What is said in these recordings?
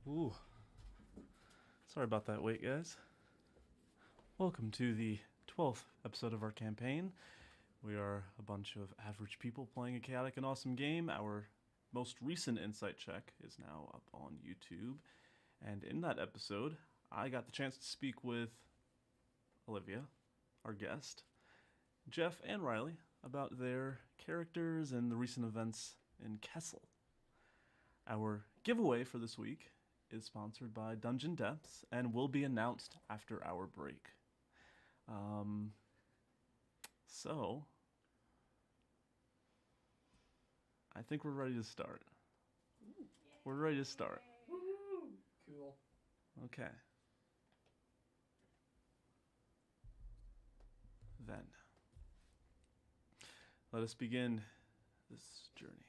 Ooh. Sorry about that wait, guys. Welcome to the 12th episode of our campaign. We are a bunch of average people playing a chaotic and awesome game. Our most recent insight check is now up on YouTube. And in that episode, I got the chance to speak with Olivia, our guest, Jeff, and Riley about their characters and the recent events in Kessel. Our giveaway for this week is sponsored by Dungeon Depths and will be announced after our break. So, I think we're ready to start. We're ready to start. Cool. Okay. Then, let us begin this journey.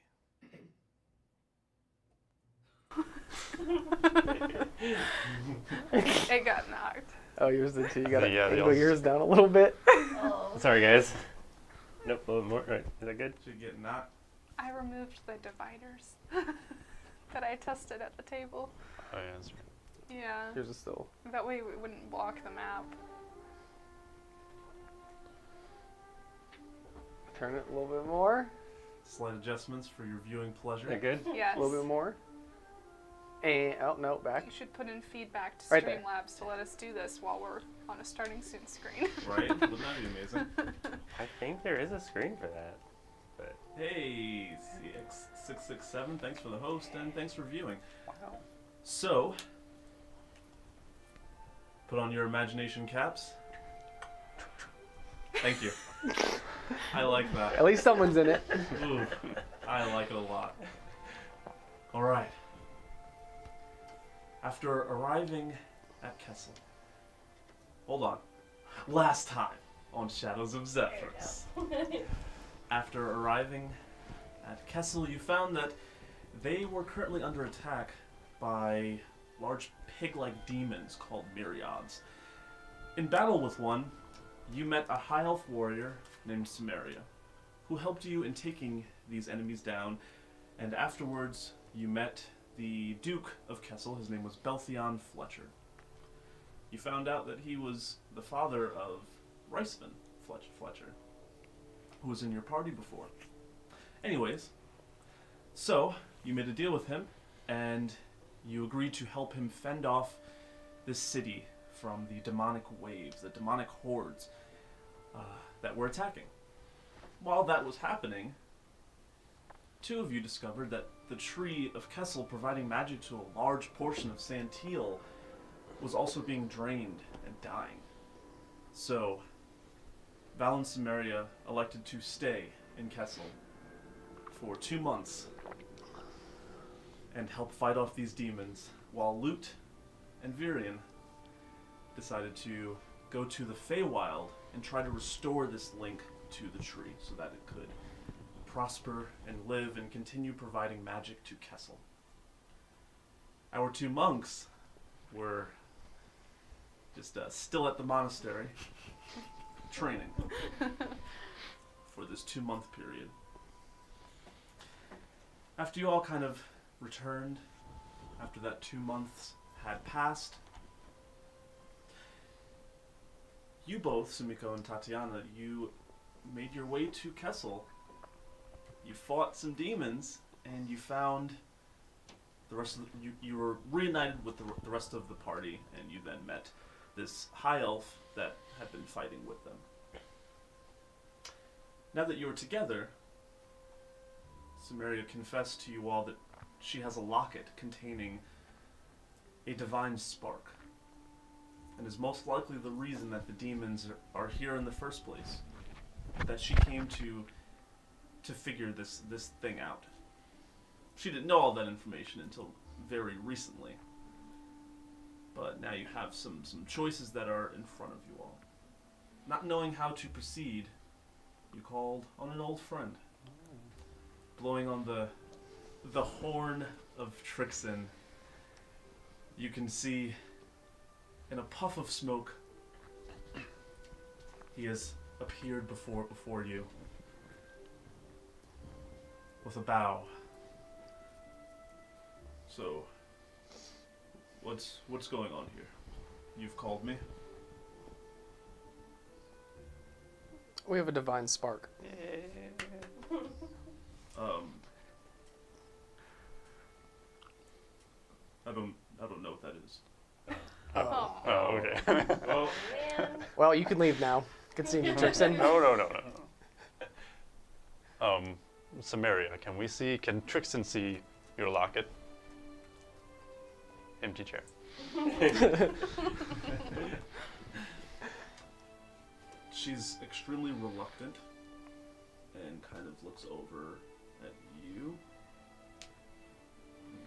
It got knocked. Oh, yours did too. You gotta Yeah, they angle all- yours down a little bit. Sorry, guys. Nope, a little more. Right, is that good? Should get knocked. I removed the dividers that I tested at the table. Oh, yeah, that's right. Yeah. Yours is still. That way we wouldn't block the map. Turn it a little bit more. Slight adjustments for your viewing pleasure. Is that good? Yes. A little bit more. And oh no, back. You should put in feedback to Right there. Streamlabs to let us do this while we're on a starting soon screen. Right? Wouldn't that be amazing? I think there is a screen for that. But Hey, CX667, thanks for the host and thanks for viewing. wow. So, put on your imagination caps. Thank you. I like At that. least someone's in it. Ooh, I like it a lot. Alright. After arriving at Kessel. Hold on. Last time on Shadows of Zethris. After arriving at Kessel, you found that they were currently under attack by large pig-like demons called myriads. In battle with one, you met a high elf warrior named Samaria, who helped you in taking these enemies down, and afterwards you met the Duke of Kessel. His name was Belthion Fletcher. You found out that he was the father of Ricevin Fletcher, who was in your party before. Anyways, so you made a deal with him, and you agreed to help him fend off this city from the demonic waves, the demonic hordes that were attacking. While that was happening, two of you discovered that the tree of Kessel, providing magic to a large portion of Santil, was also being drained and dying. So, Val and Samaria elected to stay in Kessel for 2 months and help fight off these demons, while Lute and Vi'Rion decided to go to the Feywild and try to restore this link to the tree so that it could prosper and live and continue providing magic to Kessel. Our two monks were just still at the monastery training for this 2-month period. After you all kind of returned, after that 2 months had passed, you both, Sumiko and Tatiana, you made your way to Kessel. You fought some demons, and you found the rest of you were reunited with the rest of the party, and you then met this high elf that had been fighting with them. Now that you are together, Samaria confessed to you all that she has a locket containing a divine spark, and is most likely the reason that the demons are here in the first place. That she came to figure this thing out. She didn't know all that information until very recently. But now you have some choices that are in front of you all. Not knowing how to proceed, you called on an old friend. Blowing on the horn of Trixin, you can see in a puff of smoke, he has appeared before you with a bow. So, What's going on here? You've called me? We have a divine spark. I don't know what that is. Oh, okay. Well, Man. Well, you can leave now. Good seeing you, Trixin. no. Samaria, can Trixin see your locket? Empty chair. She's extremely reluctant and kind of looks over at you.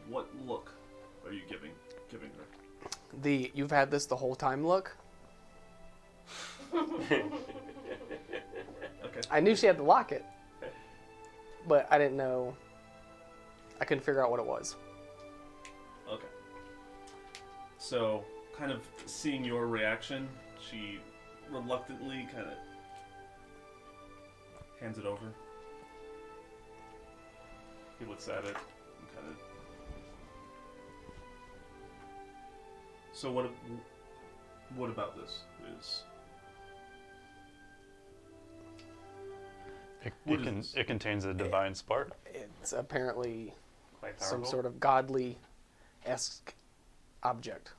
What look are you giving her? You've had this the whole time look. Okay. I knew she had the locket, but I didn't know. I couldn't figure out what it was. Okay. So, kind of seeing your reaction, she reluctantly kind of hands it over. He looks at it and kind of. So what about this is? What is this? It contains a divine spark. It's apparently Quite some powerful. sort of godly-esque object.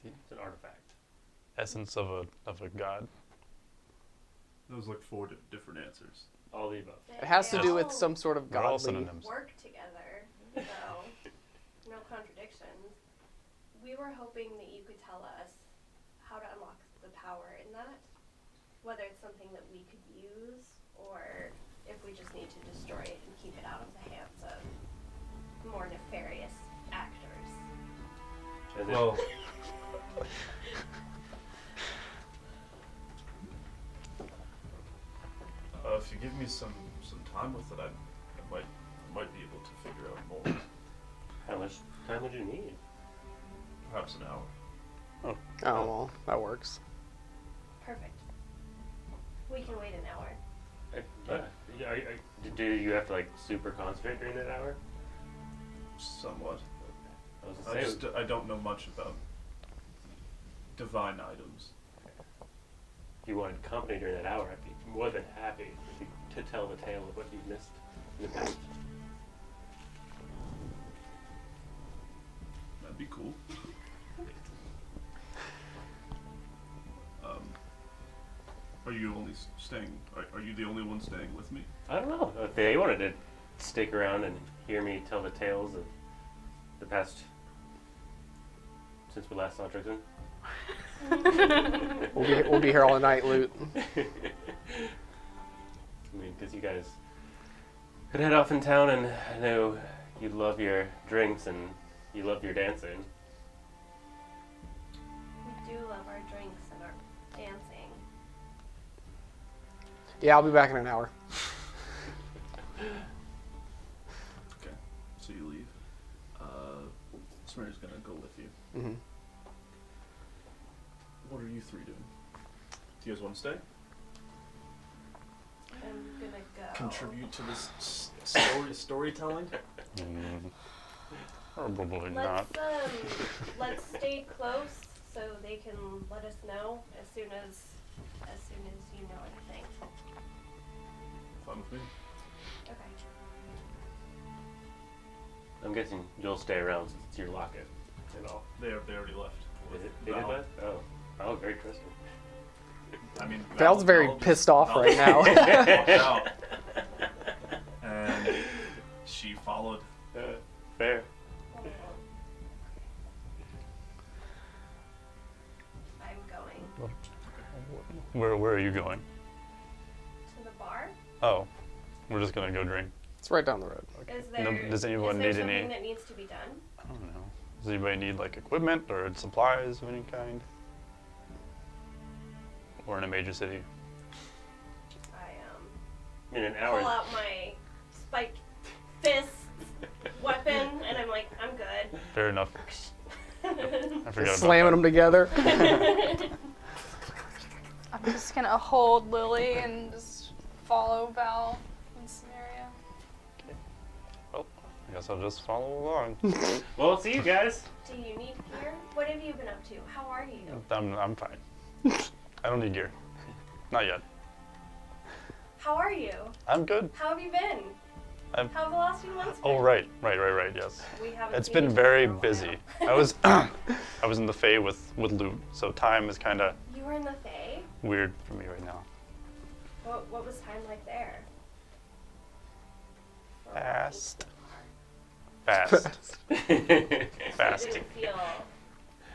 It's an artifact. Essence of a god. Those like four different answers. All the above. It has to They do with all some sort of They're all godly. synonyms. work together, so no contradictions. We were hoping that you could tell us how to unlock the power in that, whether it's something that we could use, or if we just need to destroy it and keep it out of the hands of more nefarious actors. Well, if you give me some time with it, I might be able to figure out more. How much time would you need? Perhaps an hour. Oh well, that works. Perfect. We can wait an hour. Do you have to like super concentrate during that hour? Somewhat. I was gonna say, I don't know much about divine items. if you wanted company during that hour, I'd be more than happy to tell the tale of what you missed in the past. That'd be cool. Are you only staying? Are you the only one staying with me? I don't know if they wanted to stick around and hear me tell the tales of the past since we last saw Trixin. We'll be here all night, Lute. I mean, because you guys could head off in town, and I know you love your drinks and you love your dancing. We do love our drinks and our dancing. Yeah, I'll be back in an hour. Okay, so you leave. Smirner's gonna go with you. Mm-hmm. What are you three doing? Do you guys want to stay? I'm gonna go. Contribute to this storytelling? Probably not. Let's stay close so they can let us know as soon as you know anything. Fine with me. Okay. I'm guessing you'll stay around since it's your locket and all. They already left. They did Val. that? Oh, Val's very trusting. I mean, Val's very just- pissed off Val right now. just walked out. And she followed. Fair. I'm going Where are you going? to the bar. Oh, we're just gonna go drink. It's right down the road. Is there, Does anyone is there need something any? that needs to be done? I don't know. Does anybody need like equipment or supplies of any kind? Or in a major city? I In an pull out my spiked fist weapon and I'm like, I'm good. Fair enough. I forgot about Slamming them together. I'm just gonna hold Lily and just follow Val and Samaria. Well, I guess I'll just follow along. Well, see you guys. Do you need gear? What have you been up to? How are you? I'm fine. I don't need gear. Not yet. How are you? I'm good. How have you been? I'm- How have the last few months been? Oh, right, yes. We haven't It's seen been each other very for a while. busy. I was I was in the Fae with Lute, so time is kind of You were in the Fae? weird for me right now. What was time like there? Or Fast. what? Fast. It Fast. didn't feel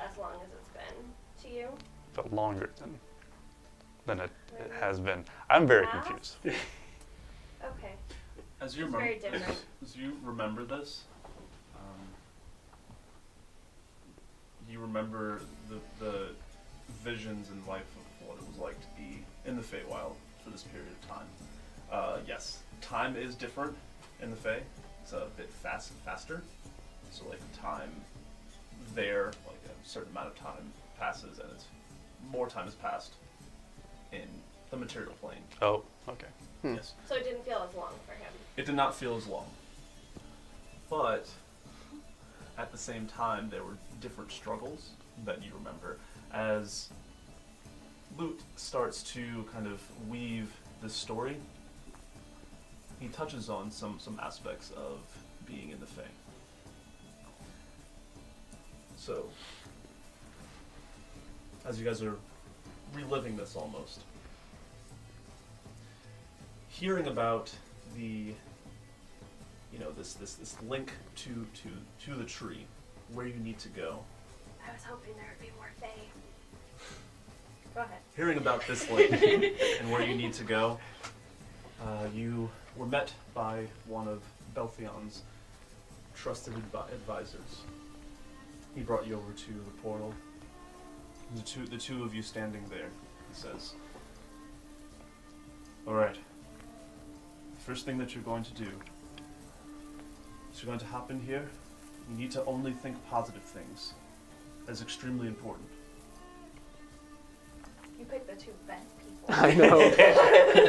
as long as it's been to you? But longer than it has been. I'm very Fast? confused. Okay. As you It's remember, very different. as you remember this, you remember the visions and life of what it was like to be in the Feywild for this period of time. Yes, time is different in the Fey. It's a bit faster. So like time there, like a certain amount of time passes, and it's more time has passed in the material plane. Oh, okay. Yes. So it didn't feel as long for him. It did not feel as long. But at the same time, there were different struggles that you remember as Lute starts to kind of weave this story. He touches on some aspects of being in the Fae. So, as you guys are reliving this almost, hearing about the, this link to the tree, where you need to go. I was hoping there would be more Fae. Go ahead. Hearing about this link and where you need to go, you were met by one of Belthion's trusted advisors. He brought you over to the portal. The two of you standing there, he says, "Alright, the first thing that you're going to do is you're going to hop in here. You need to only think positive things. That's extremely important." You picked the two best people. I know.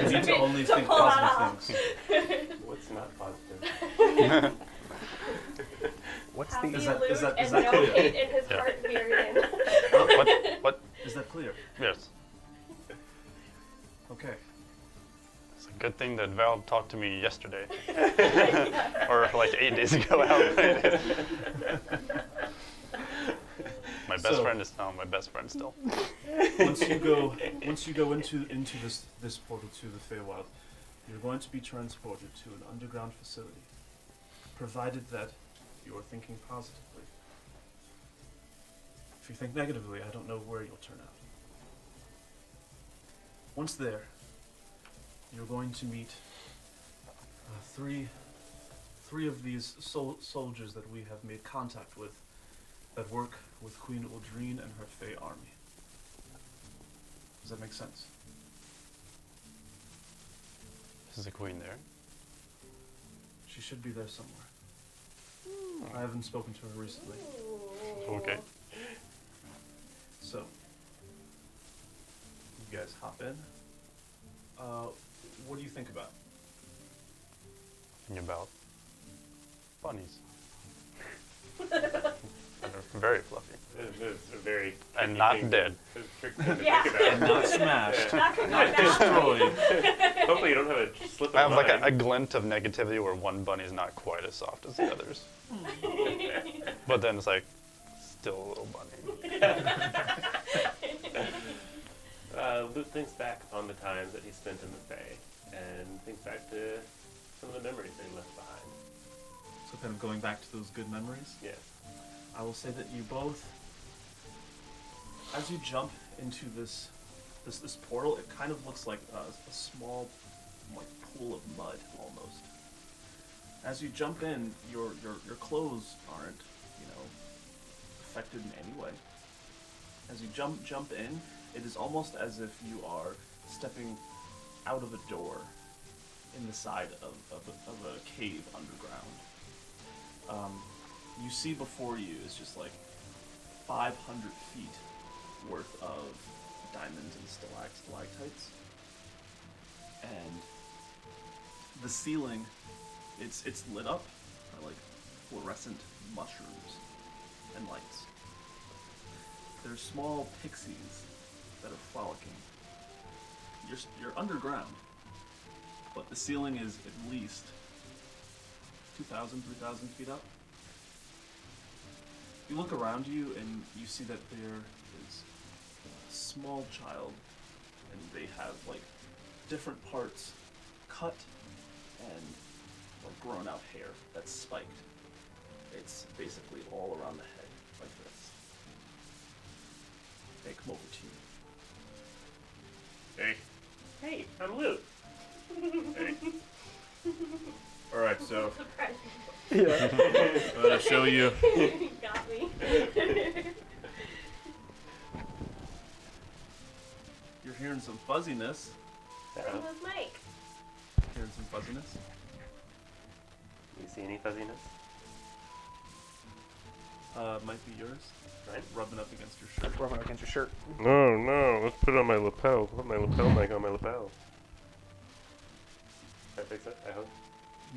You need to only To think pull that positive off. things. What's not positive? What's Happy the? Is that- Luke is that and clear? no hate in his Yeah. heart, Vi'Rion. What? Is that clear? Yes. Okay. It's a good thing that Val talked to me yesterday. Or like 8 days ago. however it is. My best So- friend is now my best friend still. Once you go into this portal to the Feywild, you're going to be transported to an underground facility, provided that you are thinking positively. If you think negatively, I don't know where you'll turn out. Once there, you're going to meet three of these soldiers that we have made contact with that work with Queen Uldreen and her Fey army. Does that make sense? Is the queen there? She should be there somewhere. I haven't spoken to her recently. Okay. So, you guys hop in. What do you think about? Thinking about bunnies. They're very fluffy. It's a very And tricky not thing dead. to- tricky thing to Yeah. think about. And not smashed. That could go Not badly. destroyed. Hopefully you don't have a slip of I have like a mind. glint of negativity where one bunny's not quite as soft as the others. But then it's like, still a little bunny. Luke thinks back on the times that he spent in the Fae and thinks back to some of the memories that he left behind. So kind of going back to those good memories. Yes. I will say that you both, as you jump into this portal, it kind of looks like a small, like, pool of mud almost. As you jump in, your clothes aren't, affected in any way. As you jump in, it is almost as if you are stepping out of a door in the side of a cave underground. You see before you is just like 500 feet worth of diamonds and stalactites. And the ceiling, it's lit up by like fluorescent mushrooms and lights. They're small pixies that are frolicking. You're underground, but the ceiling is at least 2,000, 3,000 feet up. You look around you and you see that there is a small child, and they have like different parts cut and like grown out hair that's spiked. It's basically all around the head like this. They come over to you. Hey. Hey, I'm Lute. Hey. Alright, so Yeah. I'm gonna show you. Got me. You're hearing some fuzziness. So was Mike. Hearing some fuzziness. You see any fuzziness? Might be yours. Right? Rubbing up against your shirt. Rubbing up against your shirt. No, no. Let's put it on my lapel. Put my lapel mic on my lapel. Can I fix it? I hope.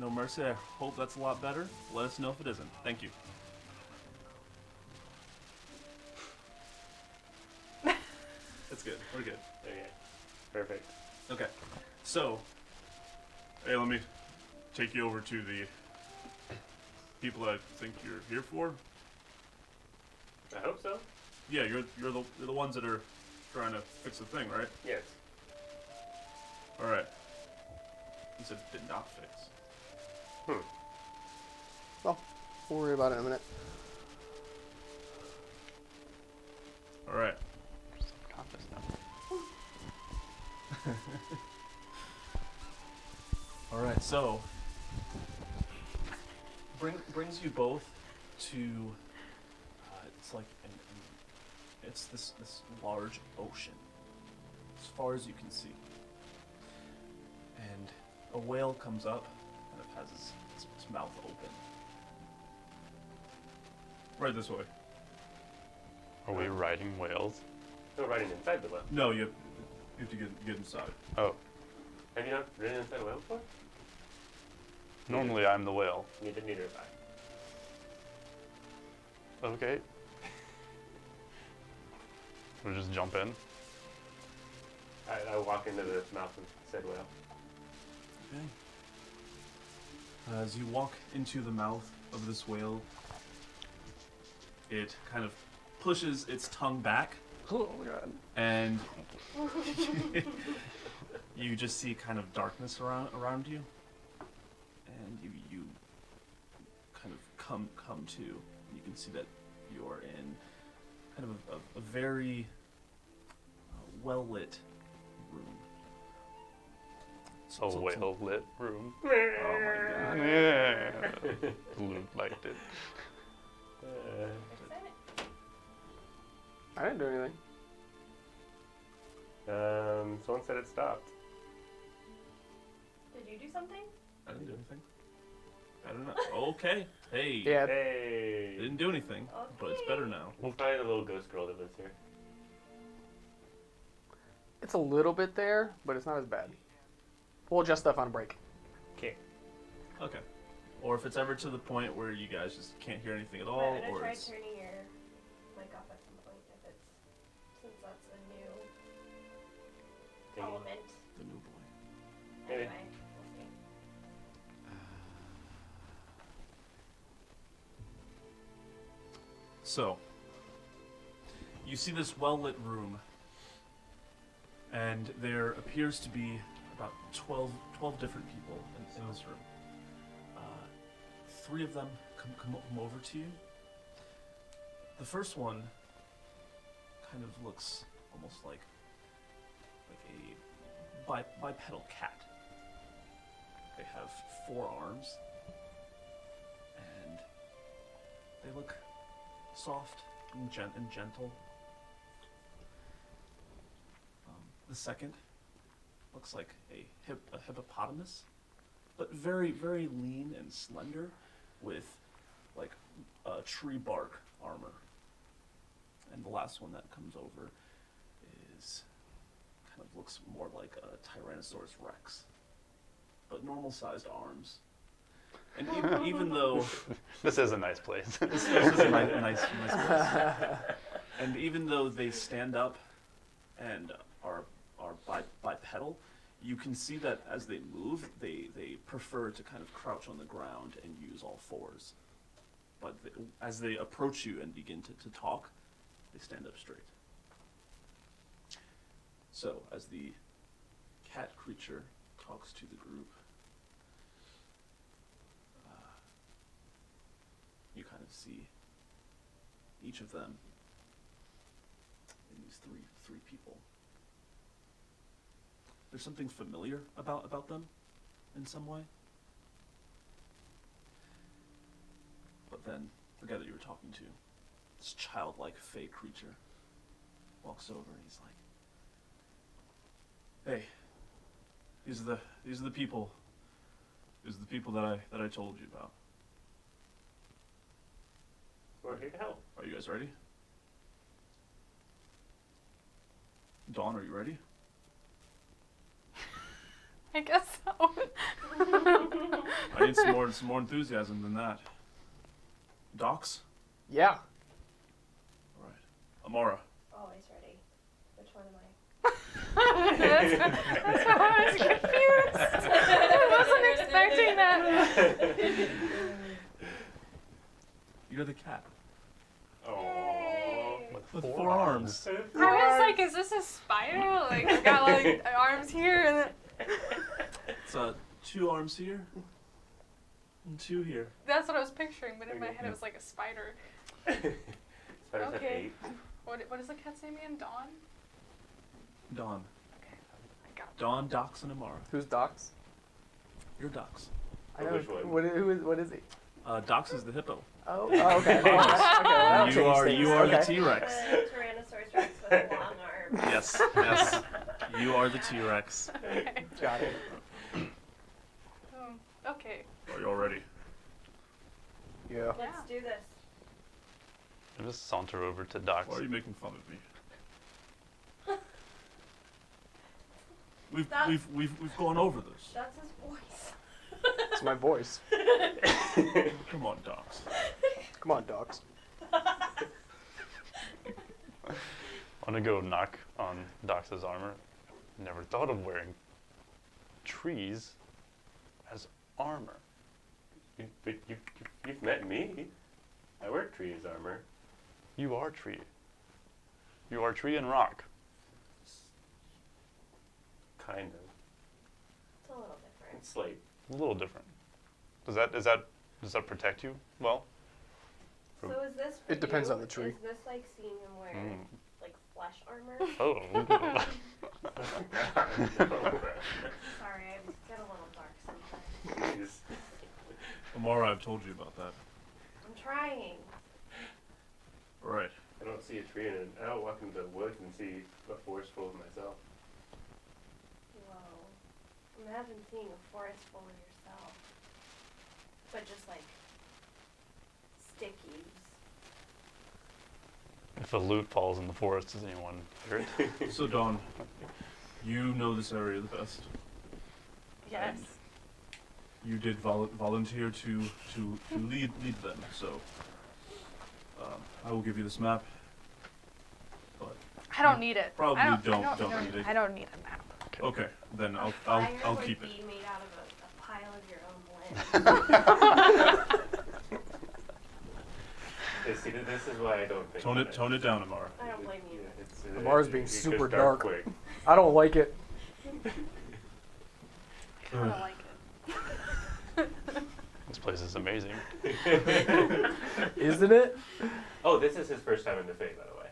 No mercy. I hope that's a lot better. Let us know if it isn't. Thank you. It's good. We're good. Okay. Perfect. Okay. So, hey, let me take you over to the people I think you're here for. I hope so. Yeah, you're the ones that are trying to fix the thing, right? Yes. All right. You said did not fix. Well, we'll worry about it in a minute. All right. Subconscious now. All right. So, brings you both to. It's like it's this large ocean, as far as you can see. And a whale comes up, and it has its mouth open. Right this way. Are we riding whales? No riding inside the whale. No, you have to get inside. Oh, Have you not ridden inside a whale before? normally I'm the whale. Neither have I. Okay. We'll just jump in. I walk into the mouth of said whale. Okay. As you walk into the mouth of this whale, it kind of pushes its tongue back, Oh my god. and you just see kind of darkness around you, and you kind of come to. You can see that you're in kind of a very well lit room. A whale lit room. Oh my god. Yeah. Luke liked it. Fix it. I didn't do anything. Someone said it stopped. Did you do something? I didn't do anything. I don't know. Okay. Hey. Yeah. Hey. Didn't do anything, but it's better now. We'll find the little ghost girl that lives here. It's a little bit there, but it's not as bad. We'll adjust stuff on break. Okay. Okay. Or if it's ever to the point where you guys just can't hear anything at I'm all, gonna or try it's turning your mic off at some point if it's since that's a new Dang it. element. the new boy. Maybe. Anyway, we'll see. So, you see this well-lit room, and there appears to be about 12 different people in this room. 3 of them come over to you. The first one kind of looks almost like a bipedal cat. They have 4 arms, and they look soft and gentle. The second looks like a hippopotamus, but very, very lean and slender, with like tree bark armor. And the last one that comes over is kind of looks more like a Tyrannosaurus Rex, but normal-sized arms. And even though This is a nice place. this is a nice place. And even though they stand up and are bipedal, you can see that as they move, they prefer to kind of crouch on the ground and use all fours. But as they approach you and begin to talk, they stand up straight. So, as the cat creature talks to the group, you kind of see each of them in these three people. There's something familiar about them in some way. But then the guy that you were talking to, this childlike fey creature, walks over and he's like, "Hey, these are the people. These are the people that I told you about. We're here to help. Are you guys ready? Dawn, are you ready?" I guess so. I need some more enthusiasm than that. Docs? Yeah. All right. Amara. Always ready. Which one am I? that's why I was confused. I wasn't expecting that. You're the cat. Oh. With four arms. I was like, is this a spider? Like, it's got like arms here and then... It's 2 arms here and 2 here. That's what I was picturing, but in my head it was like a spider. Spiders have Okay. 8. What is the cat's name again? Dawn? Dawn. Okay, I got it. Dawn, Docs, and Amara. Who's Docs? You're Docs. I know. Which one? What is he? Docs is the hippo. Oh, okay. Okay, well, that'll You change are things. you are the Okay. T-Rex. The Tyrannosaurus Rex with long arms. Yes, yes. You are the T-Rex. Okay. Got it. Okay. Are you all ready? Yeah. Let's do this. I just saunter over to Docs. Why are you making fun of me? We've gone over this. That's his voice. It's my voice. Come on, Docs. Come on, Docs. I'm gonna go knock on Docs' armor. Never thought of wearing trees as armor. But you've met me. I wear tree as armor. You are tree. You are tree and rock. Kind of. It's a little different. It's slate. A little different. Does that protect you? Well, So is this for It depends you? on the tree. Is this like seeing him wear like flesh armor? oh. Sorry, I get a little dark sometimes. Amara, I've told you about that. I'm trying. All right. I don't see a tree in it. I don't walk into the woods and see a forest full of myself. Whoa. Imagine seeing a forest full of yourself. But just like stickies. If a lute falls in the forest, does anyone hear it? So Dawn, you know this area the best. Yes. You did volunteer to lead them, so I will give you this map. But I don't need it. Probably I don't need it. I don't need a map. okay, then I'll Fire keep would it. be made out of a pile of your own blend. See, this is why I don't think. Tone it down, Amara. I don't blame you. Amara's being it goes super dark. quick. I don't like it. I kind of like it. This place is amazing. Isn't it? Oh, this is his first time in the Fae, by the way.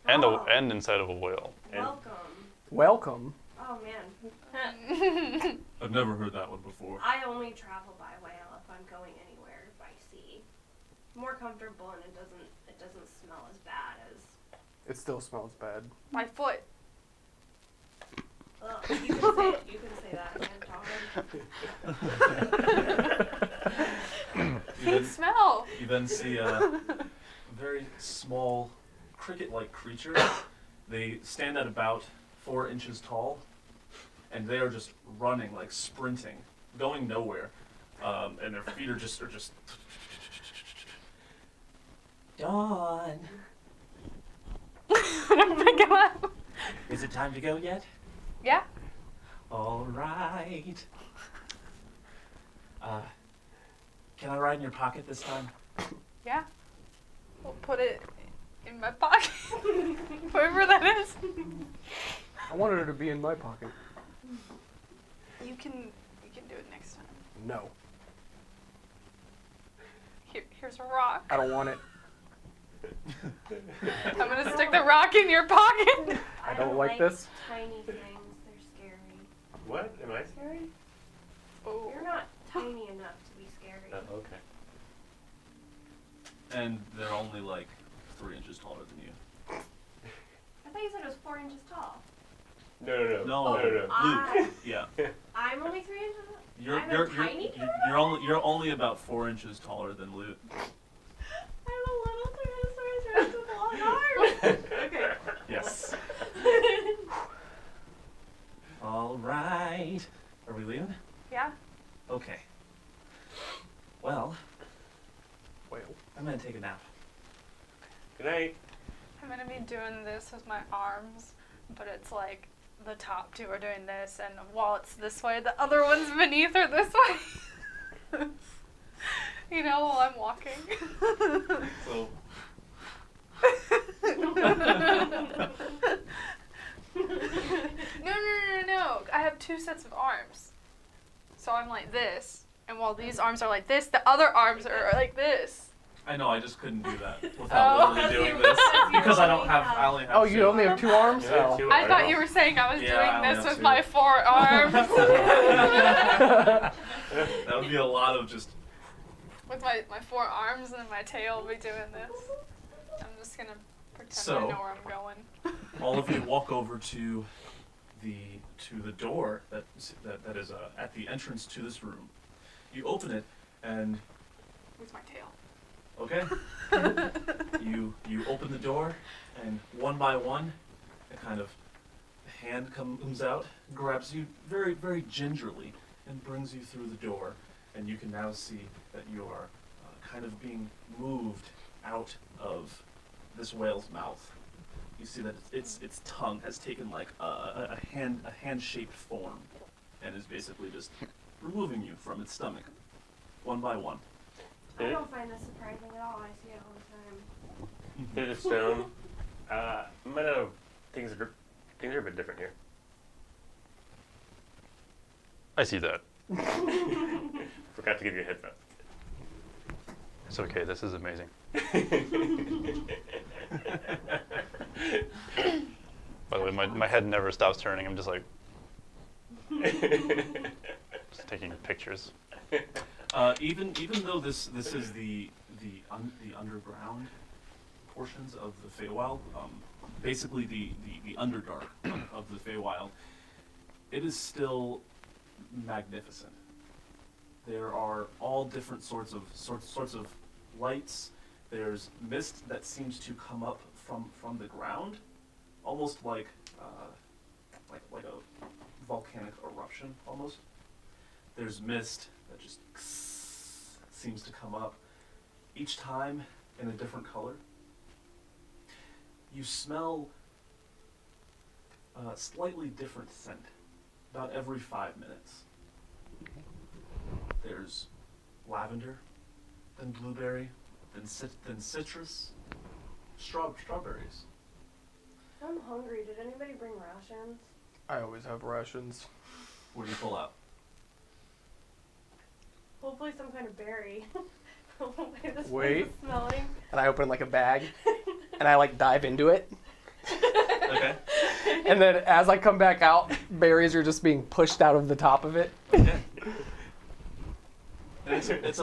And Oh. and inside of a whale. And- Welcome. Welcome. Oh man. I've never heard that one before. I only travel by whale if I'm going anywhere by sea. More comfortable and it doesn't smell as bad as. It still smells bad. My foot. Ugh, you can say that again, Tom. Smell. You then see a very small cricket-like creature. They stand at about 4 inches tall, and they are just running, like sprinting, going nowhere, and their feet are just. Dawn, Is it time to go yet? Yeah. All right. Can I ride in your pocket this time? Yeah. We'll put it in my pocket. Wherever that is. I wanted her to be in my pocket. You can do it next time. No, Here's a rock. I don't want it. I'm gonna stick the rock in your pocket. I don't like this. Tiny things, they're scary. What? Am I scary? Oh. You're not tiny enough to be scary. Oh, okay. And they're only like 3 inches taller than you. I thought you said it was 4 inches tall. No. No. Luke. Yeah. I'm only 3 inches tall? You're I'm you're a tiny you're only about 4 inches taller than Lute. I'm a little Tyrannosaurus Rex with long arms. Okay. Yes. All right. Are we leaving? Yeah. Okay. Well, Well, I'm gonna take a nap. Good night. I'm gonna be doing this with my arms, but it's like the top two are doing this, and while it's this way, the other one's beneath or this way. You know, while I'm walking. So. No. I have 2 sets of arms. So I'm like this, and while these arms are like this, the other arms are like this. I know, I just couldn't do that without Oh. literally doing this. Because I only have oh, you two. only have 2 arms? You have Oh. 2 I thought arms? you were saying I was Yeah, I only doing this have with 2. my 4 arms. That would be a lot of just. With my 4 arms and my tail, be doing this. I'm just gonna pretend So- I know where I'm going. All of you walk over to the door that is at the entrance to this room. You open it, and With my tail. okay, you open the door, and one by one, a kind of hand comes out, grabs you very very gingerly, and brings you through the door, and you can now see that you are kind of being moved out of this whale's mouth. You see that its tongue has taken like a hand-shaped form, and is basically just removing you from its stomach, one by one. I don't find this surprising at all. I see it all the time. Through the stone. Might know things are a bit different here. I see that. Forgot to give you a heads up. It's okay. This is amazing. By the way, my head never stops turning. I'm just like, just taking pictures. Even though this is the underground portions of the Feywild, basically the Underdark of the Feywild, it is still magnificent. There are all different sorts of lights. There's mist that seems to come up from the ground, almost like a volcanic eruption almost. There's mist that just seems to come up, each time in a different color. You smell a slightly different scent about every 5 minutes. There's lavender, then blueberry, then citrus, strawberries. I'm hungry. Did anybody bring rations? I always have rations. What do you pull out? Hopefully some kind of berry. This Wait. place is smelling. And I open like a bag, and I like dive into it. Okay. And then as I come back out, berries are just being pushed out of the top of it. Okay. And it's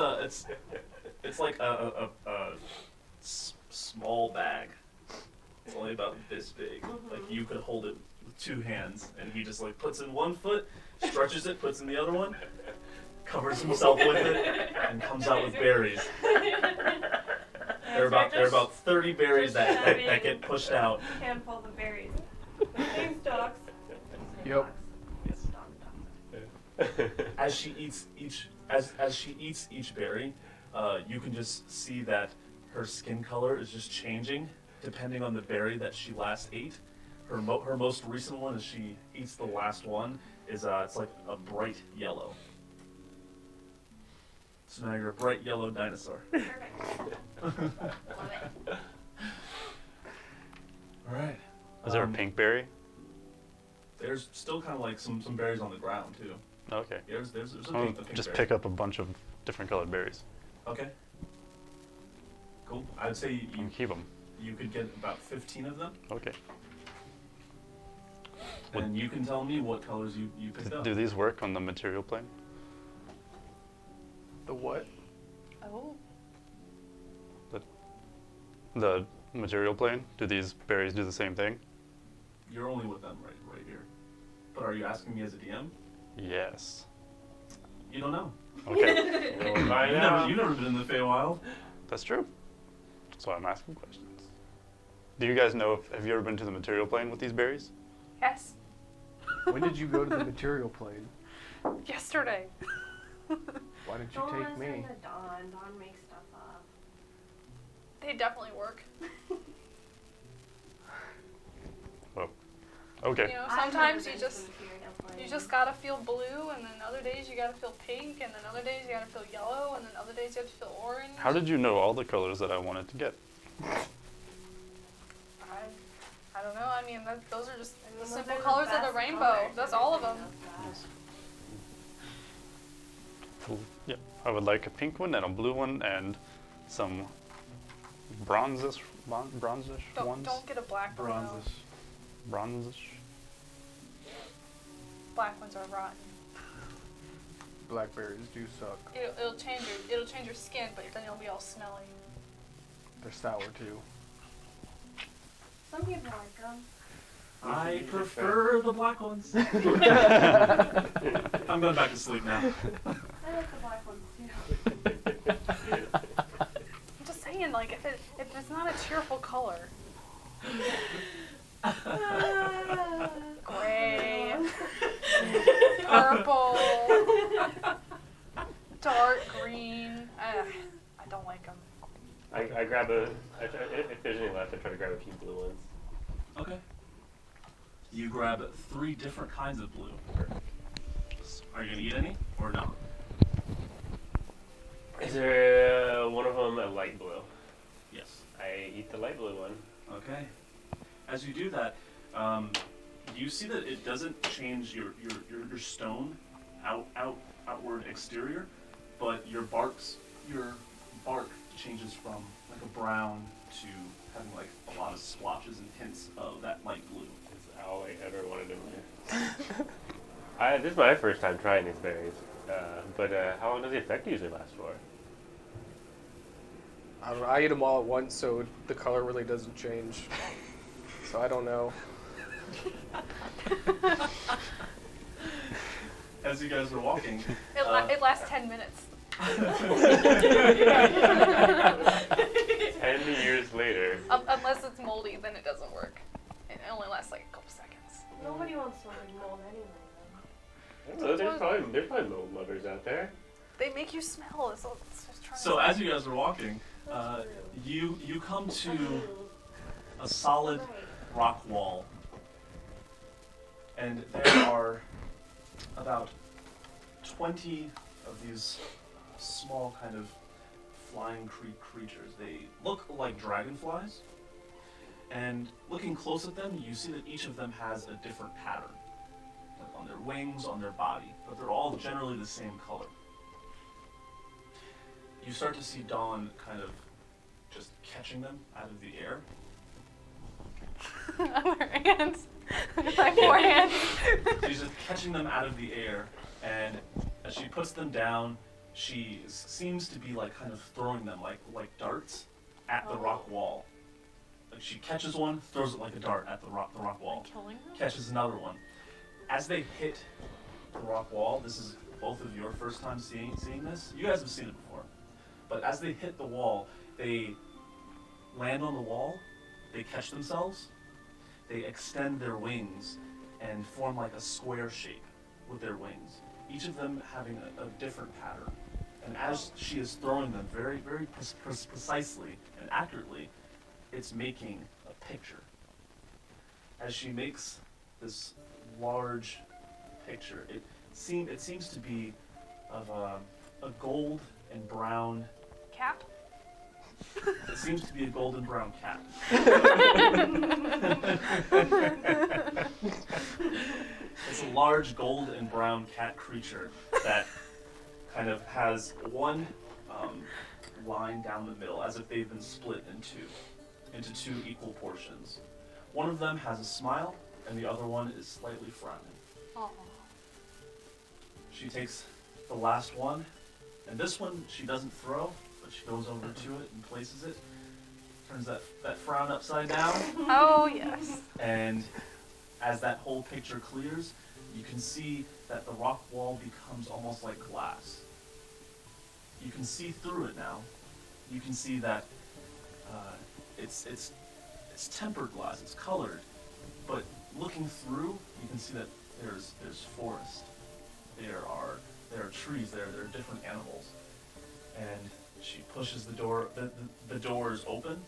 like a small bag. It's only about this big. Like you could hold it with 2 hands, and he just like puts in one foot, stretches it, puts in the other one, covers himself with it, and comes out with berries. There are about 30 berries that get pushed out. Handful of berries. Thanks, dogs. Yep. As she eats each berry, you can just see that her skin color is just changing depending on the berry that she last ate. her most recent one, as she eats the last one, is it's like a bright yellow. So now you're a bright yellow dinosaur. Perfect. Love it. All right. Is there a pink berry? There's still kind of like some berries on the ground too. Okay. Yeah, there's a I'll pink just berry. pick up a bunch of different colored berries Okay. Cool. I'd say and keep them. you could get about 15 of them, Okay. Would- and you can tell me what colors you picked up. Do these work on the material plane? The what? Oh. The material plane? Do these berries do the same thing? You're only with them right here. But are you asking me as a DM? Yes. You don't know. Okay. We'll find out. You've never been in the Feywild. That's true. That's why I'm asking questions. Do you guys know have you ever been to the material plane with these berries? Yes. When did you go to the material plane? Yesterday. Why didn't you Don't take listen me? to Dawn. Dawn makes stuff up. They definitely work. Well, okay. You know, I've sometimes never you been to just the material plane. you just gotta feel blue, and then other days you gotta feel pink, and then other days you gotta feel yellow, and then other days you have to feel orange. How did you know all the colors that I wanted to get? I don't know. I mean, those are just the Those simple are colors of the best rainbow. colors. That's all of them. Everybody knows that. Cool. Yeah. I would like a pink one and a blue one and some bronzish ones. Don't get a black one. though. Bronzish. Black ones are rotten. Blackberries do suck. It'll change your skin, but then you'll be all smelly. They're sour too. Some people like them. I prefer the black ones. I'm going back to sleep now. I like the black ones too. I'm just saying, like, if it's not a cheerful color. Gray, purple, dark green. I don't like them. I grab if there's any left, I try to grab a few blue ones. Okay. You grab 3 different kinds of blue. Are you gonna eat any or not? Is there one of them a light blue? Yes. I eat the light blue one. Okay. As you do that, you see that it doesn't change your stone outward exterior, but your bark changes from like a brown to having like a lot of splotches and hints of that light blue. That's all I ever wanted to do. This is my first time trying these berries. But how long does the effect usually last for? I don't know. I eat them all at once, so the color really doesn't change. So I don't know. As you guys are walking, It lasts 10 minutes. 10 years later. Unless it's moldy, then it doesn't work. It only lasts like a couple seconds. Nobody wants to like mold anyway. There's probably mold lovers out there. They make you smell. It's just trying so to as you guys are walking, you come to a solid rock wall, and there are about 20 of these small kind of flying creatures. They look like dragonflies, and looking close at them, you see that each of them has a different pattern, like on their wings, on their body, but they're all generally the same color. You start to see Dawn kind of just catching them out of the air. Other hands. My forehand. She's just catching them out of the air, and as she puts them down, she seems to be like kind of throwing them like darts at the rock wall. Like she catches one, throws it like a dart at the rock wall. Killing them? Catches another one. As they hit the rock wall, this is both of your first time seeing this. You guys have seen it before. But as they hit the wall, they land on the wall, they catch themselves, they extend their wings and form like a square shape with their wings, each of them having a different pattern. And as she is throwing them very, very precisely and accurately, it's making a picture. as she makes this large picture. It seems to be of a gold and brown. Cap? It seems to be a golden brown cat. It's a large gold and brown cat creature that kind of has one line down the middle, as if they've been split into two equal portions. One of them has a smile, and the other one is slightly frowning. Oh. She takes the last one, and this one she doesn't throw, but she goes over to it and places it, turns that frown upside down, Oh, yes. and as that whole picture clears, you can see that the rock wall becomes almost like glass. You can see through it now. You can see that it's tempered glass, it's colored, but looking through, you can see that there's forest. There are trees, there are different animals. And she pushes the door, the doors open.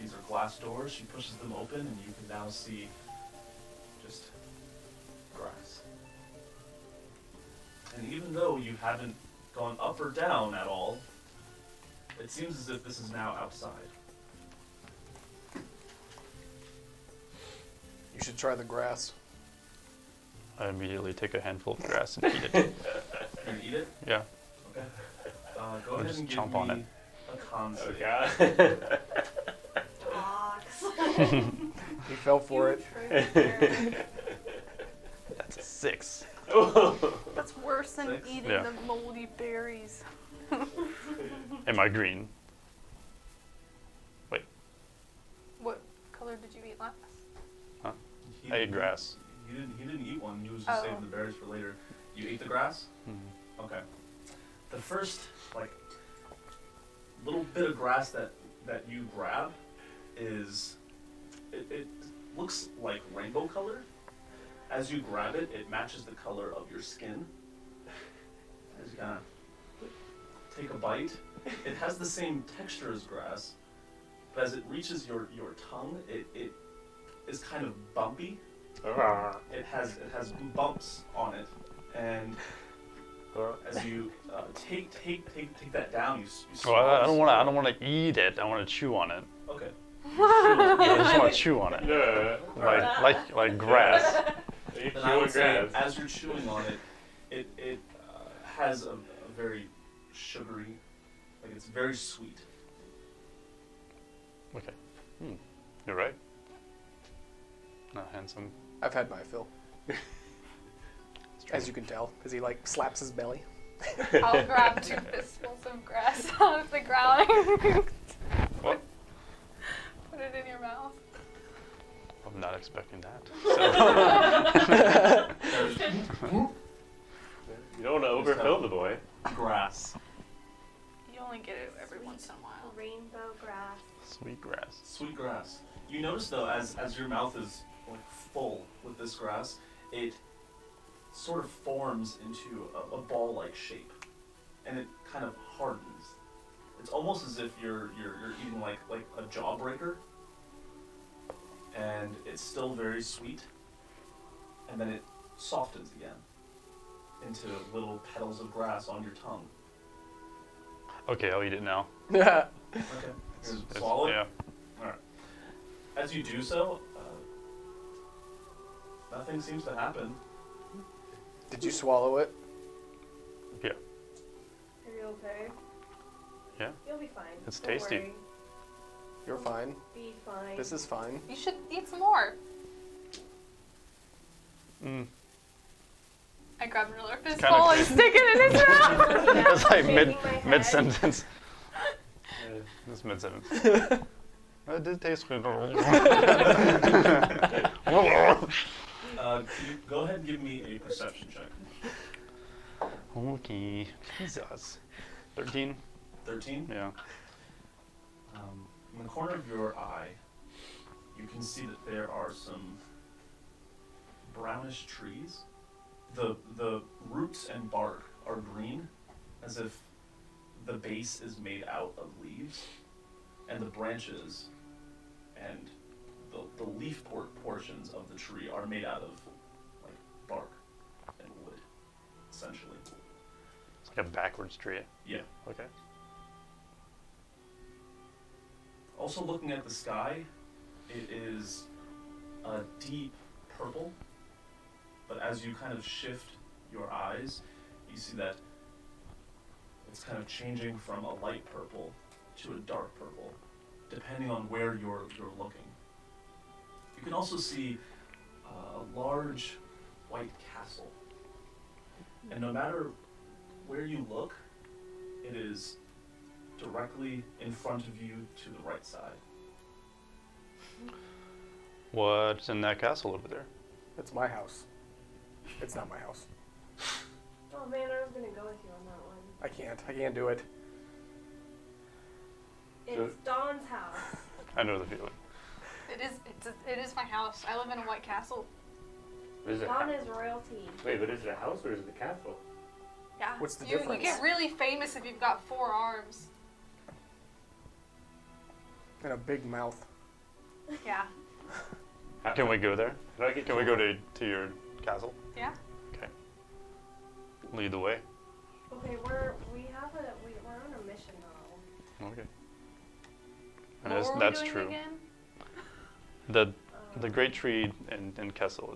These are glass doors. She pushes them open, and you can now see just grass. And even though you haven't gone up or down at all, it seems as if this is now outside. You should try the grass. I immediately take a handful of grass and eat it. You gonna eat it? Yeah. Okay. Go I'll ahead just and give chomp me on it. a con Oh save. god. Dogs. He fell for it. That's a 6. That's worse than 6? eating Yeah. the moldy berries. Am I green? What color did you eat last? He I ate didn't- grass. He didn't eat one. He was just Oh. saving the berries for later. You ate the grass? Mhm. Okay. The first little bit of grass that you grab is it looks like rainbow color. As you grab it, it matches the color of your skin. As you kind of take a bite, it has the same texture as grass, but as it reaches your tongue, it is kind of bumpy. It has bumps on it, and as you take that down, you Well, swallow. I don't want to eat it. I want to chew on it. Okay. I just want to chew on it, Yeah. like grass. You Then I would say, grass. as you're chewing on it, it has a very sugary, it's very sweet. Okay. You're right. Not handsome. I've had my fill. As you can tell, because he slaps his belly. I'll grab 2 fistfuls of grass off the ground. What? Put it in your mouth. I'm not expecting that. You don't want to overfill the boy. Grass. You only get it every once in a while. Rainbow grass. Sweet grass. Sweet grass. You notice though, as your mouth is full with this grass, it sort of forms into a ball-like shape, and it kind of hardens. It's almost as if you're eating like a jawbreaker, and it's still very sweet, and then it softens again into little petals of grass on your tongue. Okay, I'll eat it now. Okay. It's- Swallow it? Yeah. Alright. As you do so, nothing seems to happen. Did you swallow it? Yeah. Are you okay? Yeah. You'll be fine. It's Don't tasty. worry. You're fine. Be fine. This is fine. You should eat some more. I grab another fistful kinda- and stick it in his mouth. Yeah, It's like shaking my head. mid sentence. It's mid sentence. It did taste good. Can you go ahead and give me a perception check? Okay. Jesus. 13? 13? Yeah. In the corner of your eye, you can see that there are some brownish trees. The roots and bark are green, as if the base is made out of leaves, and the branches and the leaf portions of the tree are made out of like bark and wood, essentially. It's like a backwards tree. Yeah. Okay. Also, looking at the sky, it is a deep purple, but as you kind of shift your eyes, you see that it's kind of changing from a light purple to a dark purple, depending on where you're looking. You can also see a large white castle, and no matter where you look, it is directly in front of you to the right side. What's in that castle over there? It's my house. It's not my house. Oh man, I was gonna go with you on that one. I can't do it. It's Dawn's house. I know the feeling. It is my house. I live in a white castle. Is it Dawn is royalty. Wait, but is it a house or is it a castle? Yeah. What's the You difference? get really famous if you've got 4 arms. And a big mouth. Yeah. Can we go there? How do I get Can we go to your castle? Yeah. Okay. Lead the way. Okay, we're on a mission now. Okay. What And were we that's doing true. again? The great tree in Kessel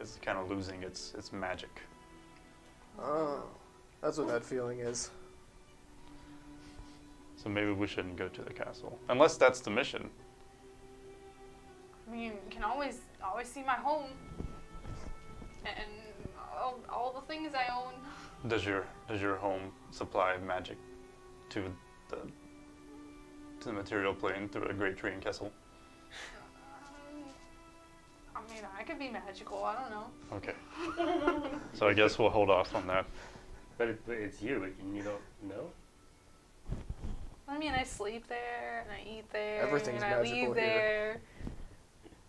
is kind of losing its magic. Oh, that's what that feeling is. So maybe we shouldn't go to the castle. Unless that's the mission. I mean, you can always see my home. And all the things I own. Does your home supply magic to the material plane through a great tree in Kessel? I mean, I could be magical. I don't know. Okay. So I guess we'll hold off on that. But it's you, and you don't know? I mean, I sleep there and I eat there. Everything's and I magical leave here. there.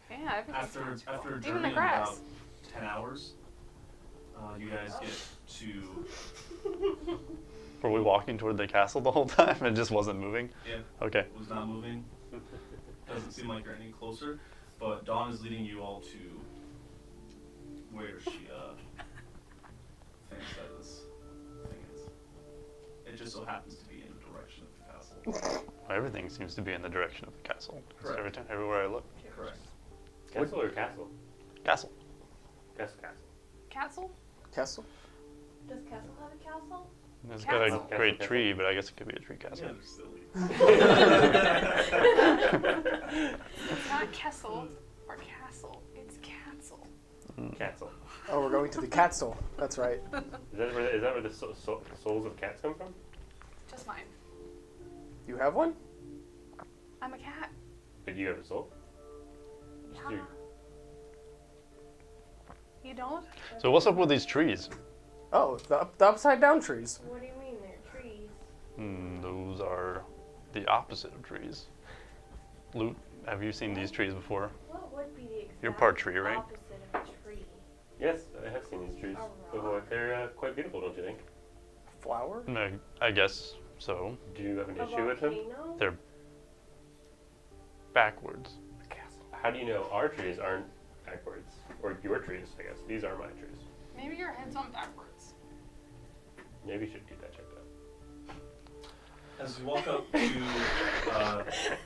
Yeah, everything's magical. After Even the journeying grass. about 10 hours, you guys get to, Were we walking toward the castle the whole time? It just wasn't moving? yeah, Okay. it was not moving. Doesn't seem like you're any closer, but Dawn is leading you all to where she thinks that this thing is. It just so happens to be in the direction of the castle. Everything seems to be in the direction of the castle. It's Correct. Everywhere I look. Correct. Castle or castle? Castle. Castle. Castle? Castle? Does Castle have a castle? It's got a Castle. great Castle. tree, but I guess it could be a tree castle. Yeah, they're silly. It's not Kessel or Castle. It's Castle. Castle. Oh, we're going to the castle. That's right. Is that where the souls of cats come from? Just mine. You have one? I'm a cat. But you have a soul? Just Yeah. you. You don't? So what's up with these trees? Oh, the upside down trees. What do you mean they're trees? Those are the opposite of trees. Lute, have you seen these trees before? What would be the exact You're part tree, right? opposite of a tree? Yes, I have seen these trees A before. rock? They're quite beautiful, don't you think? Flower? No, I guess so. Do you have an A issue with them? volcano? They're backwards. How do you know our trees aren't backwards? Or your trees, I guess. These are my trees. Maybe your head's on backwards. Maybe you should get that checked out. As you walk up to,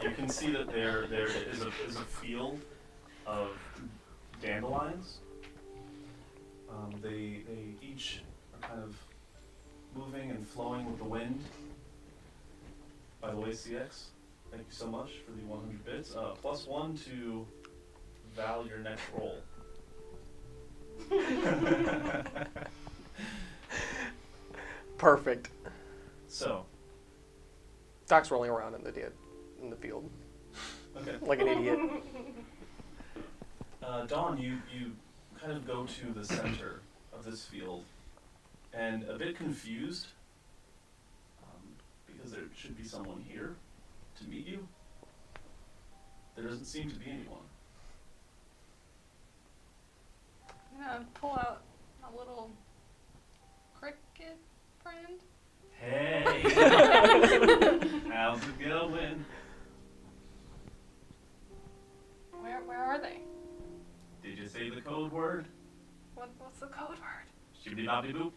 you can see that there is a field of dandelions. They each are kind of moving and flowing with the wind. By the way, CX, thank you so much for the 100 bits. +1 to Val your next roll. Perfect. So, Doc's rolling around in the field okay. like an idiot. Dawn, you kind of go to the center of this field, and a bit confused, because there should be someone here to meet you. There doesn't seem to be anyone. I'm gonna pull out a little cricket friend. Hey! How's it going? code word? What's the code word? Shibbity bobbity boop.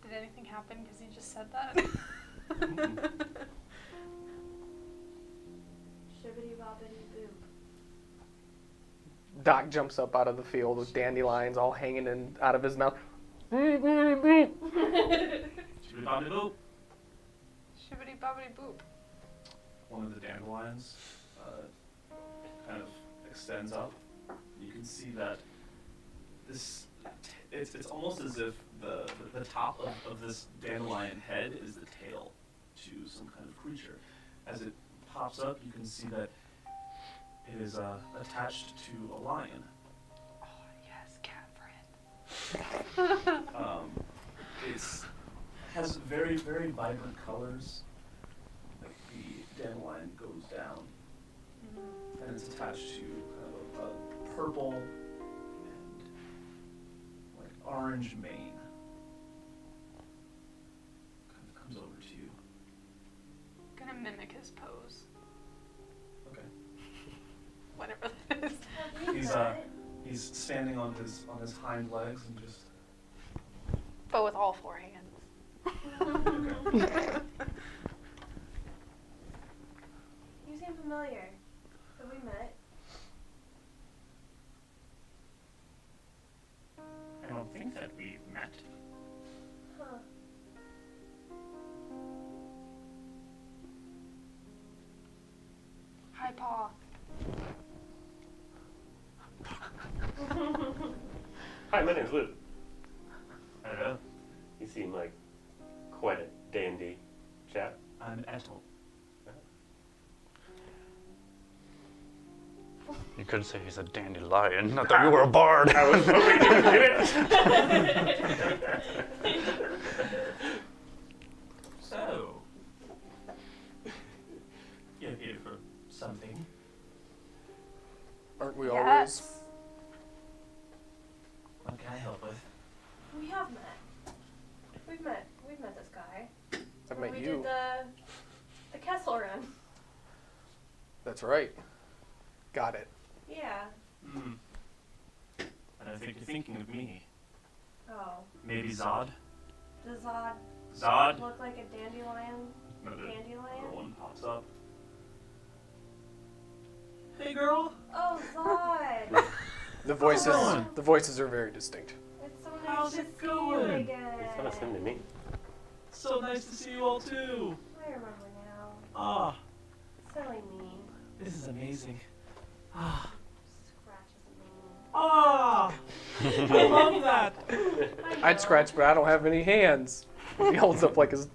Did anything happen because you just said that? Shibbity bobbity boop. Doc jumps up out of the field with dandelions all hanging in out of his mouth. Shibbity bobbity boop. Shibbity bobbity boop. One of the dandelions kind of extends up. You can see that this it's almost as if the top of this dandelion head is the tail to some kind of creature. As it pops up, you can see that it is attached to a lion. Oh yes, cat friend. It has very, very vibrant colors. Like the dandelion goes down, and it's attached to kind of a purple and like orange mane. Kind of comes over to you. Gonna mimic his pose. Okay. Whatever that is. Have you He's met? he's standing on his hind legs and just. But with all four hands. Okay. You seem familiar. Have we met? I don't think that we've met. Huh. Hi, Paw. Hi, my name's Lute. Hello. You seem like quite a dandy chap. I'm Ethel. You could say he's a dandelion, not that you were a bard. I was hoping you would get it. So, you're here for something. Aren't we always? Yes. What can I help with? We have met. We've met this guy. I've When met we you. did the Kessel run. That's right. Got it. Yeah. Hmm. And I think you're thinking of me. Oh. Maybe Zod? Does Zod Zod? look like a dandelion? Another Dandelion? one pops up. Hey girl! Oh, Zod! The voices. going? The voices are very distinct. It's so nice How's to it see you going? again. It's not a sin to me. So nice to see you all too! I remember now. Ah, Silly me. this is amazing. Ah, Scratches me. ah! I love that! I I'd know. scratch, but I don't have any hands. He holds up like his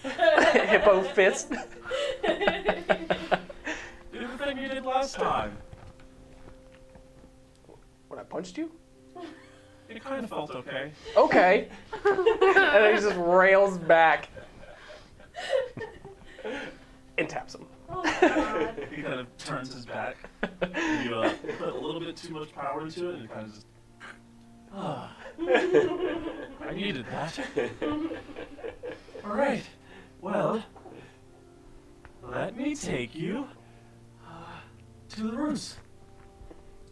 hippo fist. Do the thing you did last time. When I punched you? It kind of felt okay. Okay. And then he just rails back and taps him. Oh my god. He kind of turns his back. You put a little bit too much power into it, and it kind of just. Ah. I needed that. All right. Well, let me take you to the roots.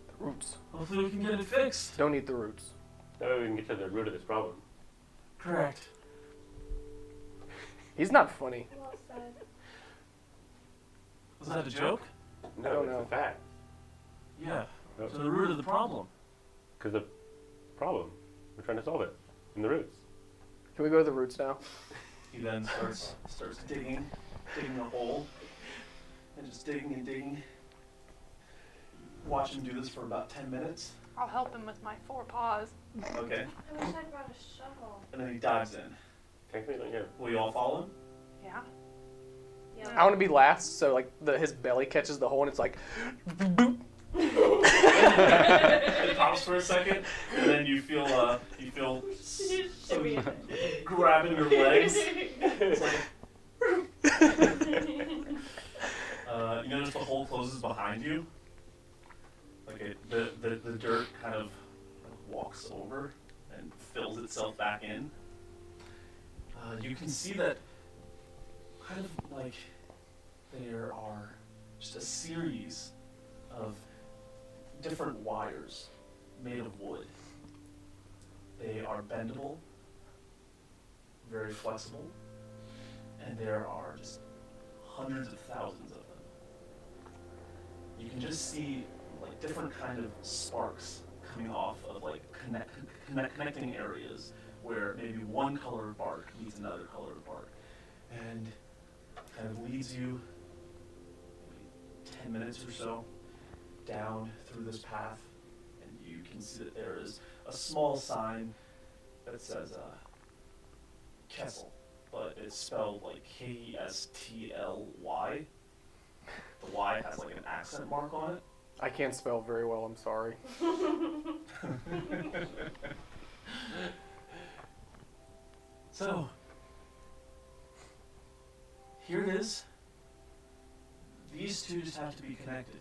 The roots. Hopefully, we can get it fixed. Don't eat the roots. That way we can get to the root of this problem. Correct. He's not funny. Well said. Was that a joke? No, don't it's know. a fact. Yeah. Nope. To the root of the problem. Because the problem, we're trying to solve it in the roots. Can we go to the roots now? He then starts digging a hole, and just digging and digging. Watch him do this for about 10 minutes. I'll help him with my 4 paws. Okay. I wish I'd brought a shovel. And then he dives in. Technically, don't get Will you all follow him? Yeah. Yep. I want to be last, so like his belly catches the hole and it's like, boop. It pops for a second, and then you feel some grabbing your legs. It's like, you notice the hole closes behind you. Like the dirt kind of walks over and fills itself back in. You can see that kind of like there are just a series of different wires made of wood. They are bendable, very flexible, and there are just hundreds of thousands of them. You can just see like different kind of sparks coming off of like connecting areas where maybe one color of bark meets another color of bark, and kind of leads you maybe 10 minutes or so down through this path, and you can see that there is a small sign that says Kessel, but it's spelled like Kestly. The Y has like an accent mark on it. I can't spell very well, I'm sorry. So, here it is. These two just have to be connected.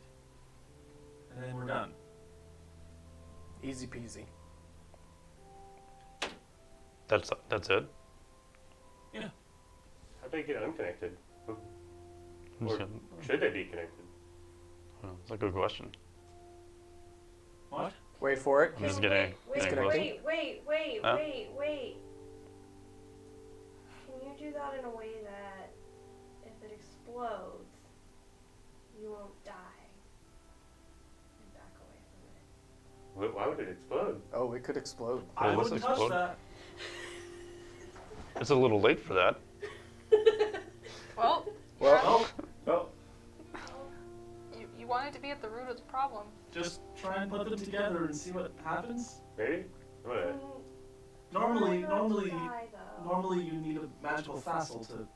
And then we're done. Easy peasy. That's it? Yeah. How'd they get unconnected? I'm just Or gonna- should they be connected? That's a good question. What? Wait for it. I'm just Wait, getting wait, closer. wait, Huh? wait. Can you do that in a way that if it explodes, you won't die? And back away from it. Why would it explode? Oh, it could explode. I let's wouldn't touch explode. that. It's a little late for that. Well, Well, Oh, you wanted to be at the root of the problem. just try and put them together and see what happens. Maybe? What? Normally Die, though. you need a magical facile to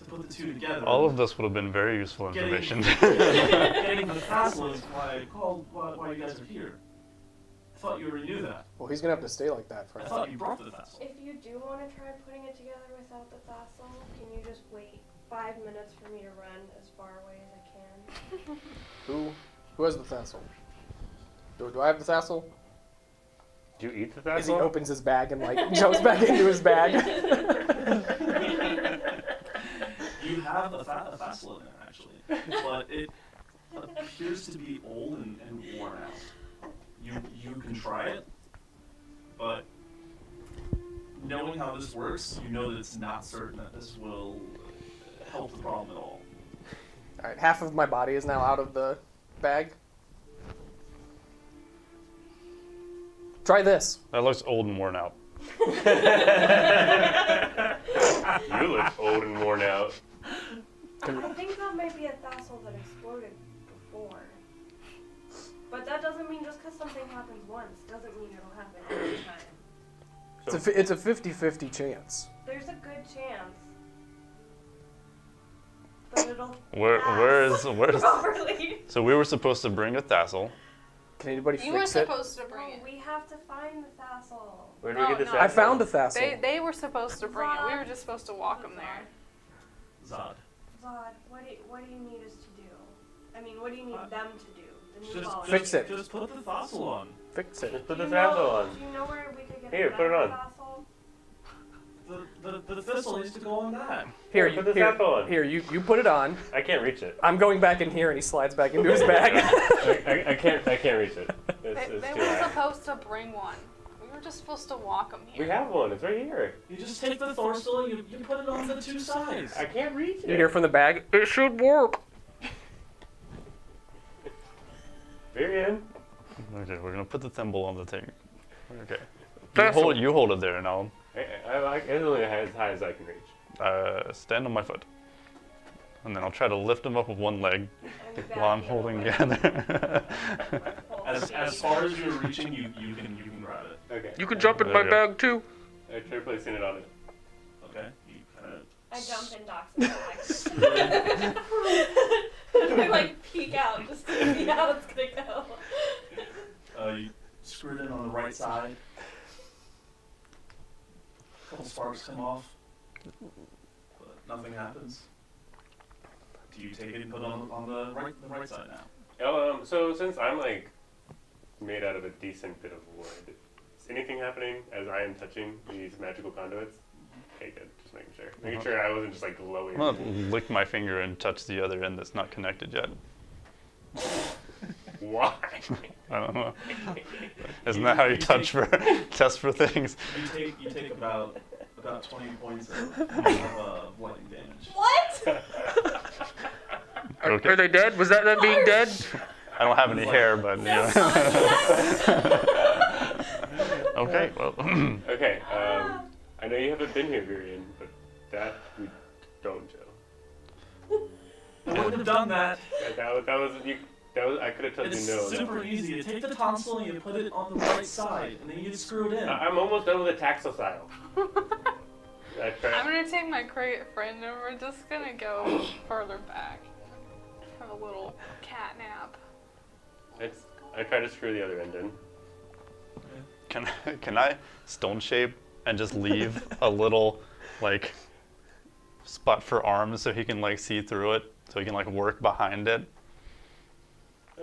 put the two together. All of this would have been very useful Getting- information. Getting the facile is why I called, why you guys are here. I thought you already knew that. well, he's gonna have to stay like that for I now. thought you brought the facile. If you do want to try putting it together without the facile, can you just wait 5 minutes for me to run as far away as I can? Who has the thassel? Do I have the thassel? Do you eat the As he thassel? opens his bag and like jumps back into his bag. You have a facile in there, actually, but it appears to be old and worn out. You can try it, but knowing how this works, you know that it's not certain that this will help the problem at all. Alright, half of my body is now out of the bag. Try this. That looks old and worn out. You look old and worn out. I think that might be a thassel that exploded before. But that doesn't mean just because something happens once doesn't mean it'll happen every time. It's a 50-50 chance. There's a good chance. But it'll Where's properly. So we were supposed to bring a thassel. Can anybody You were fix it? supposed to bring No, it. we have to find the thassel. Where do we get this No, I thassel? found a thassel. They were supposed to bring it. We were just supposed to walk them there. Zod. Zod, what do you need us to do? I mean, what do you need them to do? The new Just, followers? Fix it. Just put the fossil on. Fix it. Just put Do the you know- thassel on. Do you know where we could get Here, a put it better on. thassel? The thistle needs to go on that. Here, Put the thassel on. you put it on. I can't reach it. I'm going back in here, and he slides back into his bag. I can't reach it. It's They too were high. supposed to bring one. We were just supposed to walk them here. We have one. It's right here. You just take the Thorstol, you put it on the two sides. I can't reach it. You hear from the bag? It should work. Vi'Rion. Okay, we're gonna put the thimble on the thing. Okay. Thassel. You hold it there, and I'll It's only as high as I can reach. stand on my foot. And then I'll try to lift him up with one leg And while I'm back holding the the other other. As far as you're reaching, you can grab it. Okay. You can jump in my bag too. I try placing it on it. Okay. You kind of I jump in Doc's bag. I like peek out just to see how it's gonna go. you screw it in on the right side. A couple sparks come off, but nothing happens. Do you take it and put it on the right side now? So since I'm like made out of a decent bit of wood, is anything happening as I am touching these magical conduits? Okay, good. Just making sure. Making sure I wasn't just like glowing. I'm gonna lick my finger and touch the other end that's not connected yet. Why? I don't know. Isn't that how you touch for test for things? You take about 20 points of lightning damage. What? Okay. Are they dead? Was that them being dead? I don't have any hair, but you know. Okay, well. Okay, I know you haven't been here, Vi'Rion, but that we don't, Joe. I wouldn't have done that. That was I could have told It's you no. super easy. You take the tonsil and you put it on the right side, and then you screw it in. I'm almost done with the taxocyl. I'm gonna take my crate friend and we're just gonna go further back. Have a little cat nap. I tried to screw the other end in. Can I stone shape and just leave a little like spot for arms so he can like see through it, so he can like work behind it,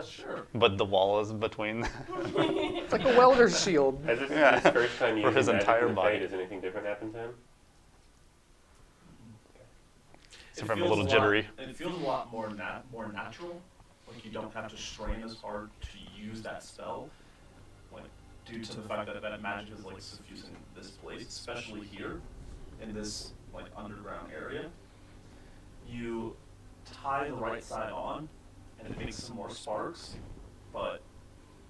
Sure. but the wall is between. It's like a welder's shield. As this Yeah. is his first time For using his magic entire in the body. Fey, does anything different happen to him? Except for I'm a little jittery. It feels a lot more natural. Like you don't have to strain as hard to use that spell. Like due to the fact that magic is like suffusing this place, especially here in this like underground area. You tie the right side on, and it makes some more sparks, but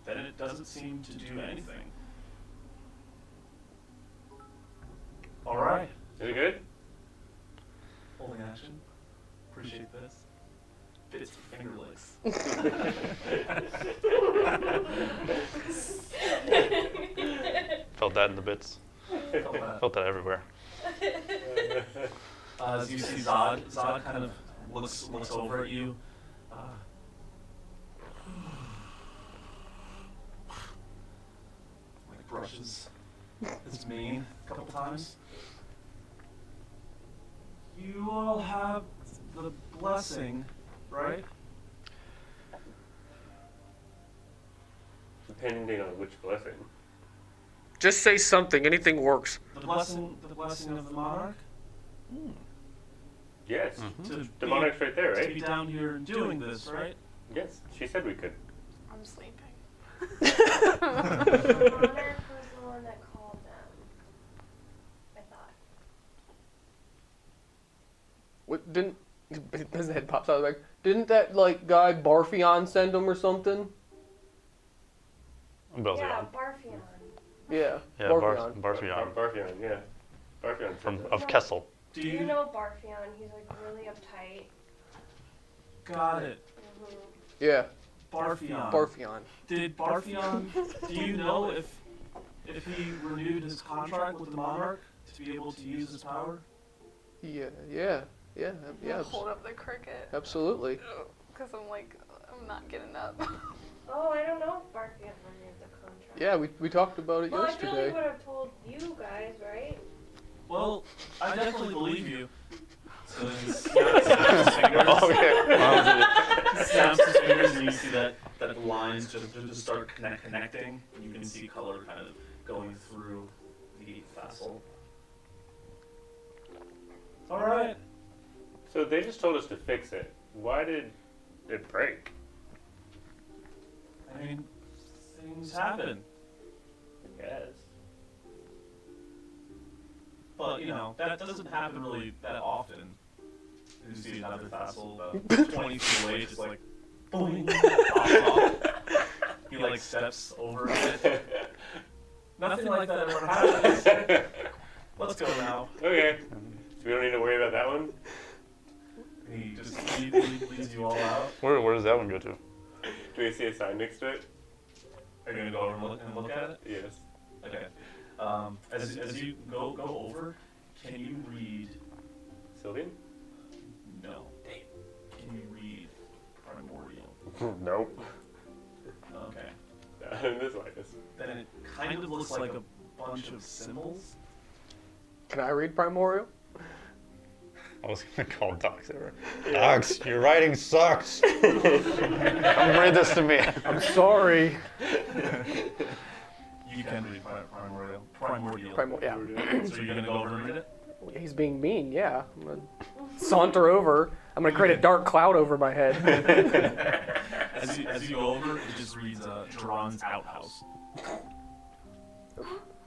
then it doesn't seem to do anything. All right. Is it good? Holding action. Appreciate this. Bits for finger licks. Felt that in the bits. Felt that everywhere. As you see Zod kind of looks over at you. Like brushes his mane a couple times. You all have the blessing, right? Depending on which blessing. Just say something. Anything works. The blessing of the monarch. Yes. To The be- monarch's right there, To right? be down here and doing this, right? Yes. She said we could. I'm sleeping. The monarch was the one that called them. I thought. What didn't? His head pops out of the bag. Didn't that like guy Barfion send him or something? Bells Yeah, on. Barfion. Yeah. Yeah, Barfion. Barfion Barfion, yeah. Barfion said from that. of Kessel. Do You you know Barfion, he's like really uptight. got it? Mhm. Yeah. Barfion. Barfion. Did Barfion? Do you know if he renewed his contract with the monarch to be able to use his power? Yeah. Hold up the cricket. Absolutely. Because I'm like, I'm not getting up. Oh, I don't know if Barfion renewed the contract. Yeah, we talked about it Well, I feel he yesterday. would have told you guys, right? Well, I definitely believe you. So then he snaps his fingers. Okay. Snaps his fingers, and you see that the lines just start connecting, and you can see color kind of going through the facile. All right. So they just told us to fix it. Why did it break? I mean, things happen, Yes. but you know that doesn't happen really that often. You see another facile about 20 feet away, just like boom, pops off. He like steps over it. Nothing like that ever happens. Let's go now. Okay. So we don't need to worry about that one? And he just leads you all out. Where does that one go to? Do we see a sign next to it? Are you gonna go over and look at it? Yes. Okay. As you go over, can you read? Sylvian? No. Can you read primordial? Nope. Okay. Not in this likeness. Then it kind of looks like a bunch of symbols. Can I read Primordial? I was gonna call Docs over. Docs, your writing sucks. Come read this to me. I'm sorry. You can read primordial. Yeah. So you're gonna go over and read it? He's being mean, yeah. I'm gonna saunter over. I'm gonna create a dark cloud over my head. as you go over, it just reads Duran's outhouse.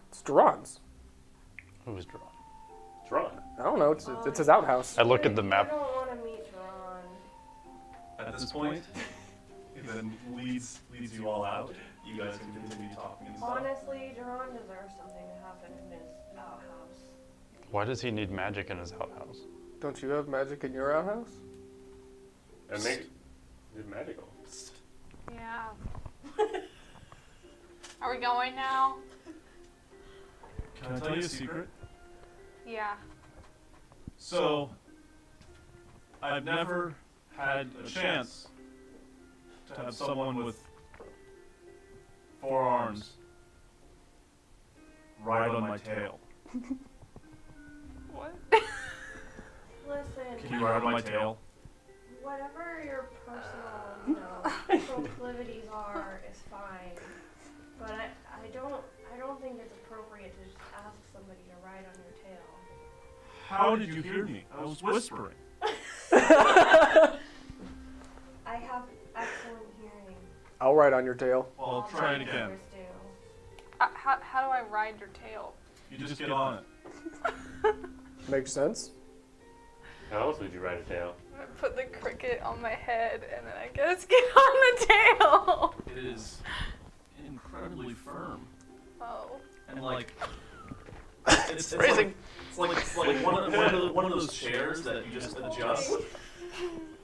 It's Duran's. Who's drawn? Drawn. I don't know. It's his outhouse. I look at the I map. don't want to meet Duran. At this point, it then leads you all out. You guys can continue talking and stuff. Honestly, Duran deserves something to happen in his outhouse. Why does he need magic in his outhouse? Don't you have magic in your outhouse? And make it magical. Yeah. Are we going now? Can I tell you a secret? Yeah. So, I've never had a chance to have someone with 4 arms ride on my tail. What? Listen, Can you ride on my tail? whatever your personal, proclivities are is fine. But I don't think it's appropriate to just ask somebody to ride on your tail. How did you hear me? I was whispering. I have excellent hearing. I'll ride on your tail. Well, All try it dog again. owners do. How do I ride your tail? You just get on it. Makes sense. How else would you ride a tail? I'm gonna put the cricket on my head and then I guess get on the tail. It is incredibly firm. Oh. And like, it's Phrasing. like one of those chairs that you just adjust.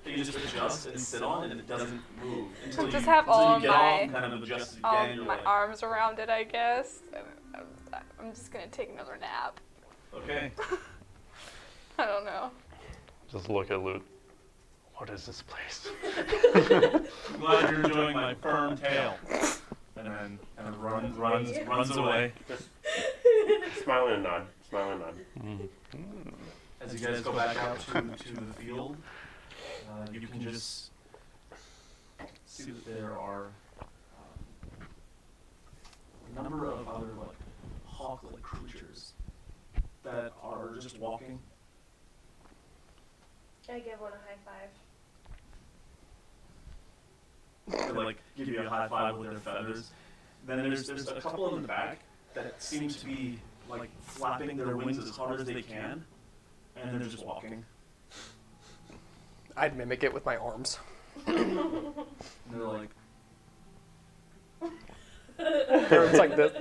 That you just adjust and sit on, and it doesn't move until Just you, have until all you get my- off and kind of adjust it All again. You're my like, arms around it, I guess. I'm just gonna take another nap. okay. I don't know. Just look at Lute. What is this place? I'm glad you're enjoying my firm tail. And then kind of runs away. Just smile and nod. Smile and nod. As you guys go back out to the field, you can just see that there are a number of other like hawk-like creatures that are just walking. I give one a high five. They like give you a high five with their feathers. Then there's a couple in the back that seem to be like flapping their wings as hard as they can, and then they're just walking. I'd mimic it with my arms. And they're like, It's like this.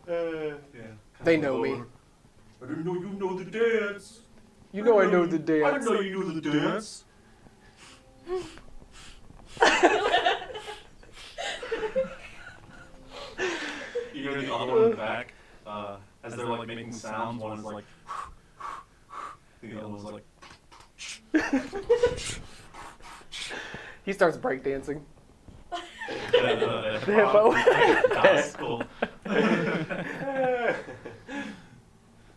yeah. They know me. I didn't know you know the dance. You know I know the I didn't dance. know you knew the dance. You hear the other one in the back, as they're like making sounds. One is like, the other one's like, He starts breakdancing. the hippo. That's cool.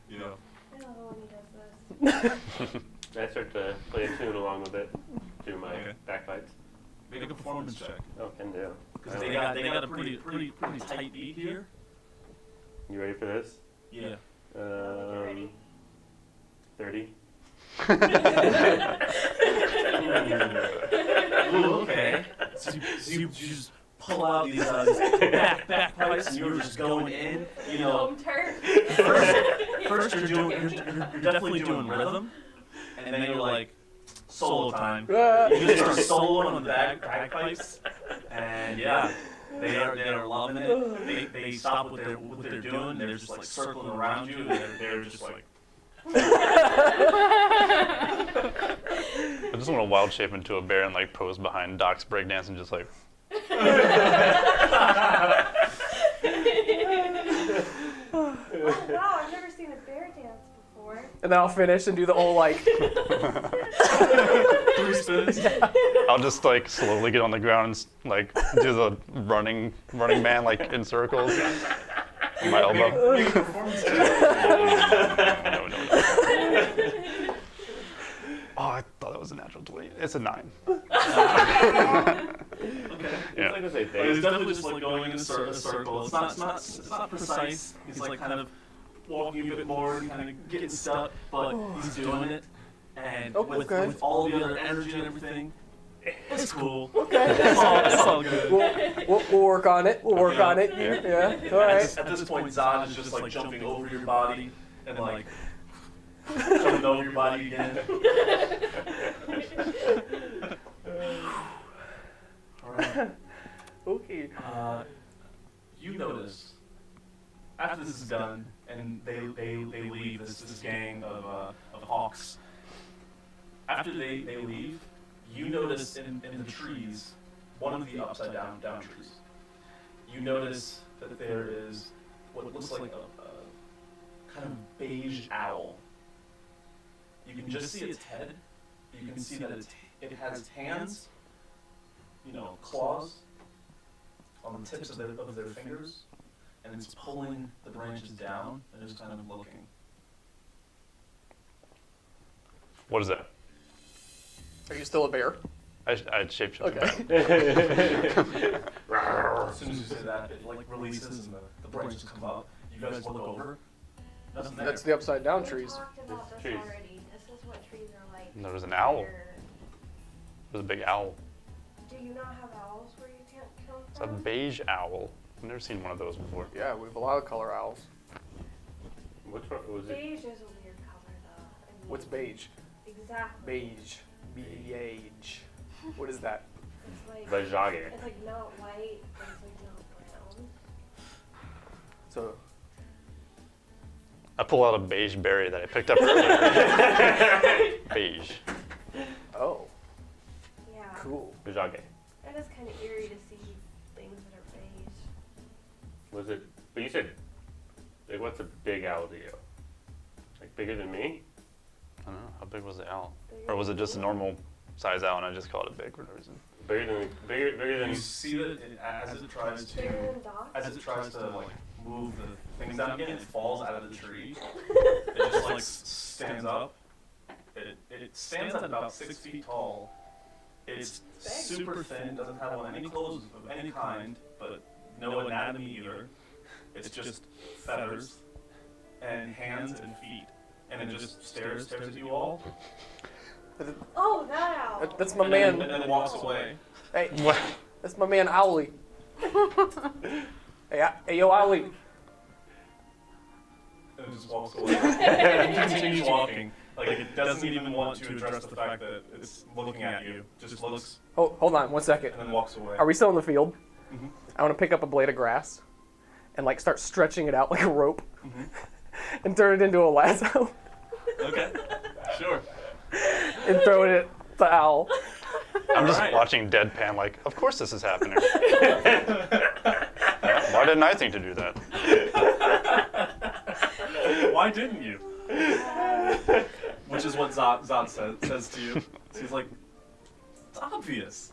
You know. I love it when he does this. I start to play a tune along with it. Do my Okay. backbites. Make a performance check. Oh, can do. Because they got a pretty tight beat here. You ready for this? Yeah. Ready. 30. Ooh, okay. So you just pull out these back pipes and you're just going in. You know, Home turf. first you're definitely doing rhythm, and then you're like solo time. You just start soloing on the bagpipes, and yeah, they are loving it. They stop what they're doing. They're just like circling around you. And they're just like. I just want to wild shape into a bear and like pose behind Doc's breakdance and just like. Oh, wow, I've never seen a bear dance before. And then I'll finish and do the whole like. 3 spins. I'll just like slowly get on the ground and like do the running man like in circles. On my elbow. Make a performance check. No. Oh, I thought that was a natural 20. It's a 9. Okay. Yeah. It's like I say, But he's definitely just like going in a circle. It's not precise. He's like kind of walking a bit more, kind of getting stuck, but he's doing it. And Oh, with, okay. with all the other energy and everything, it's cool. Okay. It's all good. We'll work on it. We'll work Yeah. on it. Yeah. Yeah. All At right. this point, Zod is just like jumping over your body and like jumping over your body again. Alright. Okay. You notice after this is done and they leave this gang of hawks. After they leave, you notice in the trees, one of the upside down trees, you notice that there is what looks like a kind of beige owl. You can just see its head. You can see that it has hands, claws on the tips of their fingers, and it's pulling the branches down and just kind of looking. What is that? Are you still a bear? I shapeshifted. Okay. As soon as you say that, it like releases and the branches come up. You guys look over. Nothing there. That's the upside down We trees. talked about this Trees. already. This is what trees are like. And there was an owl. here. There's a big owl. Do you not have owls where you can't come It's a from? beige owl. I've never seen one of those before. Yeah, we have a lot of color owls. Which one was it? Beige is a weird color though. I mean, What's beige? Exactly. Beige. Beige. What is that? It's like Bajage. it's like not white, but it's like not brown. So I pull out a beige berry that I picked up earlier. Beige. oh, Yeah. cool. Bajage. It is kind of eerie to see things that are beige. Was it? But you said, like, what's a big owl to you? Like bigger than me? I don't know. How big was the owl? Bigger Or was it just a than normal size owl and I just called it big for no reason? Bigger than. You see that as it tries to like move the things down again, it falls out of the tree. It just like stands up. It stands at about 6 feet tall. It's super thin, doesn't have on any clothes of any kind, but no anatomy either. It's just feathers and hands and feet, and it just stares at you all. Oh, that owl. That's my and man. Then, and then walks away. Hey, What? that's my man Owly. Hey, yo, Owly. And it just walks away. And it continues walking. Like it doesn't even want to address the fact that it's looking at you. Just looks Oh, hold on 1 second. and then walks away. Are we still in the field? Mhm. I want to pick up a blade of grass and like start stretching it out like a rope Mhm. and turn it into a lasso Okay. Sure. and throw it at the owl. I'm just Alright. watching deadpan like, of course this is happening. Why didn't I think to do that? Why didn't you? Which is what Zod says to you. So he's like, it's obvious.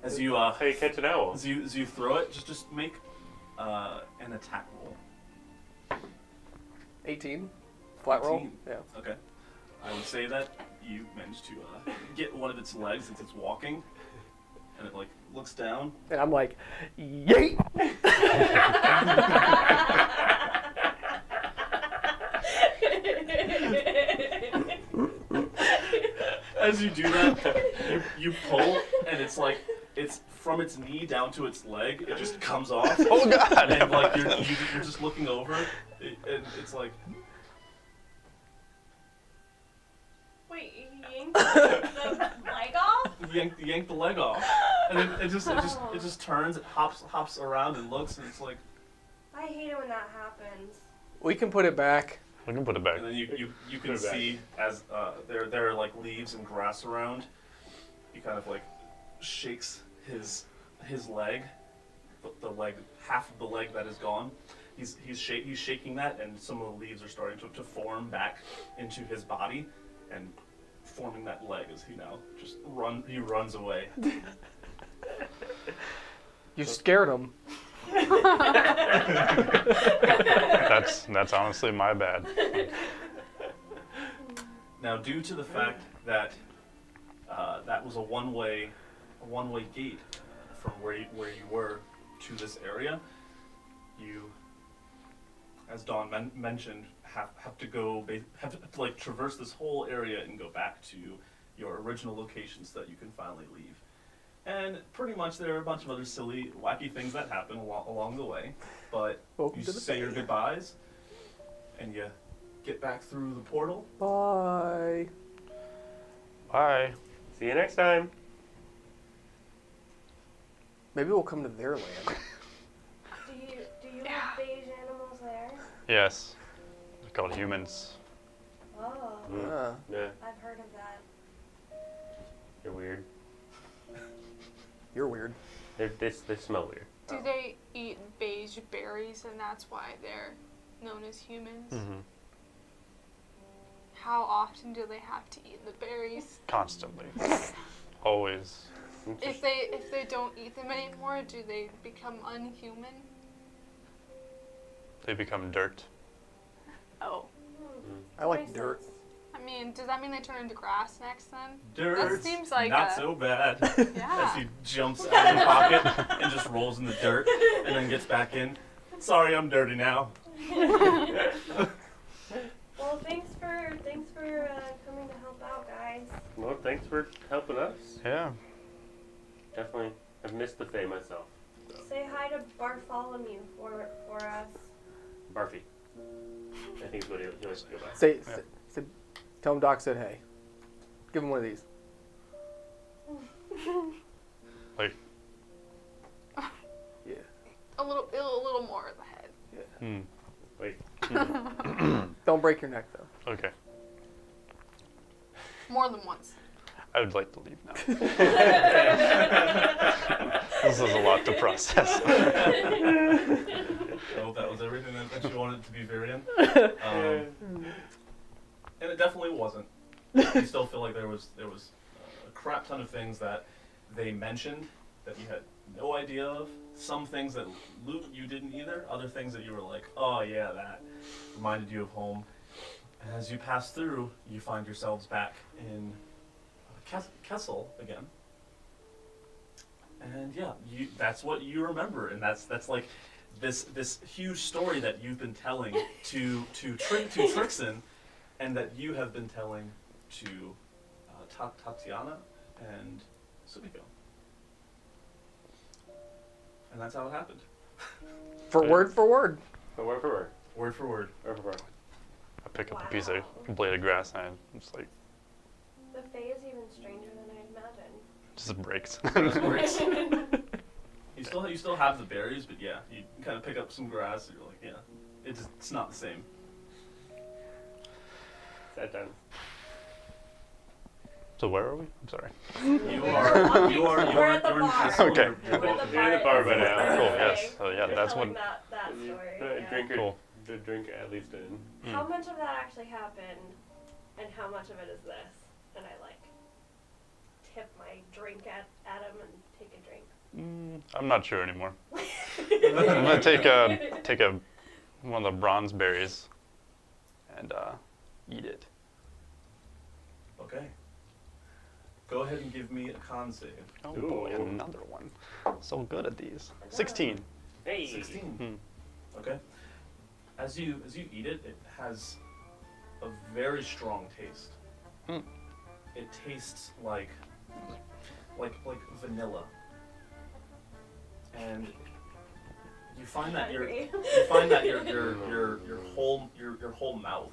As you How you catch an owl? as you throw it, just make an attack roll. 18. Flat roll? 18. Yeah. Okay. I would say that you managed to get one of its legs since it's walking, and it like looks down. And I'm like, yeet! As you do that, you pull, and it's like it's from its knee down to its leg. It just comes off. Oh God! And like you're just looking over, and it's like Wait, you yanked the leg off? you yank the leg off, and it just turns, it hops around and looks, and it's like, I hate it when that happens. We can put it back. We can put it back. and then you Put can it back. see as there are like leaves and grass around. He kind of like shakes his leg, the leg, half of the leg that is gone. He's shaking that, and some of the leaves are starting to form back into his body, and forming that leg as he now just runs away. You scared him. That's honestly my bad. Now, due to the fact that that was a one-way gate from where you were to this area, you, as Dawn mentioned, have to go have to like traverse this whole area and go back to your original location so that you can finally leave. And pretty much there are a bunch of other silly, wacky things that happen along the way. But Welcome you to the say your Fae. goodbyes, and you get back through the portal. Bye. Bye. See you next time. Maybe we'll come to their land. Do you have beige animals there? Yes. They're called humans. Oh, Ah. Yeah, I've heard of that. you're weird. You're weird. They smell weird. Do they eat beige berries and that's why they're known as humans? Mm-hmm. How often do they have to eat the berries? Constantly. Always. If they don't eat them anymore, do they become unhuman? They become dirt. Oh. I like Makes dirt. sense. I mean, does that mean they turn into grass next then? Dirt. seems like not a- so bad. Yeah. As he jumps out of the pocket and just rolls in the dirt and then gets back in. Sorry, I'm dirty now. Well, thanks for coming to help out, guys. Well, thanks for helping us. Yeah. Definitely. I've missed the Fae myself. So. Say hi to Bartholomew for us. Barfy. I think is what he likes to go by. Say, Yeah. say, tell him Doc said hey. Give him one of these. Like, Yeah. A little more of the head. hmm. Wait. Don't break your neck though. Okay. More than once. I would like to leave now. This is a lot to process. I hope that was everything that you wanted to be Vi'Rion. And it definitely wasn't. You still feel like there was a crap ton of things that they mentioned that you had no idea of. Some things that Lute you didn't either. Other things that you were like, oh yeah, that reminded you of home. And as you pass through, you find yourselves back in Kessel again. And yeah, that's what you remember, and that's like this huge story that you've been telling to Trixin, and that you have been telling to Tatiana and Sumiko. And that's how it happened. For word for word. But word for word. Word for word. Word for word. I pick up a piece Wow. of blade of grass and I'm just like, The Fae is even stranger than I'd imagined. just breaks. You still have the berries, but yeah, you kind of pick up some grass and you're like, yeah, it's not the same. Sad time. So where are we? I'm sorry. You are We're at the you're in bar. Kessel. Okay. You're We're at You're in the bar by now. Cool, Okay. yes. So yeah, You're that's telling what. that story. Yeah. Drink Cool. the drink at least in. How much of that actually happened, and how much of it is this? And I like tip my drink at him and take a drink. I'm not sure anymore. I'm gonna take one of the bronze berries and eat it. Okay. Go ahead and give me a con save. Oh Ooh. boy, another one. So good at these. 16. Hey. 16. Hmm. Okay. As you eat it, it has a very strong taste. Hmm. It tastes like vanilla. And you find that your whole mouth,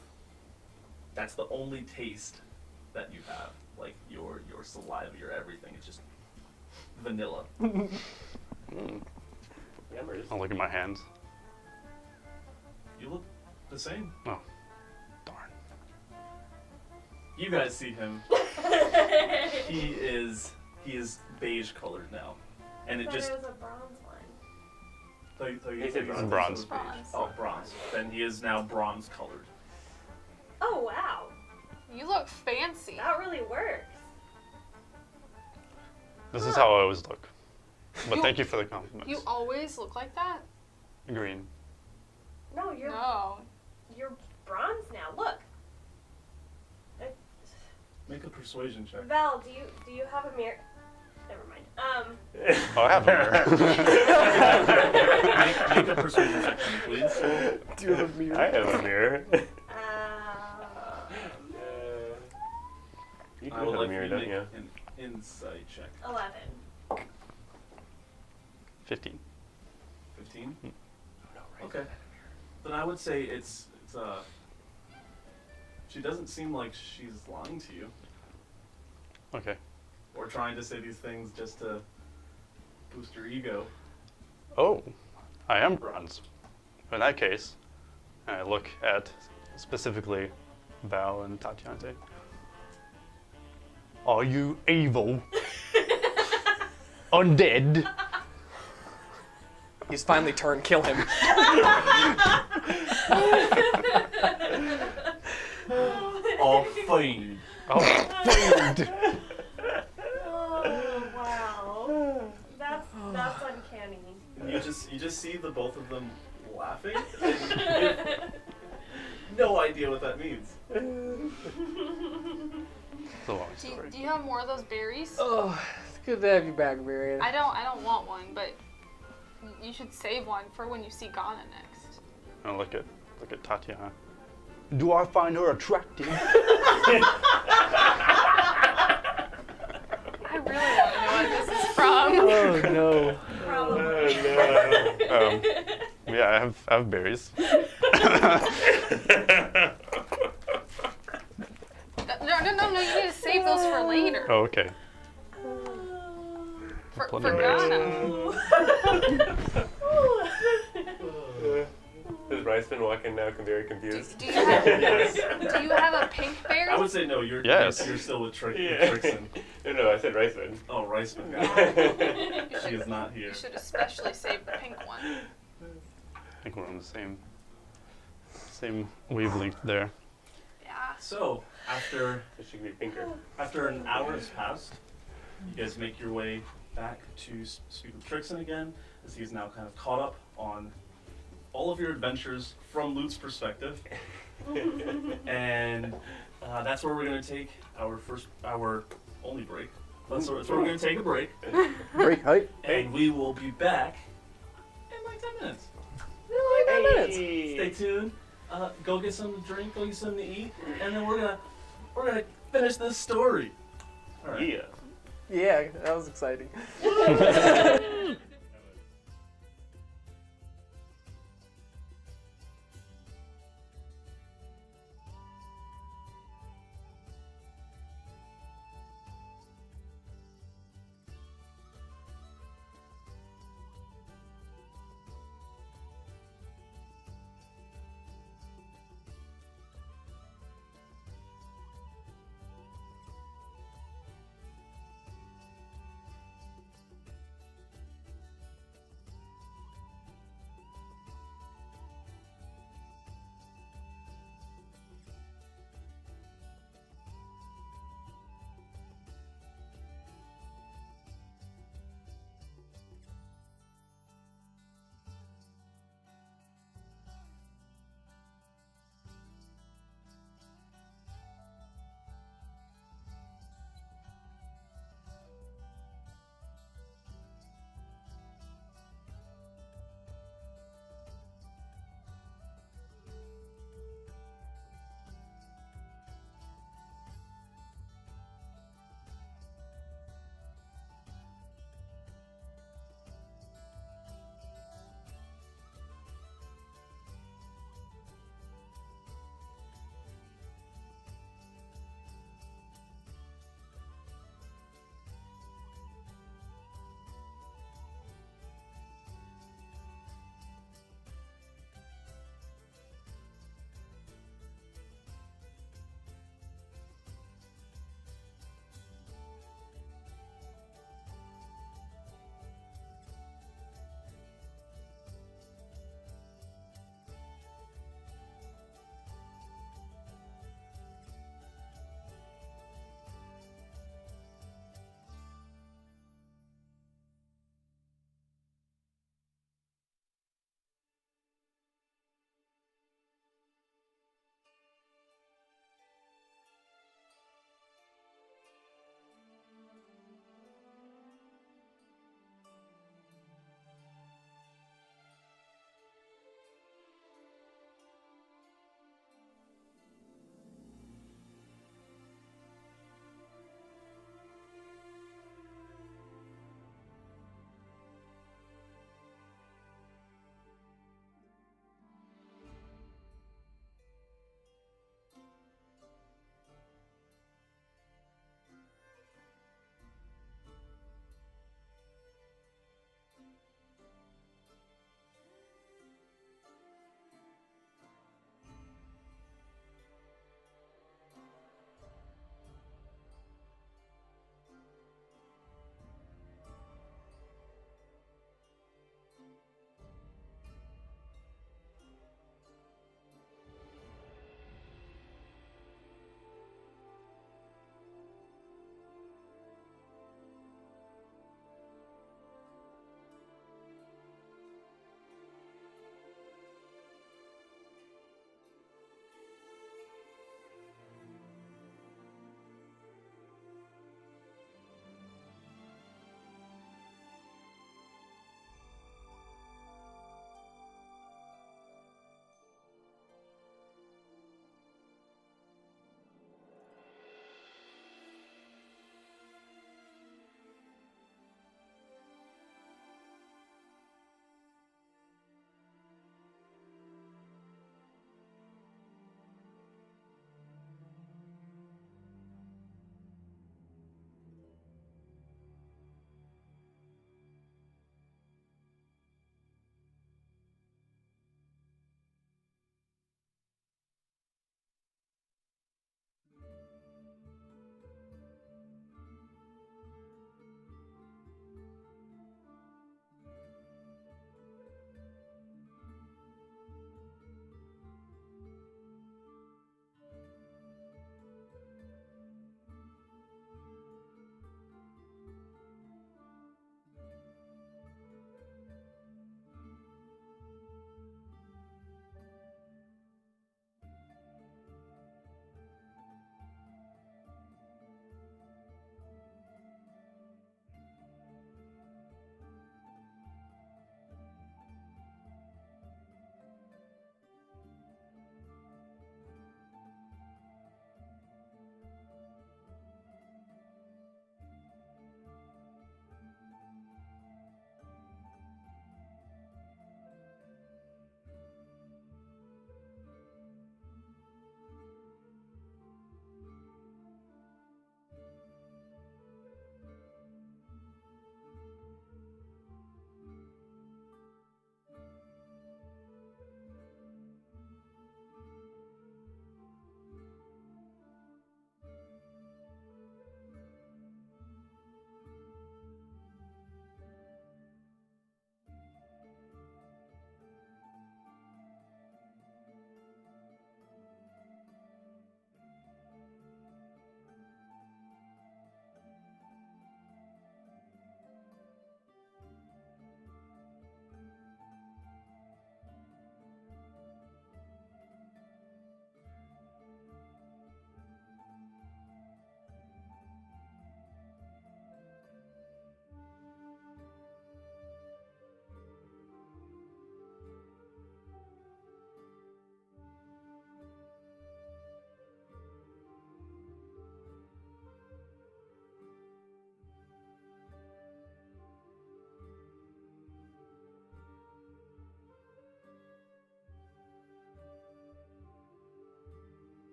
that's the only taste that you have. Like your saliva, your everything. It's just vanilla. Mm. Yummers. I'll look at my hands. You look the same. Oh, darn. You guys see him. He is beige colored now, and it But just. it was a bronze one. He said said bronze. Bronze. Oh, bronze. Then he is now bronze colored. Oh wow, You look fancy. that really works. This is how I always look. But You- thank you for the compliments. You always look like that? Green. No, you're No. bronze now. Look, Make a persuasion check. Val, do you have a mirror? Never mind. Oh, I have a mirror. Make a persuasion check, for me, please. Do you have a mirror? I have a mirror. You I can would have a like mirror, you to don't make you? an insight check. 11. 15. 15. No, right. Okay. Then I would say it's she doesn't seem like she's lying to you Okay. or trying to say these things just to boost her ego. Oh, I am bronze. In that case, I look at specifically Val and Tatiana. Are you evil? Undead? He's finally turned. Kill him. All fiend. Oh, fiend! Oh, wow. That's uncanny. And you just see the both of them laughing. And you have no idea what that means. It's a long story. Do you have more of those berries? Oh, it's good to have you back, Vi'Rion. I don't want one, but you should save one for when you see Ghana next. I look at Tatiana. Do I find her attractive? I really want to know what this is from. Oh no. Probably. Yeah, I have berries. No, you need to save those for later. Oh, okay. For Plenty of berries. Ghana. Does Rice been walking now? I'm very confused. Do you have Yes. do you have a pink berry? I would say no. You're Yes. you're still with Yeah. Trixin. No, I said Riceman. Oh, Riceman. You She should, is not here. you should especially save the pink one. I think we're on the same wavelength there. Yeah. So after It should be pinker. an hour has passed, you guys make your way back to speak with Trixin again, as he's now kind of caught up on all of your adventures from Lute's perspective. And that's where we're going to take our only break. That's where we're going to take a break. Break height. And we will be back in like 10 minutes. Stay tuned. Go get something to drink, go get something to eat, and then we're gonna finish this story. All right. Yeah. Yeah, that was exciting.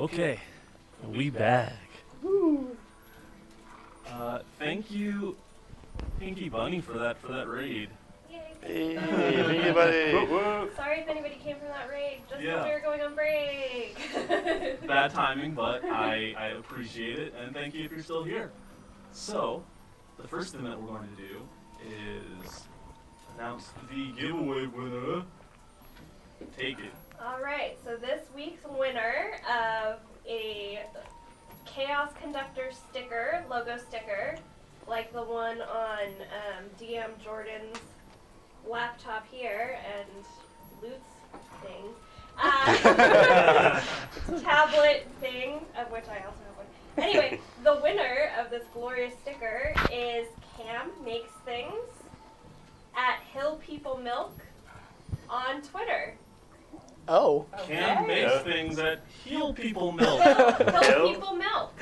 Okay, we back. Thank you, Pinky Bunny, for that raid. Yay. Hey, anybody? Whoop, whoop. Sorry if anybody came from that raid, just Yeah. when we were going on break. Bad timing, but I appreciate it, and thank you if you're still here. So, the first thing that we're going to do is announce the giveaway winner. Take it. Alright, so this week's winner of a Chaos Conductor sticker, logo sticker, like the one on DM Jordan's laptop here and Lute's thing. Tablet thing, of which I also have one. Anyway, the winner of this glorious sticker is Cam Makes Things at Hill People Milk on Twitter. Oh. Cam makes things that heal people milk. Hill People Milk.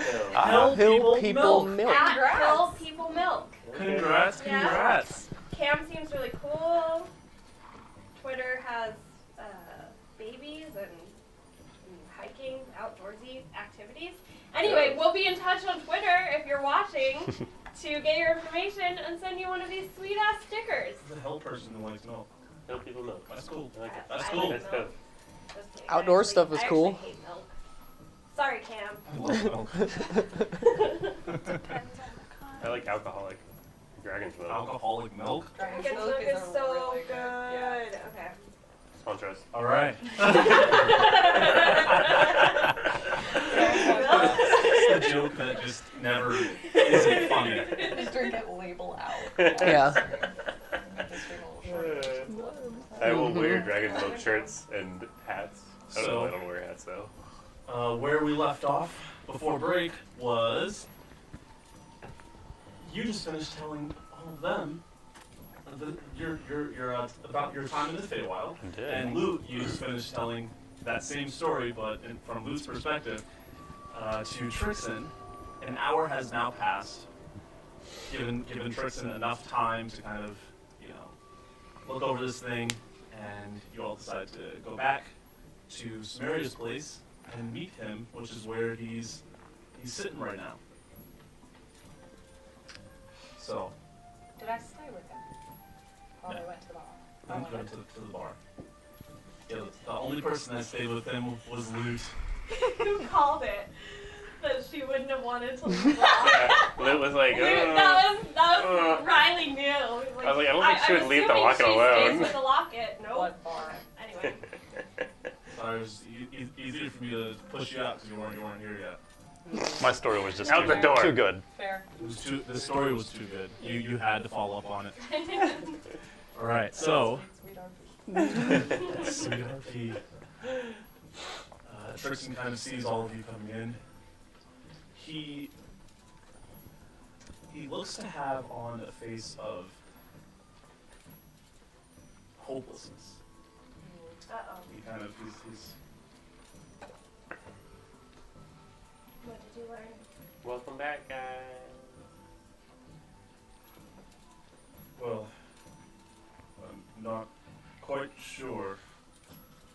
Hill People Milk. At Congrats. Hill People Milk. Congrats, Yeah. congrats. Cam seems really cool. Twitter has babies and hiking, outdoorsy activities. Anyway, we'll be in touch on Twitter if you're watching to get your information and send you one of these sweet ass stickers. The hell person who likes milk. Help people know. That's cool. I like it. That's I cool. like That's milk. dope. Just kidding. Outdoor I stuff is I cool. actually hate milk. Sorry, Cam. I love milk. I like alcoholic dragon's milk. Alcoholic milk. Dragon's milk is so good. Okay. Sponsor us. All right. It's a joke that just never isn't funny. Just drink it, label out. Yeah. I will wear dragon's milk shirts and hats. I don't know. I don't wear hats though. Where we left off before break was you just finished telling all of them about your time in the Feywild, I did. and Lute, you just finished telling that same story, but from Lute's perspective, to Trixin. An hour has now passed, given Trixin enough time to kind of, look over this thing, and you all decide to go back to Samaria's place and meet him, which is where he's sitting right now. So, Did I stay with him? While No. we went to the bar? then go to the bar. Yeah, the only person that stayed with him was Lute. Who called it? That she wouldn't have wanted to leave. Yeah, Lit was like, That was Riley knew. I was like, I don't think she would leave the assuming locket she alone. stays with the locket. Nope. What bar? Anyway. So it was easier for me to push you out because you weren't here yet. My story was just Out the door. too good. Fair. The story was too good. You had to follow up on it. All right, so Sweet Sweet RP. Trixin kind of sees all of you coming in. He looks to have on a face of hopelessness. Uh-oh. He kind of he's What did you learn? Welcome back, guys. well. I'm not quite sure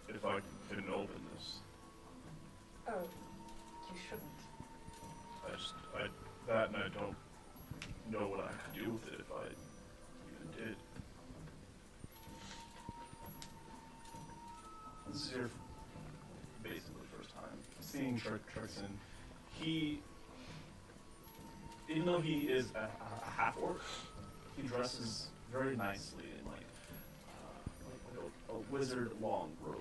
if I can open this. Oh, you shouldn't. That and I don't know what I could do with it if I even did. This is your basically first time seeing Trixin. Even though he is a half-orc, he dresses very nicely in like a wizard long robe.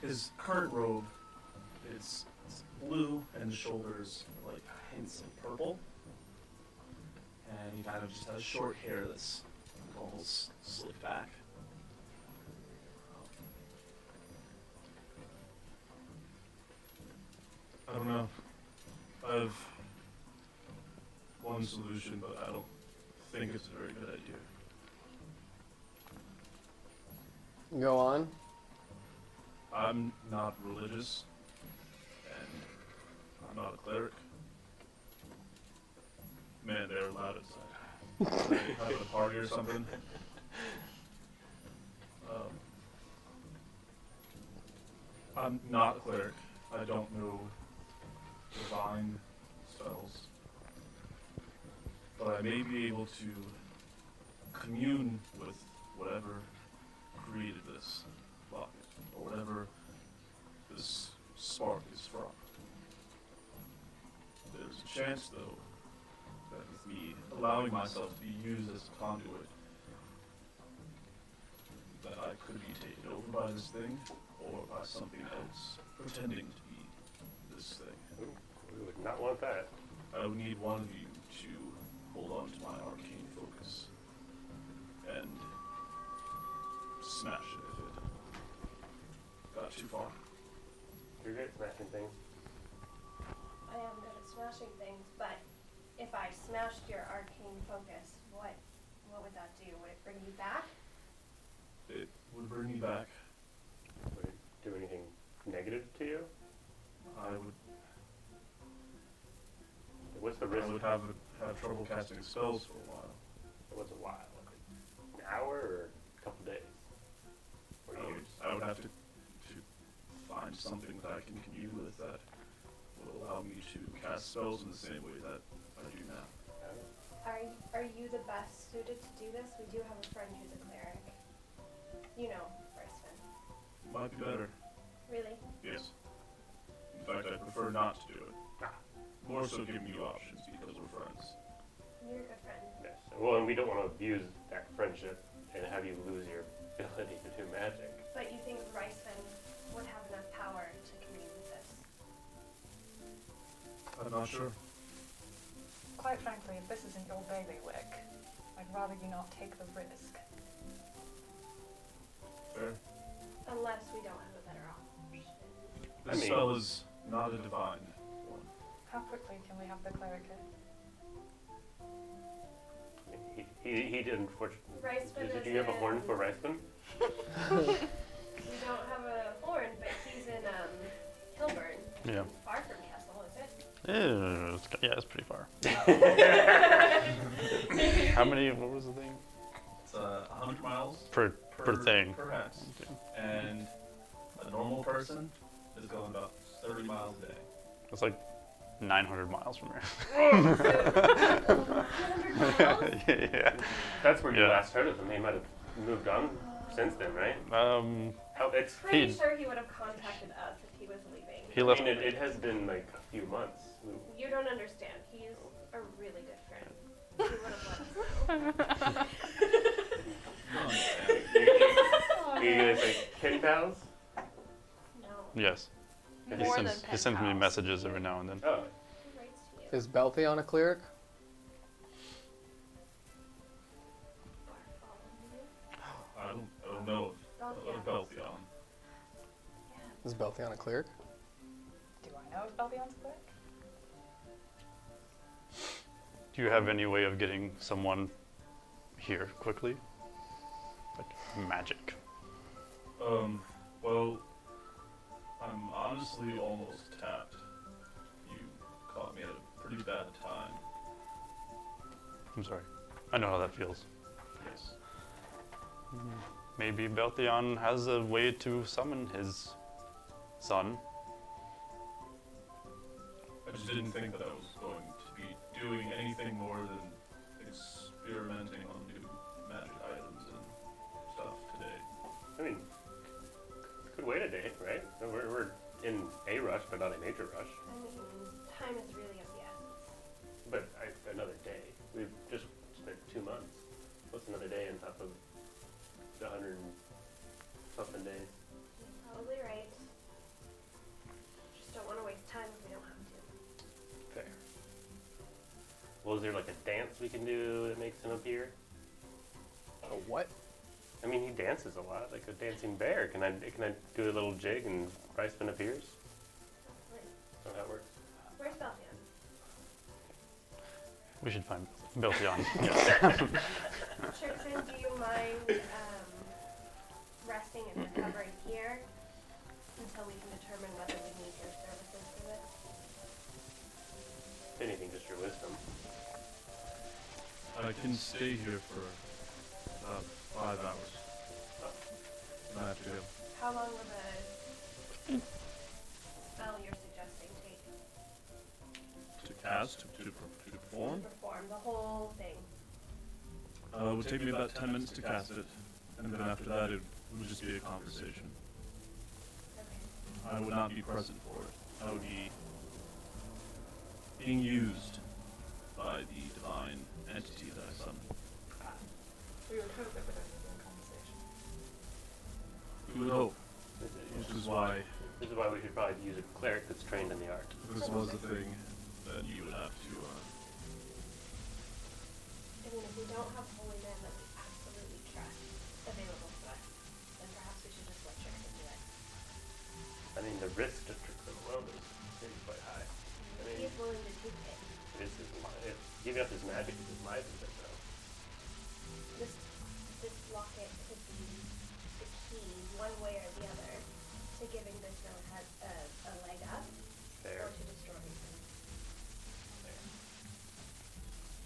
His current robe is blue and the shoulders are like hints of purple. And he kind of just has short hair that's almost slicked back. I don't know. I have one solution, but I don't think it's a very good idea. Go on. I'm not religious, and I'm not a cleric. Man, they're loud outside. They having a party or something. I'm not a cleric, I don't know divine spells, but I may be able to commune with whatever created this locket, or whatever this spark is from. There's a chance, though, that with me allowing myself to be used as a conduit, that I could be taken over by this thing, or by something else, pretending to be this thing. Ooh, we would not want that. I would need one of you to hold on to my arcane focus and smash it if it got too far. You're good at smashing things. I am good at smashing things, but if I smashed your arcane focus, what would that do? Would it bring you back? It would bring me back. Would it do anything negative to you? I would What's the risk? have trouble casting spells for a while. What's a while? Like an hour or a couple days? Or years? I would have to find something that I can commune with that will allow me to cast spells in the same way that I do now. Are you the best suited to do this? We do have a friend who's a cleric. You know, Bryceman. Might be better. Really? Yes. In fact, I prefer not to do it. More so giving you options because we're friends. You're a good friend. Yes. Well, and we don't want to abuse that friendship and have you lose your ability to do magic. But you think Bryceman would have enough power to commune with this? I'm not sure. Quite frankly, if this isn't your bailiwick, I'd rather you not take the risk. Fair. Unless we don't have a better option. This spell is not a divine one. How quickly can we have the cleric in? He did, unfortunately. Riceman Do you have a horn for Riceman? We don't have a horn, but he's in Hilburn. Yeah. Far from Kessel, is it? Yeah, it's pretty far. How many? What was the thing? It's 100 miles Per thing. per house. Okay. And a normal person is going about 30 miles a day. It's like 900 miles from here. 100 miles? Yeah. That's where you Yeah. last heard of him. He might have moved on since then, right? It's. Pretty He- sure he would have contacted us if he was leaving. He I left. mean, it has been like a few months. You don't understand. He's a really good friend. He would have let us know. Are you guys like pen pals? No. Yes. More than He sends me pen pals. messages every now and then. Oh, Who writes to you? Is Beltheon a cleric? Bartholomew? I don't know Beltheon. of Beltheon. Yeah. Is Beltheon a cleric? Do I know if Beltheon's a cleric? Do you have any way of getting someone here quickly? Like magic. Well, I'm honestly almost tapped. You caught me at a pretty bad time. I'm sorry. I know how that feels. Yes. Maybe Beltheon has a way to summon his son. I just didn't think that I was going to be doing anything more than experimenting on new magic items and stuff today. I mean, could wait a day, right? We're in a rush, but not a major rush. I mean, time is really of the essence. But another day. We've just spent 2 months. What's another day on top of the 100 and something days? You're probably right. Just don't want to waste time if we don't have to. Fair. Well, is there like a dance we can do that makes him appear? A what? I mean, he dances a lot, like a dancing bear. Can I do a little jig and Riceman appears? Like, Is that how it works? where's Beltheon? We should find Beltheon. Trixin, do you mind resting and recovering here until we can determine whether we need your services for this? If anything, just your wisdom. I can stay here for about 5 hours. And I have to go. How long will the spell you're would take me about 10 minutes to cast it, and then after that it would just be a conversation. Okay. I would not be present for it. I would be being used by the divine entity that I summoned. We would hope it would only be a conversation. We would hope, which is why This is why we should probably use a cleric that's trained in the art. this was the thing that you would have to. I mean, if we don't have holy men that we absolutely trust available to us, then perhaps we should just let Trixin do it. I mean, the risk to Trixin alone is quite high. I mean, He's willing to take it. it's giving up his magic is his life, is it though? This locket could be the key, one way or the other, to giving this man a leg up Fair. or to destroying him.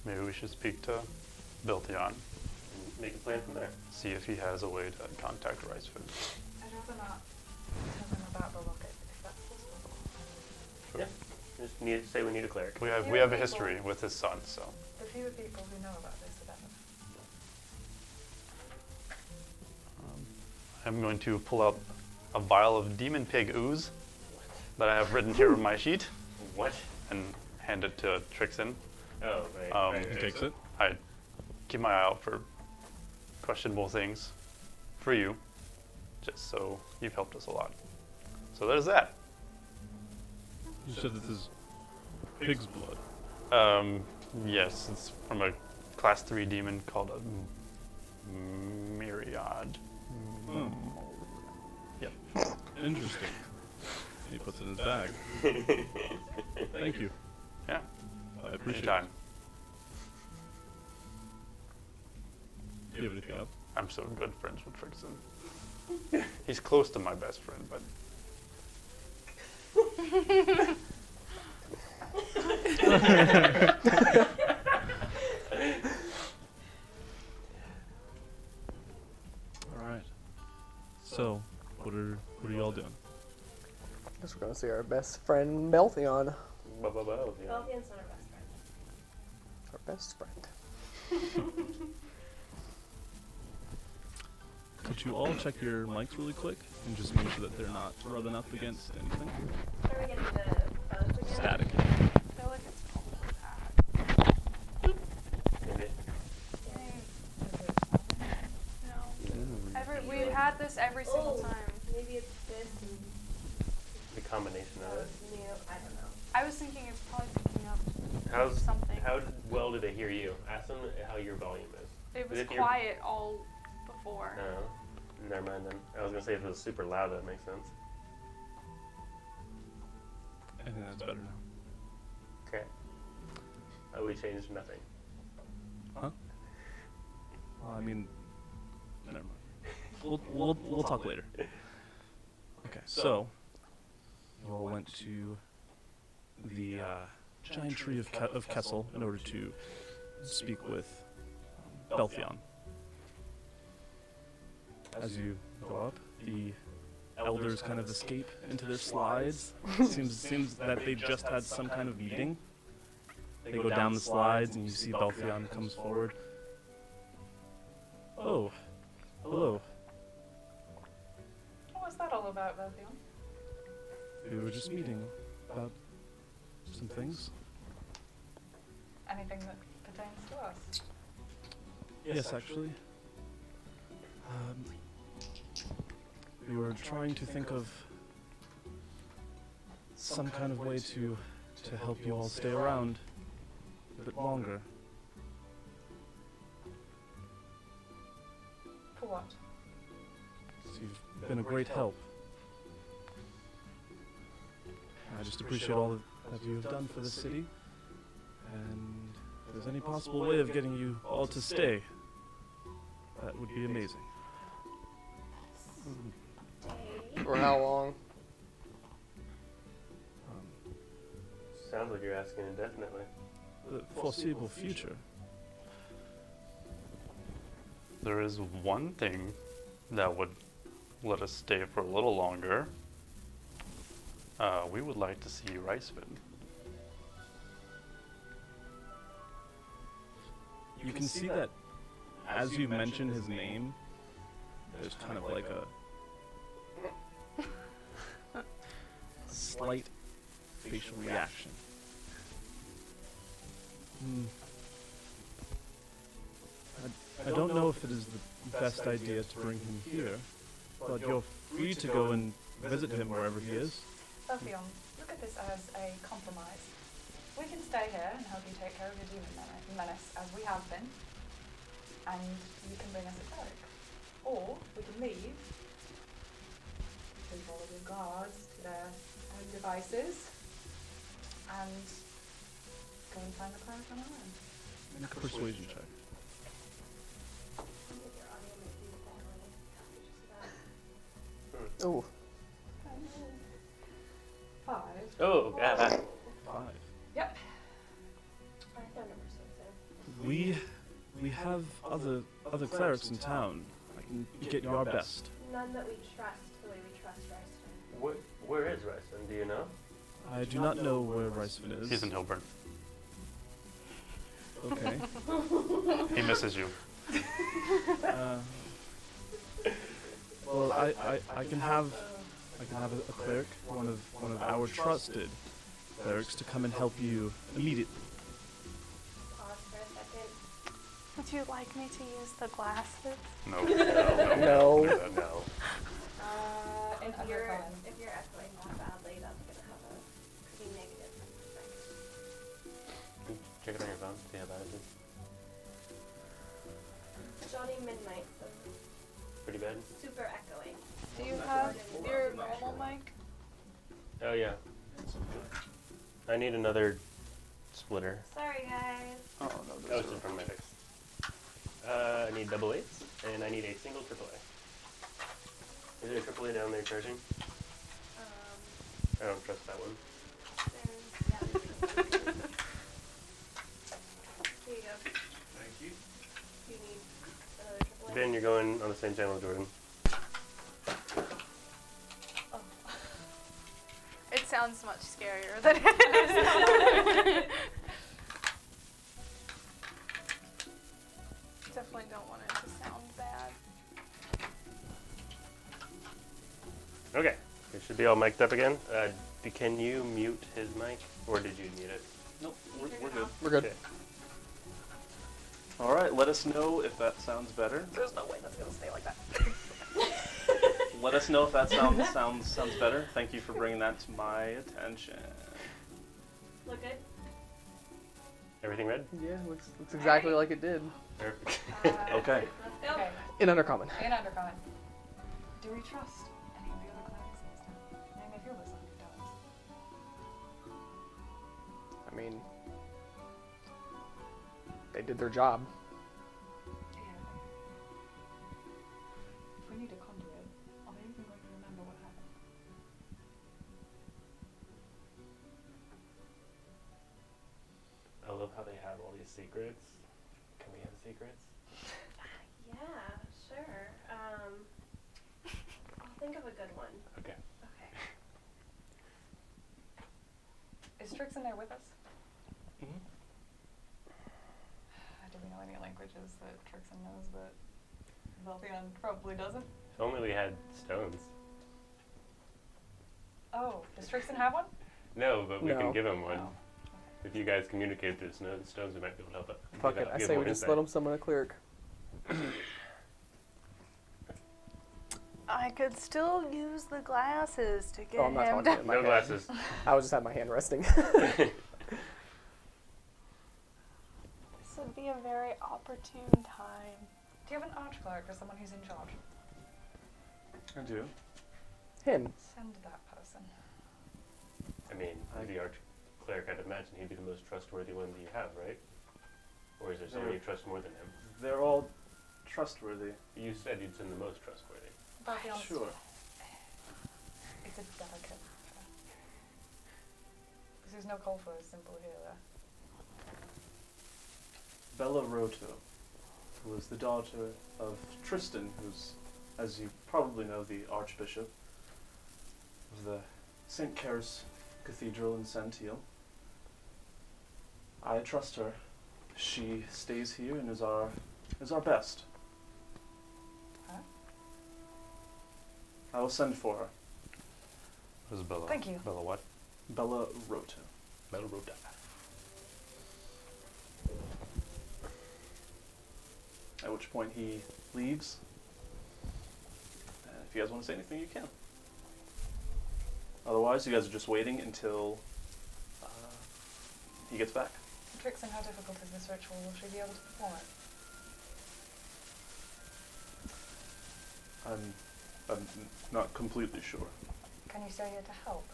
Maybe we should speak to Biltion, And make a plan from there. see if he has a way to contact Riceford. I'd rather not tell them about the locket, if that's possible. Yeah. Just need to say we need a cleric. We have a history with his son, so. The fewer people who know about this, the better. I'm going to pull out a vial of demon pig ooze that I have written here on my sheet What? and hand it to Trixin. Oh, right. Um, He takes it. I keep my eye out for questionable things for you, just so you've helped us a lot. So there's that. You said this is pig's blood. Yes, it's from a class 3 demon called a myriad. Oh. Yep. Interesting. He puts it in his bag. Thank you. Yeah. I appreciate Anytime. it. Do you have anything else? I'm so good friends with Trixin. He's close to my best friend, but All right. So, what are y'all doing? Guess we're gonna see our best friend Belthion. Yeah. Belthion's not our best friend. Our best friend. Could you all check your mics really quick and just make sure that they're not rubbing up against anything? Are we getting the buzz again? Static. I feel like it's probably that. Maybe. No. We've had this every single time. Maybe it's this and The combination of it. new. I don't know. I was thinking it's probably picking up How's something. How well do they hear you? Ask them how your volume is. It was if you're- quiet all before. No. Never mind then. I was gonna say if it was super loud, that makes sense. I think that's better now. Okay. We changed nothing. Huh? Well, I mean, never mind. We'll talk later. Okay, so you all went to the giant tree of Kessel in order to speak with Belthion. As you go up, the elders kind of escape into their slides. Seems that they just had some kind of meeting. They go down the slides, and you see Belthion comes forward. Oh, hello. What was that all about, Belthion? We were just meeting about some things. Anything that pertains to us? Yes, actually. We were trying to think of some kind of way to help you all stay around a bit longer. For what? So you've been a great help. I just appreciate all that you have done for the city. And if there's any possible way of getting you all to stay, that would be amazing. For how long? Sounds like you're asking indefinitely. The foreseeable future. there is one thing that would let us stay for a little longer. We would like to see Riceford. You can see that as you mention his name, there's kind of like a slight facial reaction. I don't know if it is the best idea to bring him here, but you're free to go and visit him wherever he is. Vi'Rion, look at this as a compromise. We can stay here and help you take care of your demon menace, as we have been, and you can bring us a cleric. Or we can leave, leave all of your guards to their own devices, and go and find the cleric on our own. Make a persuasion check. Your audio might be that way. Oh, 5. Oh, yeah. 5. Yep. Our phone number's so We have other clerics in town. I can get you our best. none that we trust the way we trust Ryston. Where is Ryson? Do you know? I do not know where Rysvin is. He's in Hilburn. Okay. He misses you. Well, I can have a cleric, one of our trusted clerics, to come and help you immediately. Pause for a second. Would you like me to use the glasses? No. No. No. In If you're undercommon. echoing that badly, that's gonna have a pretty negative effect. Check it on your phone. See how bad it is. Johnny Midnight, so Pretty bad. super echoing. Do you have your normal mic? Oh yeah. I need another splitter. Sorry guys. Oh no, Oh, it's in front of my face. I need double eights, and I need a single AAA. Is there a AAA down there charging? I don't trust that one. There's, yeah, here you go. Thank you. Do you need another triple? Ben, you're going on the same channel as Jordan. It sounds much scarier than it is. Definitely don't want it to sound bad. Okay, it should be all mic'd up again. Can you mute his mic, or did you mute it? Nope, we're good. we're good. Okay. All right, let us know if that sounds better. There's no way that's gonna stay like that. Let us know if that sounds better. Thank you for bringing that to my attention. Look good. Everything red? Yeah, looks exactly like it did. Perfect. Okay. Let's go. Okay. In undercommon. In undercommon. Do we trust any of the other clerics in this town? Name if you're listening, don't. I mean, they did their job. Yeah. If we need a conduit, are they even going to remember what happened? I love how they have all these secrets. Can we have secrets? Yeah, sure. I'll think of a good one. Okay. Okay. Is Trixin there with us? Mm-hmm. Do we know any languages that Trixin knows that Vi'Rion probably doesn't? If only we had stones. Oh, does Trixin have one? No, but we No. can give him one. Oh. If you guys communicate through stones, we might be able to help it. Fuck it, I say we just let them summon a cleric. I could still use the glasses to get Oh, I'm not him talking to. in my No head. glasses. I was just had my hand resting. This would be a very opportune time. Do you have an archcleric or someone who's in charge? I do. Him. Send that person. I mean, the arch-cleric, I'd imagine he'd be the most trustworthy one that you have, right? Or is there someone you trust more than him? They're all trustworthy. You said you'd send the most trustworthy. Vi'Rion, Sure. it's a delicate matter. Because there's no call for a simple healer. Bella Roto, who was the daughter of Tristan, who's, as you probably know, the Archbishop of the St. Cair's Cathedral in Santil. I trust her. She stays here and is our is our best. Huh? I will send for her. Who's Bella? Thank you. Bella what? Bella Rota. Bella Rota. At which point he leaves. And if you guys want to say anything, you can. Otherwise, you guys are just waiting until he gets back. Trixin, how difficult is this ritual? Will she be able to perform it? I'm not completely sure. Can you stay here to help?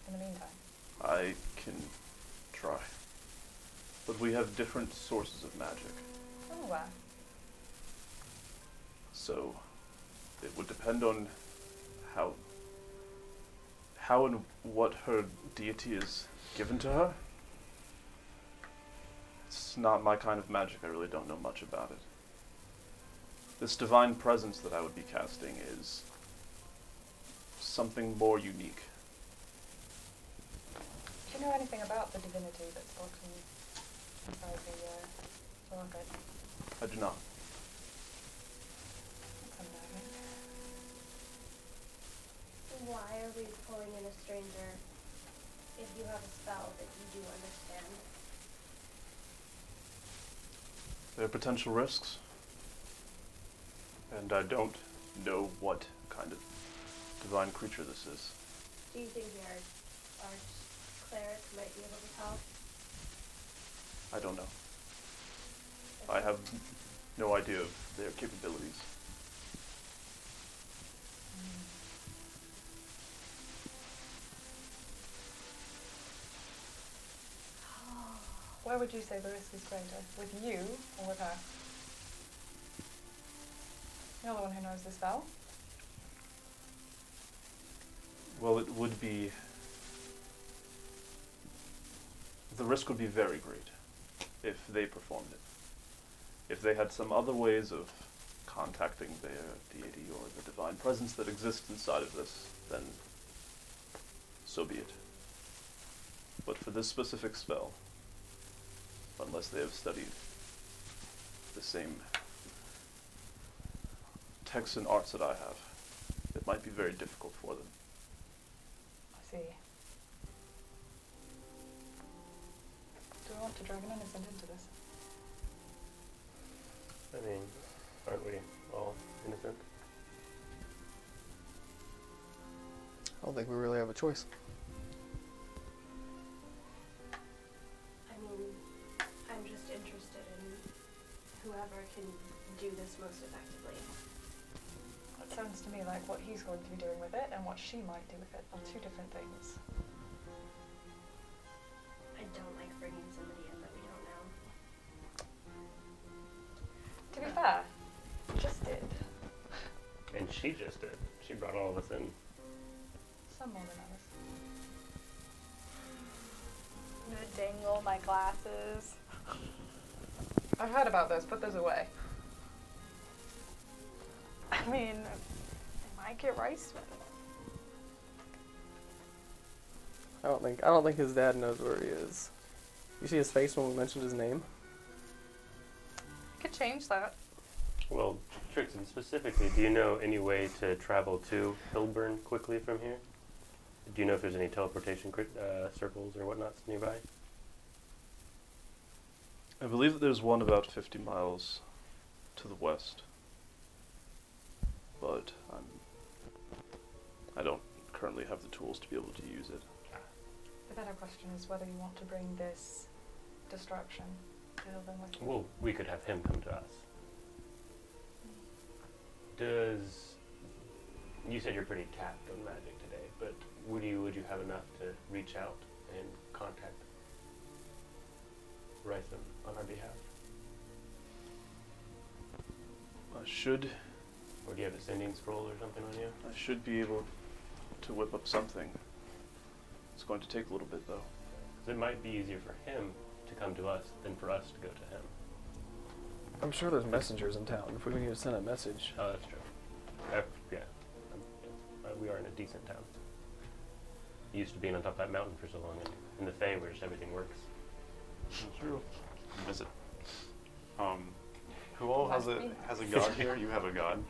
In the meantime. I can try. But we have different sources of magic. Oh, wow. So it would depend on how and what her deity is given to her. It's not my kind of magic. I really don't know much about it. This divine presence that I would be casting is something more unique. Do you know anything about the divinity that's spoken inside the locket? I do not. That's unnerving. Why are we pulling in a stranger if you have a spell that you do understand? There are potential risks. And I don't know what kind of divine creature this is. Do you think our cleric might be able to help? I don't know. I have no idea of their capabilities. Where would you say the risk is greater? With you or with her? You're the one who knows the spell. Well, it would be... The risk would be very great if they performed it. If they had some other ways of contacting their deity or the divine presence that exists inside of this, then so be it. But for this specific spell, unless they have studied the same texts and arts that I have, it might be very difficult for them. I see. Do we want to drag an innocent into this? I mean, aren't we all innocent? I don't think we really have a choice. I mean, I'm just interested in whoever can do this most effectively. It sounds to me like what he's going to be doing with it and what she might do with it are two different things. I don't like bringing somebody in that we don't know. To be fair, just did. And she just did. She brought all of us in. Some more than others. I'm gonna dangle my glasses. I've heard about those. Put those away. I mean, they might get rice. I don't think his dad knows where he is. You see his face when we mentioned his name? Could change that. Well, Trixin, specifically, do you know any way to travel to Hillburn quickly from here? Do you know if there's any teleportation circles or whatnots nearby? I believe that there's one about 50 miles to the west. But I don't currently have the tools to be able to use it. The better question is whether you want to bring this distraction to Hillburn with you. Well, we could have him come to us. You said you're pretty tapped on magic today, but would you have enough to reach out and contact Rytham on our behalf? I should Or do you have a sending scroll or something on you? be able to whip up something. It's going to take a little bit though. 'Cause it might be easier for him to come to us than for us to go to him. I'm sure there's messengers in town if we need to send a message. Oh, that's true. Yeah. We are in a decent town. Used to being on top of that mountain for so long, and in the Fey where just everything works. True. Visit. Who all has a god here? You have a god.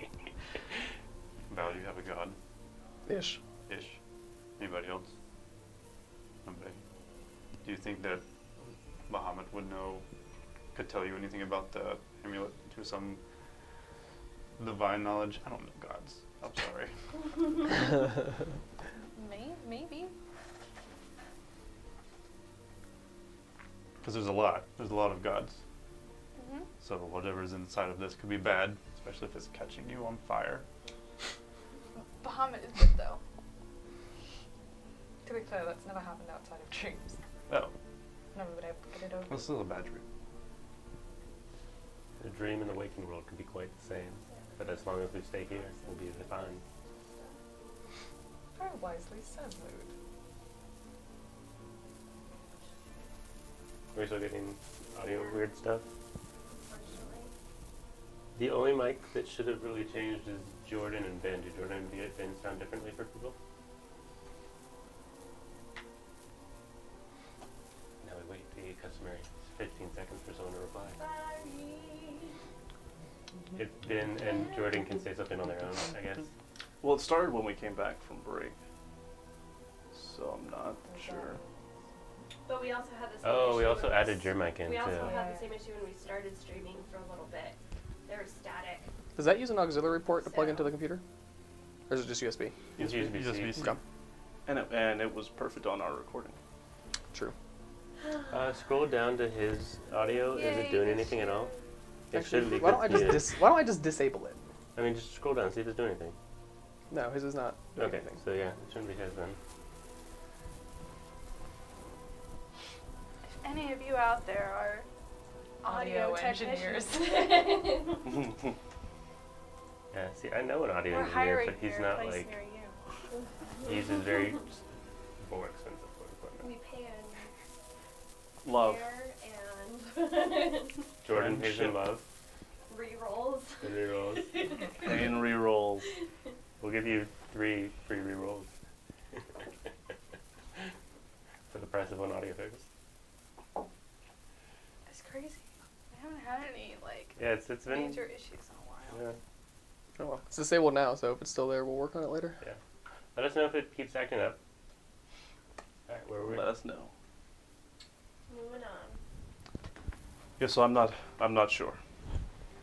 Val, you have a god. Ish. Ish. Anybody else? Nobody. Do you think that Bahamut could tell you anything about the amulet to some divine knowledge? I don't know gods. I'm sorry. Maybe. Because there's a lot. There's a lot of gods. Mhm. So whatever's inside of this could be bad, especially if it's catching you on fire. Bahamut is good though. To be clear, that's never happened outside of dreams. Oh, Never been able to get it over. that's still a bad dream. The dream and the waking world can be quite the same, but as long as we stay here, we'll be fine. Very wisely said, Lute. We're still getting audio weird stuff. Unfortunately. The only mic that should have really changed is Jordan and Ben. Do Jordan and Ben sound differently for people? Now we wait the customary 15 seconds for someone to reply. If Ben and Jordan can say something on their own, I guess. Well, it started when we came back from break, so I'm not sure. But we also had the same Oh, issue we also when added your mic in We also too. had the same issue when we started streaming for a little bit. There was static. Does that use an auxiliary port to plug into So- the computer? Or is it just USB? It's USB-C. Okay. And it was perfect on our recording. True. Scroll down to his audio. Is it doing anything at all? It should be. Why don't I good. just why don't I just disable it? I mean, just scroll down, see if it's doing anything. No, his is not doing Okay, anything. so yeah, it shouldn't be his then. If any of you out there are Audio technicians, engineers. Yeah, see, I know an audio we're engineer, hiring but he's for a not place like, near you. he uses very more expensive equipment. We pay in Love. hair and Jordan pays in Friendship. love. re-rolls. And re-rolls. And re-rolls. We'll give you 3 free re-rolls. For the price of one audio fix. It's crazy. I haven't had any Yeah, it's been. major issues in a while. Yeah. Oh well. It's disabled now, so if it's still there, we'll work on it later. Let us know if it keeps acting up. Alright, where were we? Let us know. Moving on. Yeah, so I'm not sure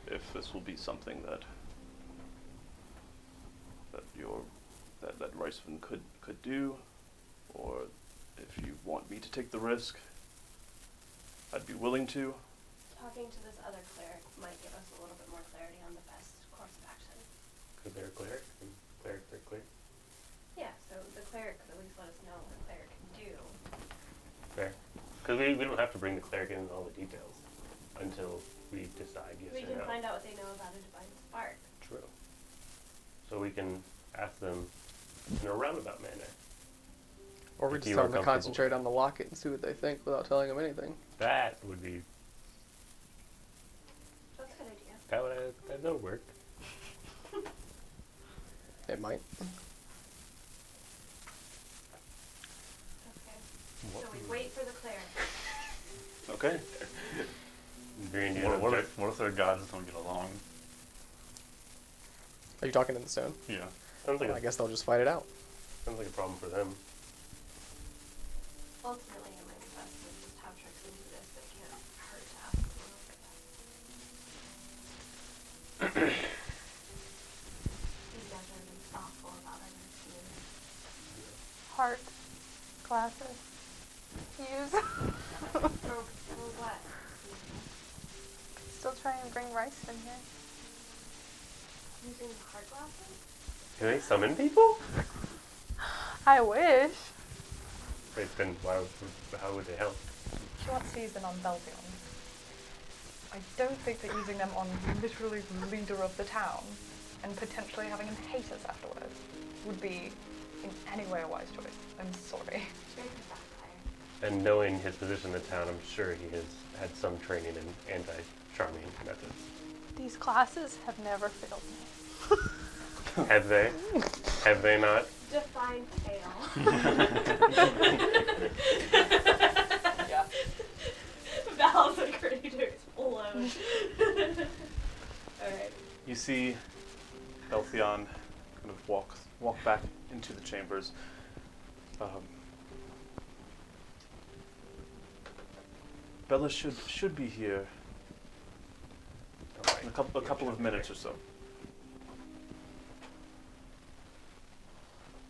if this will be something that Riceman could do, or if you want me to take the risk, I'd be willing to. Talking to this other cleric might give us a little bit more clarity on the best course of action. Because they're a cleric. And cleric, cleric. Yeah, so the cleric could at least let us know what the cleric can do. Fair. Because we don't have to bring the cleric in all the details until we decide yes We or can no. find out what they know about a divine spark. True. So we can ask them in a roundabout manner. Or we If just you tell are them to comfortable. concentrate on the locket and see what they think without telling them anything. That would be. That's a good idea. That would work. It might. Okay. So we wait for the cleric. Okay. Green, do you have What object- if their gods don't get along? Are you talking in the stone? Yeah. Sounds like I guess they'll just fight it out. sounds like a problem for them. Ultimately, it might be best to just have Trixin do this, but it can't hurt to ask someone else. These guys are really thoughtful about it. Heart glasses. Use. For what? Still trying to bring rice in here. Using hard glasses? Can they summon people? I wish. Wait, then how would they help? She wants to use them on Belvion. I don't think that using them on literally the leader of the town and potentially having him hate us afterwards would be in any way a wise choice. I'm sorry. Sure, you can backfire. And knowing his position in the town, I'm sure he has had some training in anti-charming methods. These classes have never failed me. Have they? Have they not? Define fail. Yeah. Val's ready to explode. You see Belthion kind of walk back into the chambers. Bella should be here in a couple of minutes or so.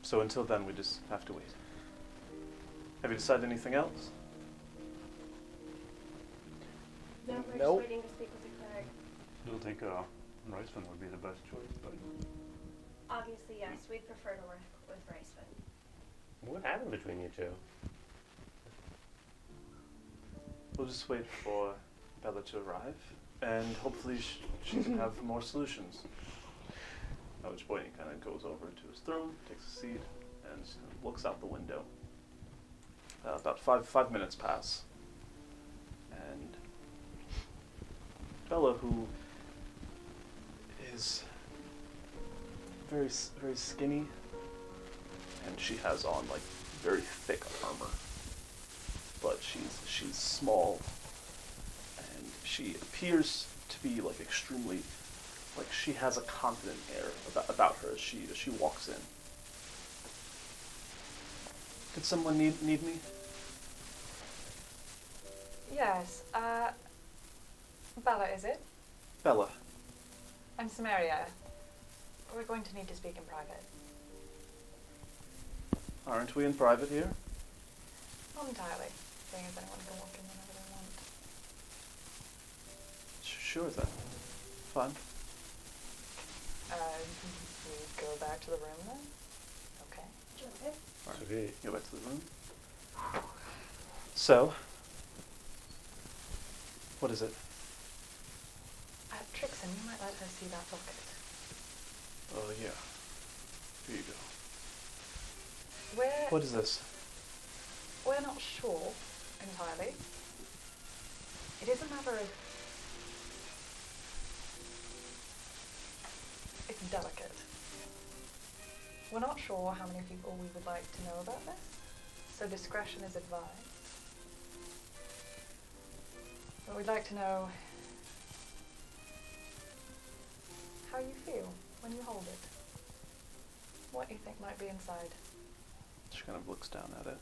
So until then, we just have to wait. Have you decided anything else? No, we're just Nope. waiting to speak with the cleric. You'll think Riceman would be the best choice, but Obviously, yes, we'd prefer to work with Riceman. What happened between you two? We'll just wait for Bella to arrive, and hopefully she can have more solutions. At which point he kind of goes over to his throne, takes a seat, and just kind of looks out the window. About five minutes pass, and Bella, who is very skinny, and she has on like very thick armor, but she's small, and she appears to be like extremely, like she has a confident air about her as she walks in. Did someone need me? Yes. Bella, is it? Bella. I'm Samaria. We're going to need to speak in private. Aren't we in private here? Not entirely, seeing as anyone can walk in whenever they want. Sure then. Fine. We go back to the room then? Okay. Okay. Alright, Okay. go back to the room. So, what is it? Trixin, you might let her see that locket. Oh yeah. Here you go. We're What is this? we're not sure entirely. It is a matter of it's delicate. We're not sure how many people we would like to know about this, so discretion is advised. But we'd like to know how you feel when you hold it. What you think might be inside. She kind of looks down at it.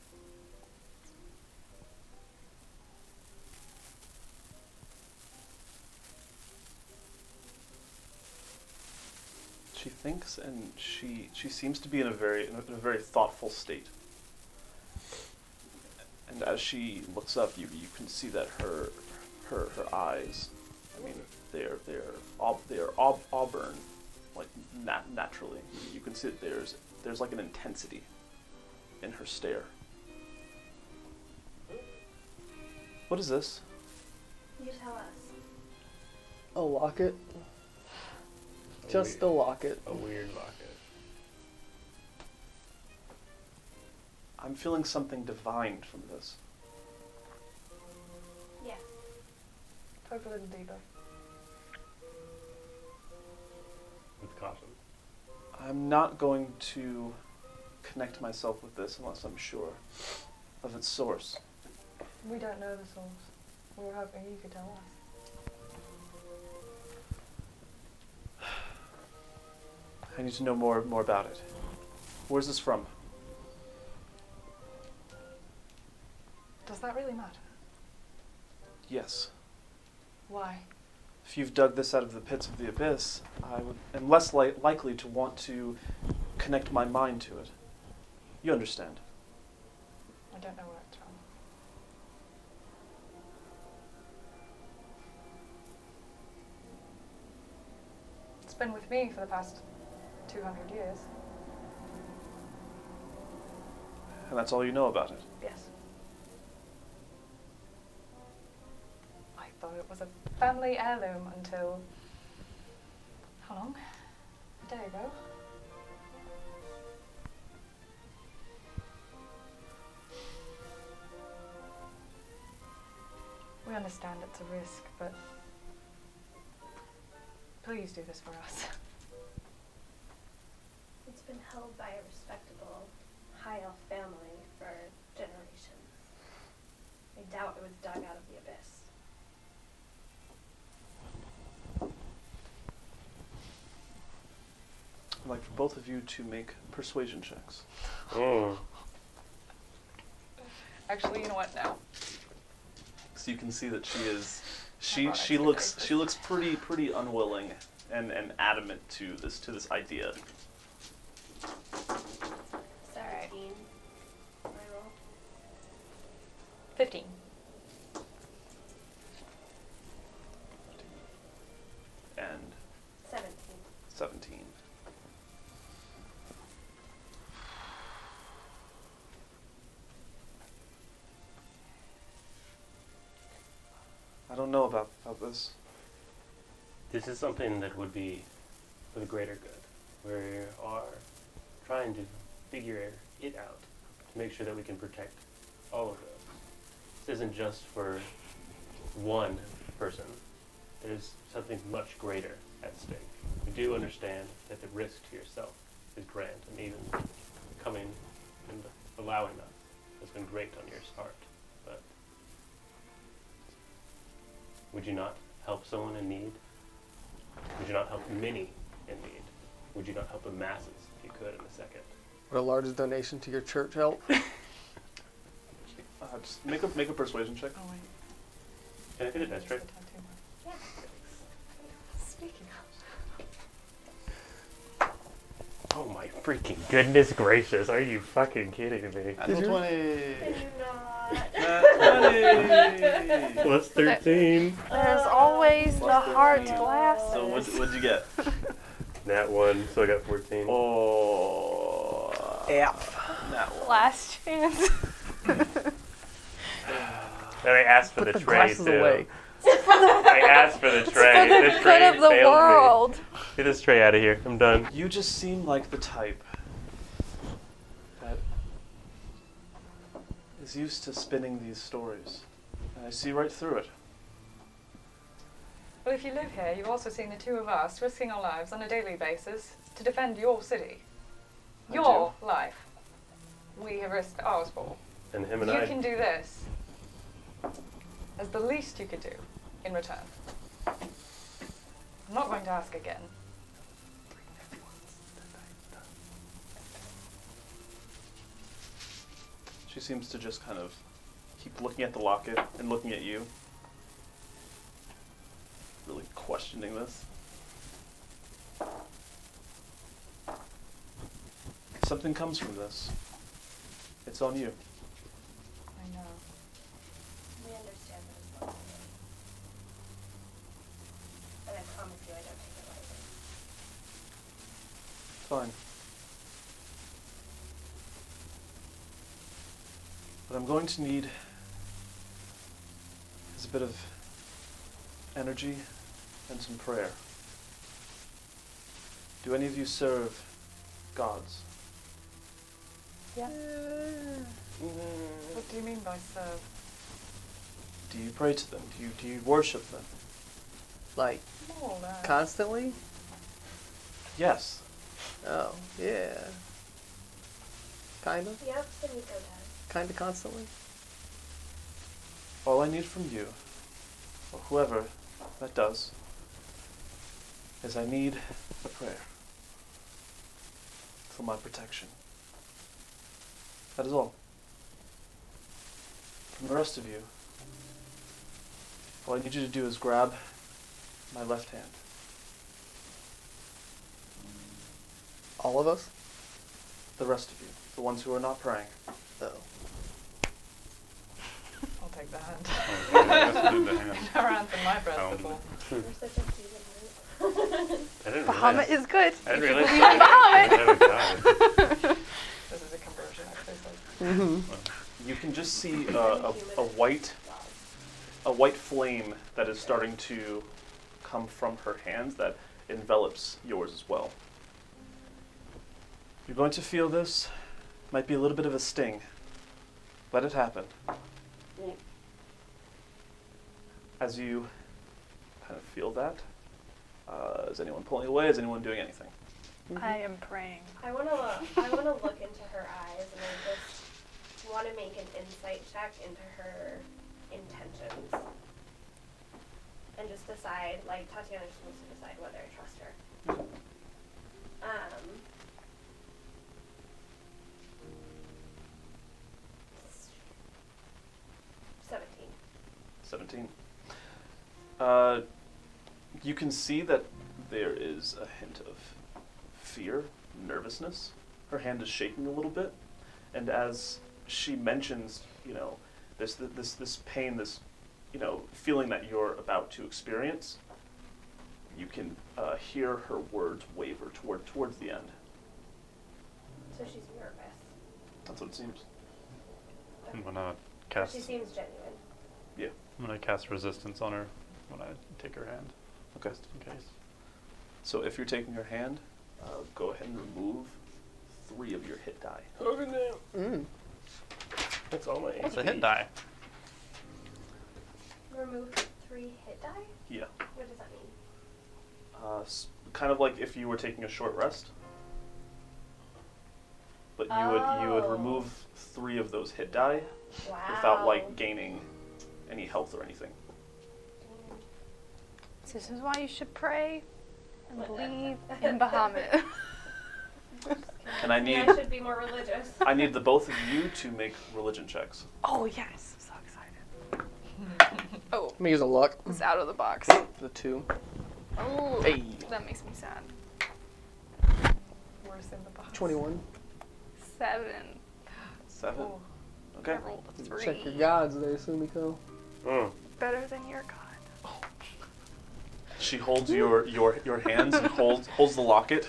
She thinks, and she seems to be in a very thoughtful state. And as she looks up, you can see that her eyes, I mean, they're auburn, like naturally. You can see that there's like an intensity in her stare. What is this? You tell us. A locket. Just a locket. A weird locket. I'm feeling something divine from this. Yes. Poke a little deeper. With caution. I'm not going to connect myself with this unless I'm sure of its source. We don't know the source. We were hoping you could tell us. I need to know more about it. Where's this from? Does that really matter? Yes. Why? If you've dug this out of the pits of the abyss, I am less likely to want to connect my mind to it. You understand? I don't know where it's from. It's been with me for the past 200 years. And that's all you know about it? Yes. I thought it was a family heirloom until... how long? A day ago. We understand it's a risk, but please do this for us. It's been held by a respectable high elf family for generations. I doubt it was dug out of the abyss. I'd like for both of you to make persuasion checks. Mm. Actually, you know what? No. So you can see that she is Oh, she looks pretty unwilling and adamant to this idea. Alright. 17. My roll. 15. And 17. 17. I don't know about this. This is something that would be for the greater good. We are trying to figure it out to make sure that we can protect all of us. This isn't just for one person. There's something much greater at stake. We do understand that the risk to yourself is grand, and even coming and allowing us has been great on your part. But would you not help someone in need? Would you not help many in need? Would you not help the masses if you could in a second? Would a large donation to your church help? Just make a persuasion check. Oh, wait. Can I get a dice tray? Yeah. Speaking Oh my freaking goodness gracious, are you fucking kidding me? Natural 20. Can you not? Nat 20. Plus 13. There's always the Plus heart 13. glasses. So what'd you get? Nat 1, so I got 14. Oh. Nat 1. Last chance. And I asked for Put the the tray glasses too. away. I asked for the tray. For the The tray good of the failed world. Me. Get this tray out of here. I'm done. You just seem like the type that is used to spinning these stories. And I see right through it. Well, if you live here, you've also seen the two of us risking our lives on a daily basis to defend your city. I Your life. We have risked ours for. And him and You I. can do this as the least you could do in return. I'm not going to ask again. She seems to just kind of keep looking at the locket and looking at you. Really questioning this. Something comes from this. It's on you. I know. We understand that as well. And I promise you I don't take it lightly. Fine. What I'm going to need is a bit of energy and some prayer. Do any of you serve gods? Yeah. What do you mean by serve? Do you pray to them? Do you worship them? Like, More or less. constantly? Yes. Oh, yeah. Kinda? Yep, the Nico does. Kinda constantly? All I need from you, or whoever that does, is I need a prayer for my protection. That is all. From the rest of you, all I need you to do is grab my left hand. All of us? The rest of you, the ones who are not praying. Oh. I'll take the hand. The hand. I've never answered my breath Pound. before. You're such a heathen. I didn't Bahamut realize. is good. I didn't You realize. should believe in Bahamut. God. This is a conversion, actually. So. You can just see a white flame that is starting to come from her hands that envelops yours as well. You're going to feel this. Might be a little bit of a sting. Let it happen. As you kind of feel that, is anyone pulling away? Is anyone doing anything? I am praying. I wanna look into her eyes, and I just want to make an insight check into her intentions, and just decide. Like Tatiana's supposed to decide whether I trust her. 17. You can see that there is a hint of fear, nervousness. Her hand is shaking a little bit, and as she mentions, this pain, this, feeling that you're about to experience, you can hear her words waver towards the end. So she's nervous. That's what it seems. I'm gonna But cast. she seems genuine. Yeah. I'm gonna cast resistance on her when I take her hand, Okay. just in case. So if you're taking her hand, go ahead and remove 3 of your hit die. That's all my What's a HP. hit die? Remove 3 hit die? Yeah. What does that mean? Kind of like if you were taking a short rest. But you would Oh. remove 3 of those hit die Wow. without like gaining any health or anything. This is why you should pray and believe in Bahamut. And I Maybe need I should be more religious. I need the both of you to make religion checks. Oh yes, so excited. Oh, Let me use a luck. it's out of the box. The 2. Oh, Hey. that makes me sad. Worse in the box. 21. 7. 7. Oh. Okay. I rolled a 3. Check your gods there, Sumiko. Better than your god. She holds your hands and holds the locket.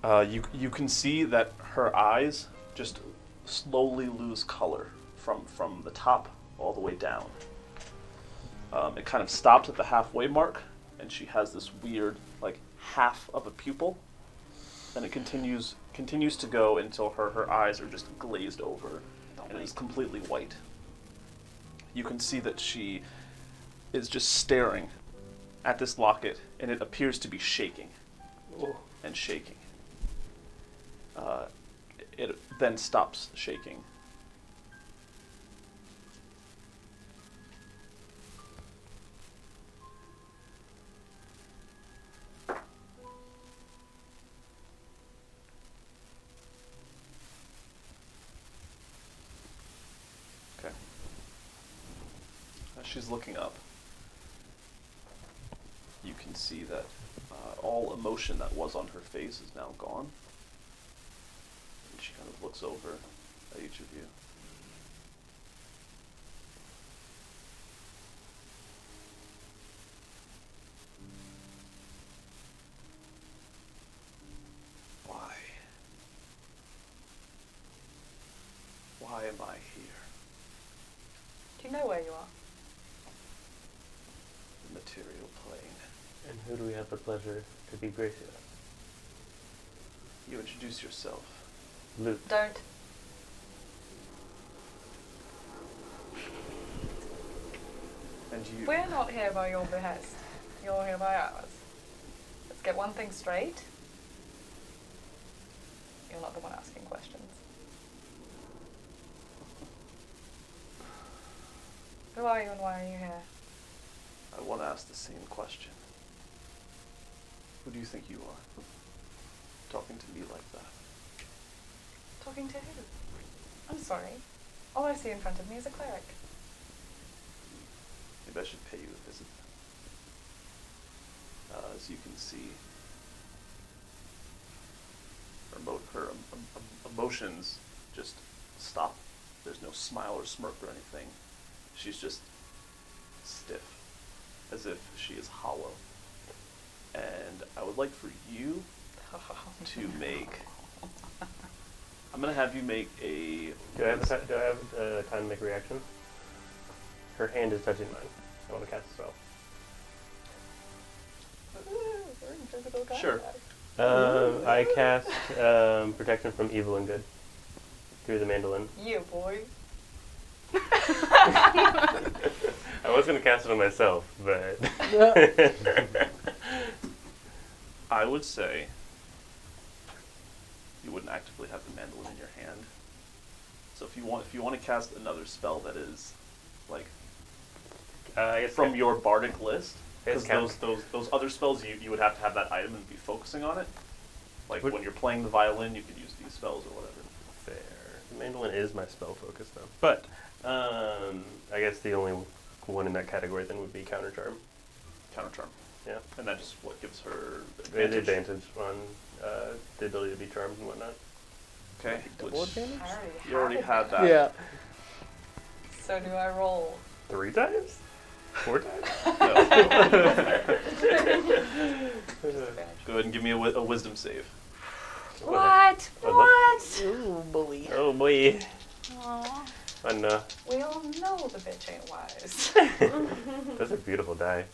You can see that her eyes just slowly lose color from the top all the way down. It kind of stops at the halfway mark, and she has this weird like half of a pupil, and it continues to go until her eyes are just glazed over and it is completely white. You can see that she is just staring at this locket, and it appears to be shaking and shaking. It then stops shaking. Okay. As she's looking up, you can see that all emotion that was on her face is now gone. And she kind of looks over at each of you. Why? Why am I here? Do you know where you are? The material plane. And who do we have the pleasure to be gracious? You introduce yourself. Lute. Don't. And you... We're not here by your behest. You're here by ours. Let's get one thing straight. You're not the one asking questions. Who are you and why are you here? I want to ask the same question. Who do you think you are? Talking to me like that. Talking to who? I'm sorry. All I see in front of me is a cleric. Maybe I should pay you a visit. As you can see, her emotions just stop. There's no smile or smirk or anything. She's just stiff, as if she is hollow. And I would like for you to make... I'm going to have you make a... Do I have time to make a reaction? Her hand is touching mine. I want to cast a spell. We're in physical contact. Sure. I cast protection from evil and good through the mandolin. You boy. I was going to cast it on myself, but... I would say you wouldn't actively have the mandolin in your hand. So if you want to cast another spell that is like I guess from your bardic list, It's because those other spells you would have to have that item and be focusing on it. Like Would- when you're playing the violin, you could use these spells or whatever. Fair. The mandolin is my spell focus though. But I guess the only one in that category then would be counter charm. Counter charm. Yeah. And that just what gives her The advantage. advantage on the ability to be charmed and whatnot. Okay. Double which- advantage? I You already had that. Yeah. So do I roll? 3 times? 4 times? Go ahead and give me a wisdom save. What? I love- What? Ooh, bully. Oh boy. Aw. And We all know the bitch ain't wise. those are beautiful die.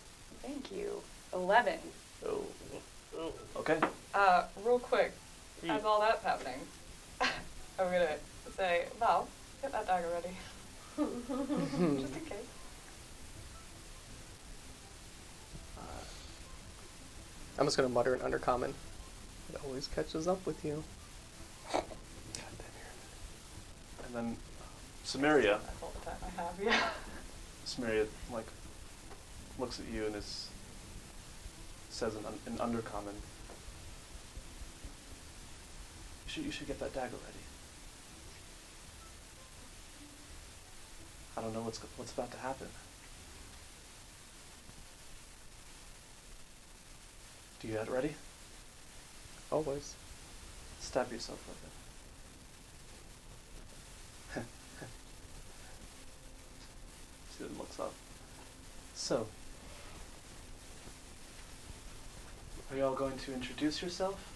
Thank you. 11. Oh. Oh. Okay. Real quick, as all that's happening, I'm gonna say, Val, get that dagger ready. Just in case. I'm just gonna mutter an undercommon. It always catches up with you. And then Samaria. That's all the time I have, yeah. Samaria like looks at you and says in undercommon. You should get that dagger ready. I don't know what's about to happen. Do you have it ready? Always. Stab yourself with it. She then looks up. So, are you all going to introduce yourself?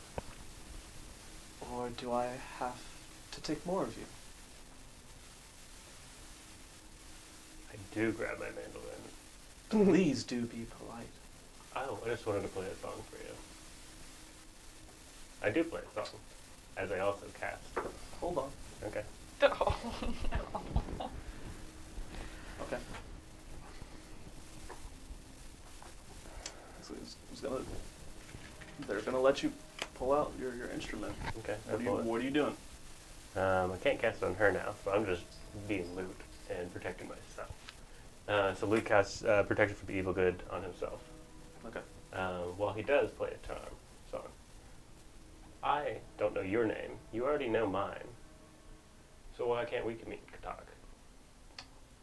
Or do I have to take more of you? I do grab my mandolin. Please do be polite. Oh, I just wanted to play a song for you. I do play a song, as I also cast. Hold on. Okay. Oh, no. Okay. So they're gonna let you pull out your instrument. Okay. What are you doing? I can't cast it on her now, so I'm just being Lute and protecting myself. So Lute casts protection from the evil good on himself. Okay. While he does play a charm song. I don't know your name. You already know mine. So why can't we talk?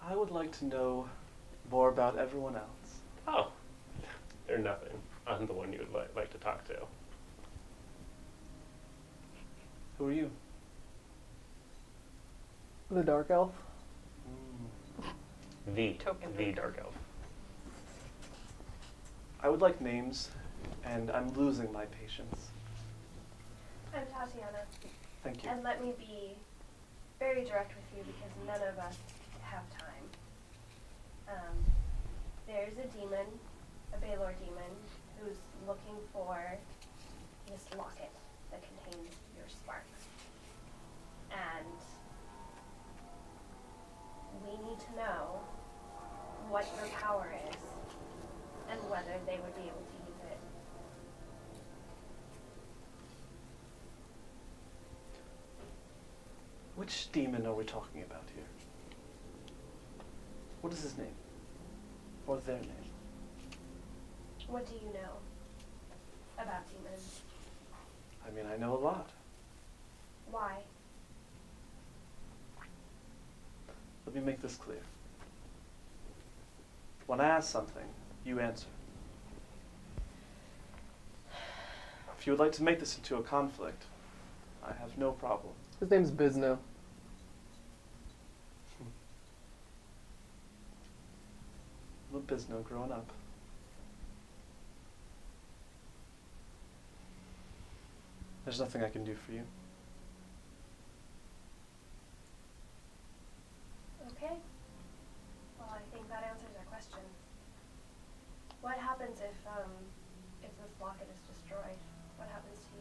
I would like to know more about everyone else. Oh, they're nothing. I'm the one you would like to talk to. Who are you? The dark elf. Token The Lute. Dark Elf. I would like names, and I'm losing my patience. I'm Tatiana, Thank you. and let me be very direct with you because none of us have time. There's a demon, a Baylor demon, who's looking for this locket that contains your sparks. And we need to know what your power is and whether they would be able to use it. Which demon are we talking about here? What is his name? Or their name? What do you know about demons? I mean, I know a lot. Why? Let me make this clear. When I ask something, you answer. If you would like to make this into a conflict, I have no problem. His name's Bizno. Little Bizno growing up. There's nothing I can do for you. Okay. Well, I think that answers our question. What happens if this locket is destroyed? What happens to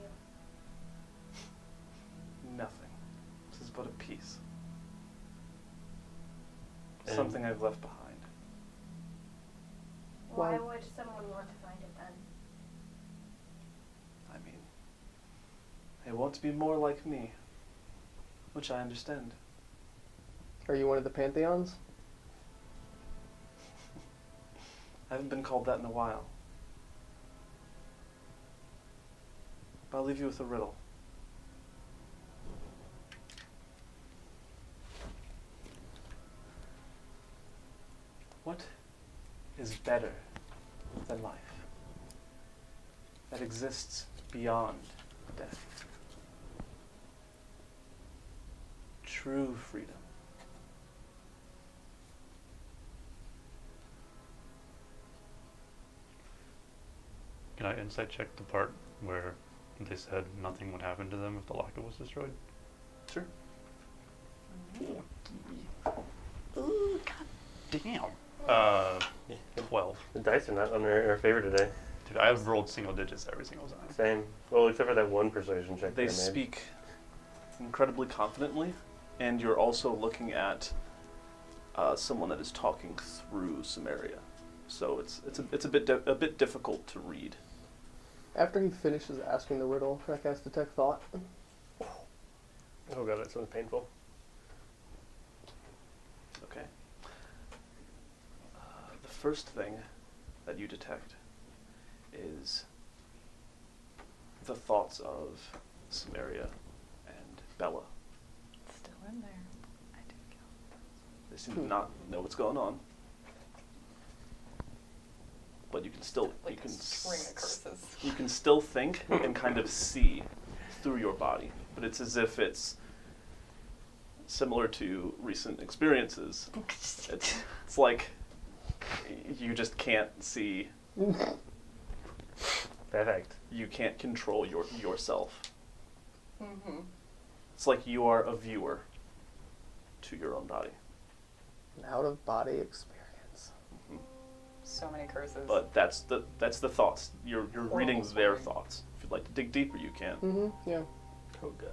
you? Nothing. This is but a piece. And- Something I've left behind. Why Well- would someone want to find it then? I mean, they want to be more like me, which I understand. Are you one of the Pantheons? I haven't been called that in a while. But I'll leave you with a riddle. better than life, that exists beyond death. True freedom. Can I insight check the part where they said nothing would happen to them if the locket was destroyed? Sure. Ooh, god damn. 12. The dice are not on our favor today. Dude, I have rolled single digits every single time. Same. Well, except for that one persuasion check. They I made. speak incredibly confidently, and you're also looking at someone that is talking through Samaria. So it's a bit difficult to read. After he finishes asking the riddle, I cast Detect Thought. Oh god, that sounds painful. Okay. The first thing that you detect is the thoughts of Samaria and Bella. It's still in there. I did kill. They seem to not know what's going on, but you can still Like a string of curses. you can still think and kind of see through your body, but it's as if it's similar to recent experiences. It's like you just can't see. Perfect. You can't control yourself. Mm-hmm. It's like you are a viewer to your own body. An out-of-body experience. So many curses. But that's the thoughts. You're reading Horrible their story. thoughts. If you'd like to dig deeper, you can. Mm-hmm, yeah. Oh god.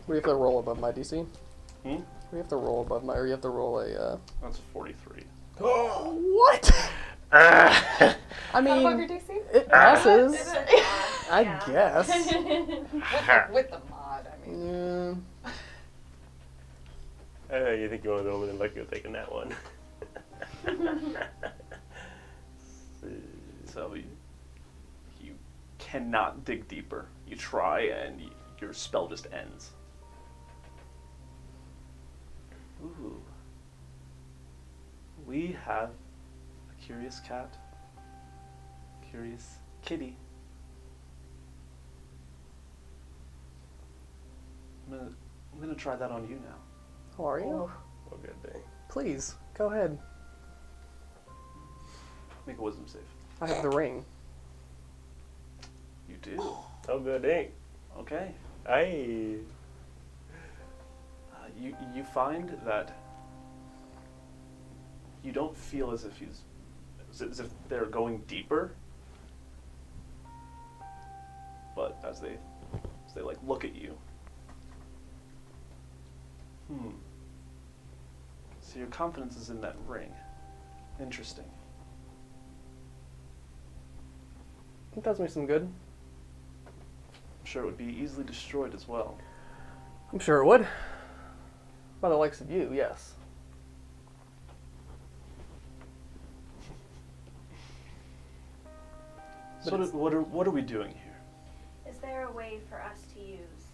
We have to roll above my DC. Hmm? We have to roll above my, or you have to roll a, That's a 43. What? I How above your mean, DC? it passes. I Yeah. guess. With the mod, I mean. Yeah. You think you're one of the only lucky with taking that one. So you cannot dig deeper. You try and your spell just ends. Ooh. We have a curious cat. Curious kitty. I'm gonna try that on you now. How are you? Oh good thing. Please, go ahead. Make a wisdom save. I have the ring. You do. Oh good thing. Okay. Aye. You find that you don't feel as if they're going deeper, but as they like look at you. So your confidence is in that ring. Interesting. It does me some good. I'm sure it would be easily destroyed as well. I'm sure it would. By the likes of you, yes. So But it's- what are we doing here? Is there a way for us to use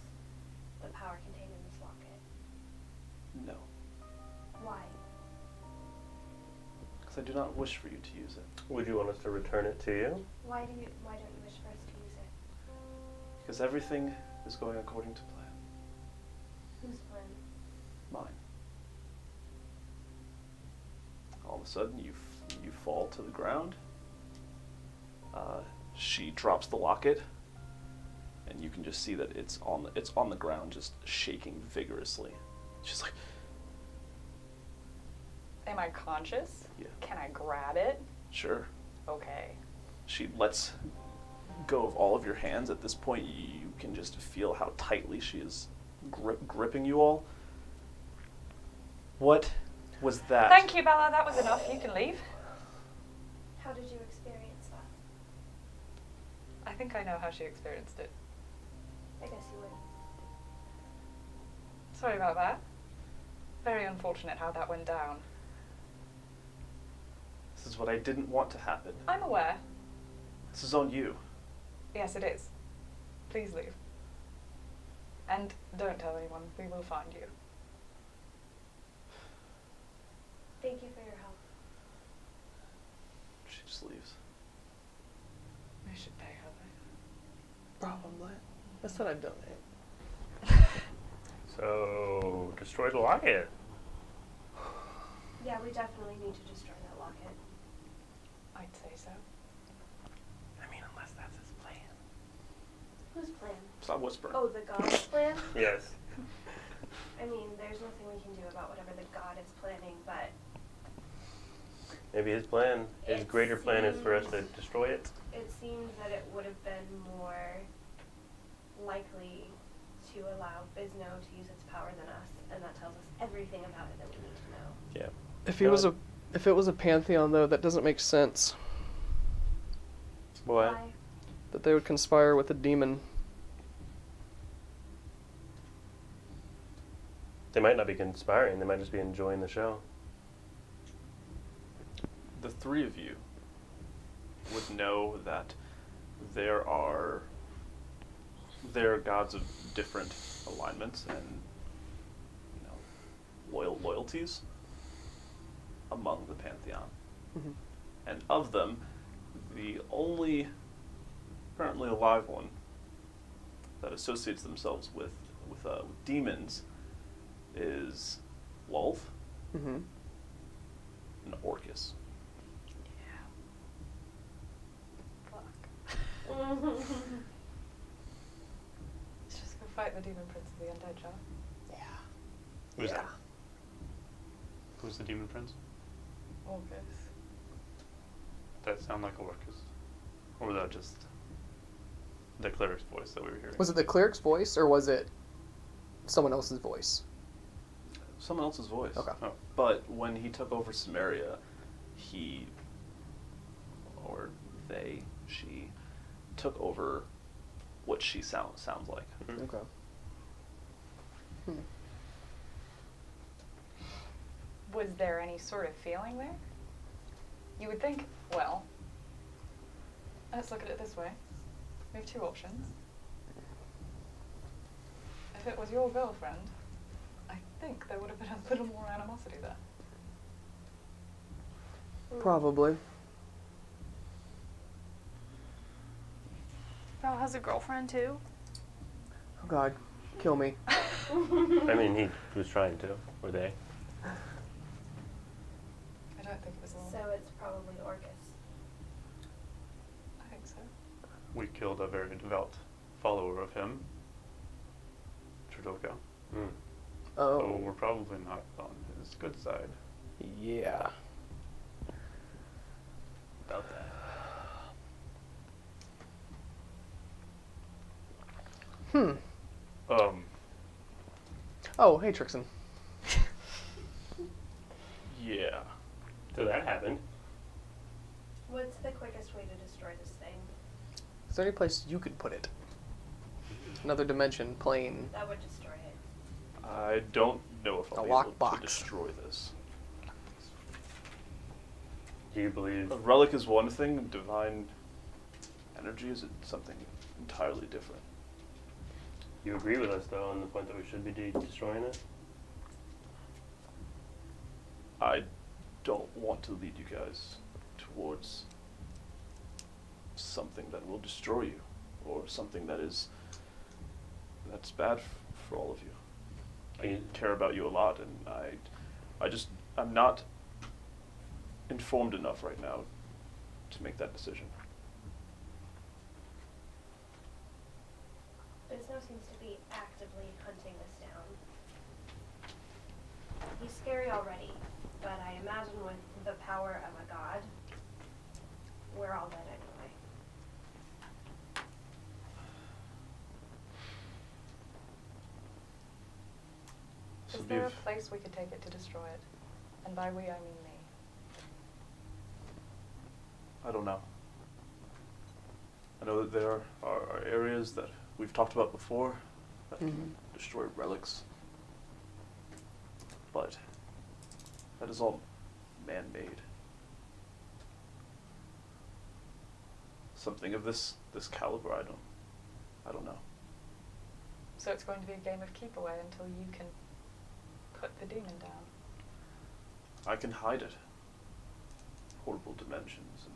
the power contained in this locket? No, Why? because I do not wish for you to use it. Would you want us to return it to you? Why don't you wish for us to use it? Because everything is going according to plan. Whose plan? Mine. All of a sudden, you fall to the ground. She drops the locket, and you can just see that it's on the ground, just shaking vigorously. She's like, Am I conscious? Yeah. Can I grab it? sure. Okay. She lets go of all of your hands. At this point, you can just feel how tightly she is gripping you all. What was that? Thank you, Bella. That was enough. You can leave. How did you experience that? I think I know how she experienced it. I guess you would. Sorry about that. Very unfortunate how that went down. This is what I didn't want to happen. I'm aware. This is on you. Yes, it is. Please leave. And don't tell anyone. We will find you. Thank you for your help. just leaves. We should pay her though. Probably. I said I'd donate. So, destroy the locket. Yeah, we definitely need to destroy that locket. I'd say so. I mean, unless that's his plan. Whose plan? Stop whispering. Oh, the god's plan? Yes. I mean, there's nothing we can do about whatever the god is planning, but Maybe his plan, his It greater plan is for us to seems- destroy it. it seems that it would have been more likely to allow Bisno to use its power than us, and that tells us everything about it that we need to know. Yeah. If it was a pantheon though, that doesn't make sense. What? Why? That they would conspire with a demon. They might not be conspiring. They might just be enjoying the show. The three of you would know that there are gods of different alignments and loyalties among the pantheon. Mhm. And of them, the only currently alive one that associates themselves with demons is Lulth Mm-hmm. and Orcus. Fuck. Let's just go fight the demon prince of the undead jar. Who's that? Who's the demon prince? August. That sound like Orcus? Or was that just the cleric's voice that we were hearing? Was it the cleric's voice or was it someone else's voice? Someone else's voice. Okay. Oh. But when he took over Samaria, she took over what she sounds like. Mhm. Okay. Was there any sort of feeling there? You would think, well, let's look at it this way. We have two options. If it was your girlfriend, I think there would have been a little more animosity there. Probably. Val has a girlfriend too. Oh God, kill me. I mean, he was trying to. Were they? I don't think it was So all. it's probably Orcus. I think so. We killed a very devout follower of him, Trudoka. Mm. Oh. So we're probably not on his good side. Yeah. About that. Oh, hey Trixin. Yeah. So that happened. What's the quickest way to destroy this thing? Is there any place you could put it? Another dimension, plane. That would destroy it. I don't know if A I'll be able lockbox. to destroy this. Do you believe? A relic is one thing, divine energy is something entirely different. You agree with us, though, on the point that we should be destroying it? I don't want to lead you guys towards something that will destroy you, or something that's bad for all of you. I care about you a lot, and I'm not informed enough right now to make that decision. Bisno seems to be actively hunting this down. He's scary already, but I imagine with the power of a god, we're all dead anyway. So Is there a Bev, place we could take it to destroy it? And by we, I mean me. I don't know. I know that there are areas that we've talked about before that can destroy relics, but that is all man-made. Something of this caliber, I don't know. So it's going to be a game of keep away until you can put the demon down. I can hide it. Portable dimensions and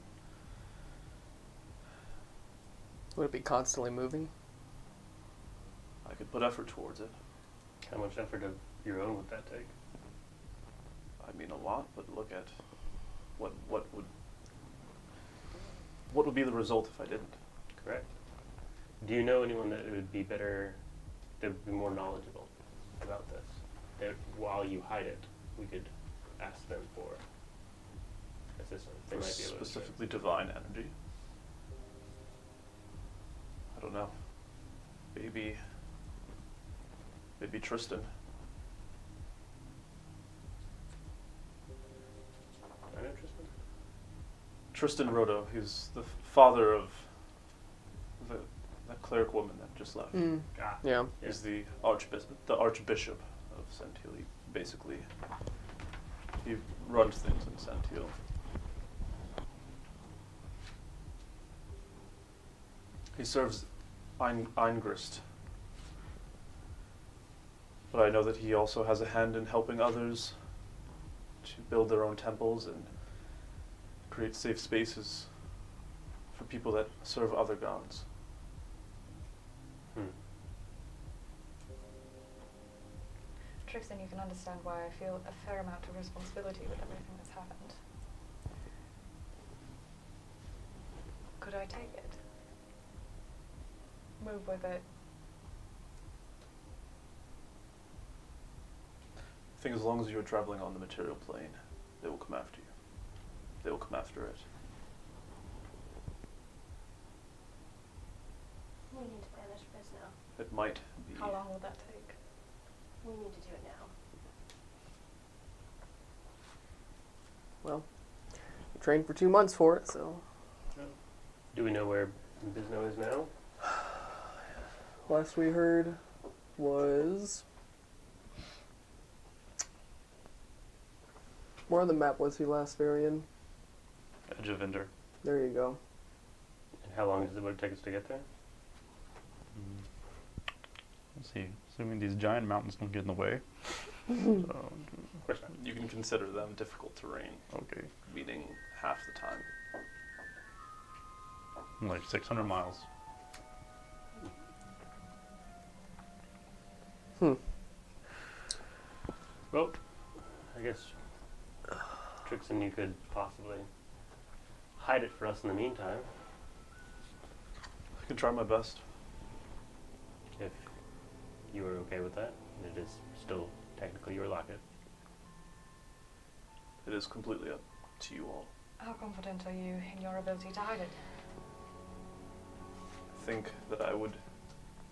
Would it be constantly moving? I could put effort towards it. How much effort of your own would that take? I mean, a lot, but look at what would be the result if I didn't? Correct. Do you know anyone that would be better, that would be more knowledgeable about this? That while you hide it, we could ask them for assistance. They For might be able to specifically divine energy. I don't know. Maybe Tristan. I know Tristan. Tristan Rodo. He's the father of that cleric woman that just left. Ah, Yeah. He's the archbishop of Santil. Basically, he runs things in Santil. He serves Eingrist. But I know that he also has a hand in helping others to build their own temples and create safe spaces for people that serve other gods. Trixin, you can understand why I feel a fair amount of responsibility with everything that's happened. Could I take it? Move with it? I think as long as you're traveling on the material plane, they will come after you. They will come after it. We need to banish this now. It might be. How long will that take? We need to do it now. Well, we trained for 2 months for it, so do we know where Bisno is now? last we heard was... Where on the map was he last, Vi'Rion? Edge of Vinder. There you go. And how long does it take us to get there? Let's see. Assuming these giant mountains don't get in the way. So, Of course not. You can consider them difficult terrain, okay. meaning half the time. Like 600 miles. Well, I guess, Trixin, you could possibly hide it for us in the meantime, I can try my best. if you were okay with that. It is still technically your locket. It is completely up to you all. How confident are you in your ability to hide it? I think that I would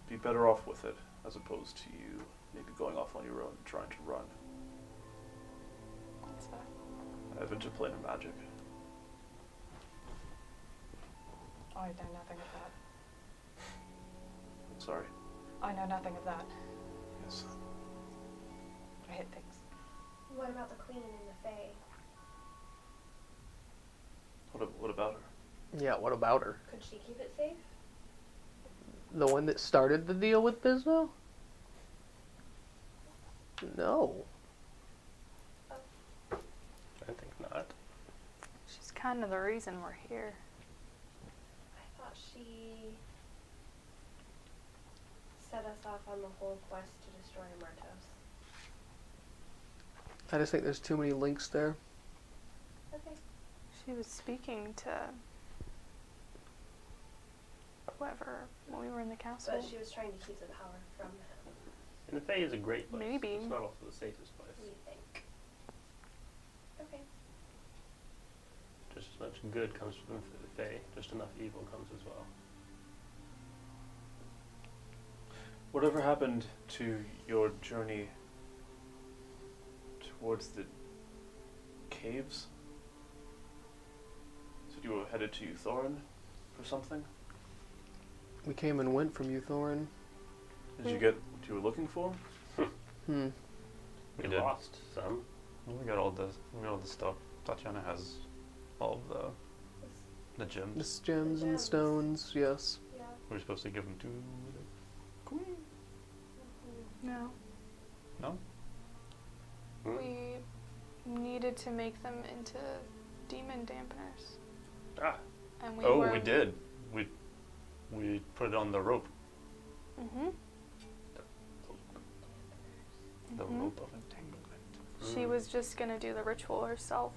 be better off with it as opposed to you maybe going off on your own and trying to run. That's fair. I have interplanar magic. I know nothing of that. Sorry. I know nothing of that. Yes. I hit things. What about the queen and the fae? What about her? Yeah, what about her? Could she keep it safe? The one that started the deal with Bisno? No. I think not. She's kind of the reason we're here. I thought she set us off on the whole quest to destroy Martos. I just think there's too many links there. Okay. She was speaking to whoever when we were in the castle. But she was trying to keep the power from him, And the Fae is a great place. Maybe. It's not also the safest place. we think. Okay. Just as much good comes from the Fae, just enough evil comes as well. Whatever happened to your journey towards the caves? So you were headed to Thorin for something? We came and went from you, Thorin. Did you get what you were looking for? Hmm. We did. lost some. Well, we got all the stuff. Tatiana has all of the The gems. gems and the stones, yes. Yeah. We're supposed to give them to the queen. No. No? Hmm? We needed to make them into demon dampeners. Ah, And Oh, were, we did. We we put it on the rope. Mm-hmm. The Mhm. rope of entanglement. She was just gonna do the ritual herself,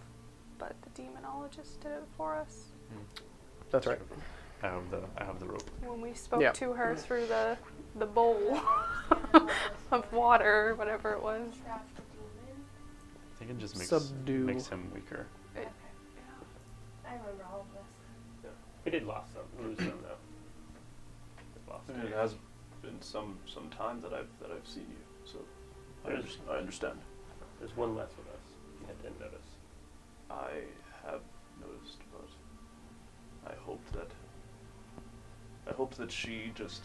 but the demonologist did it for us. That's right. I have the rope. When we spoke Yeah. to her through the bowl of water, or whatever it was. Trap the demon. I think it just Subdue. makes him weaker. Okay. I remember all of this. We did lose some though. Lost. It has been some time that I've seen you, so I understand. There's one less with us. You didn't notice. I have noticed, but I hoped that she just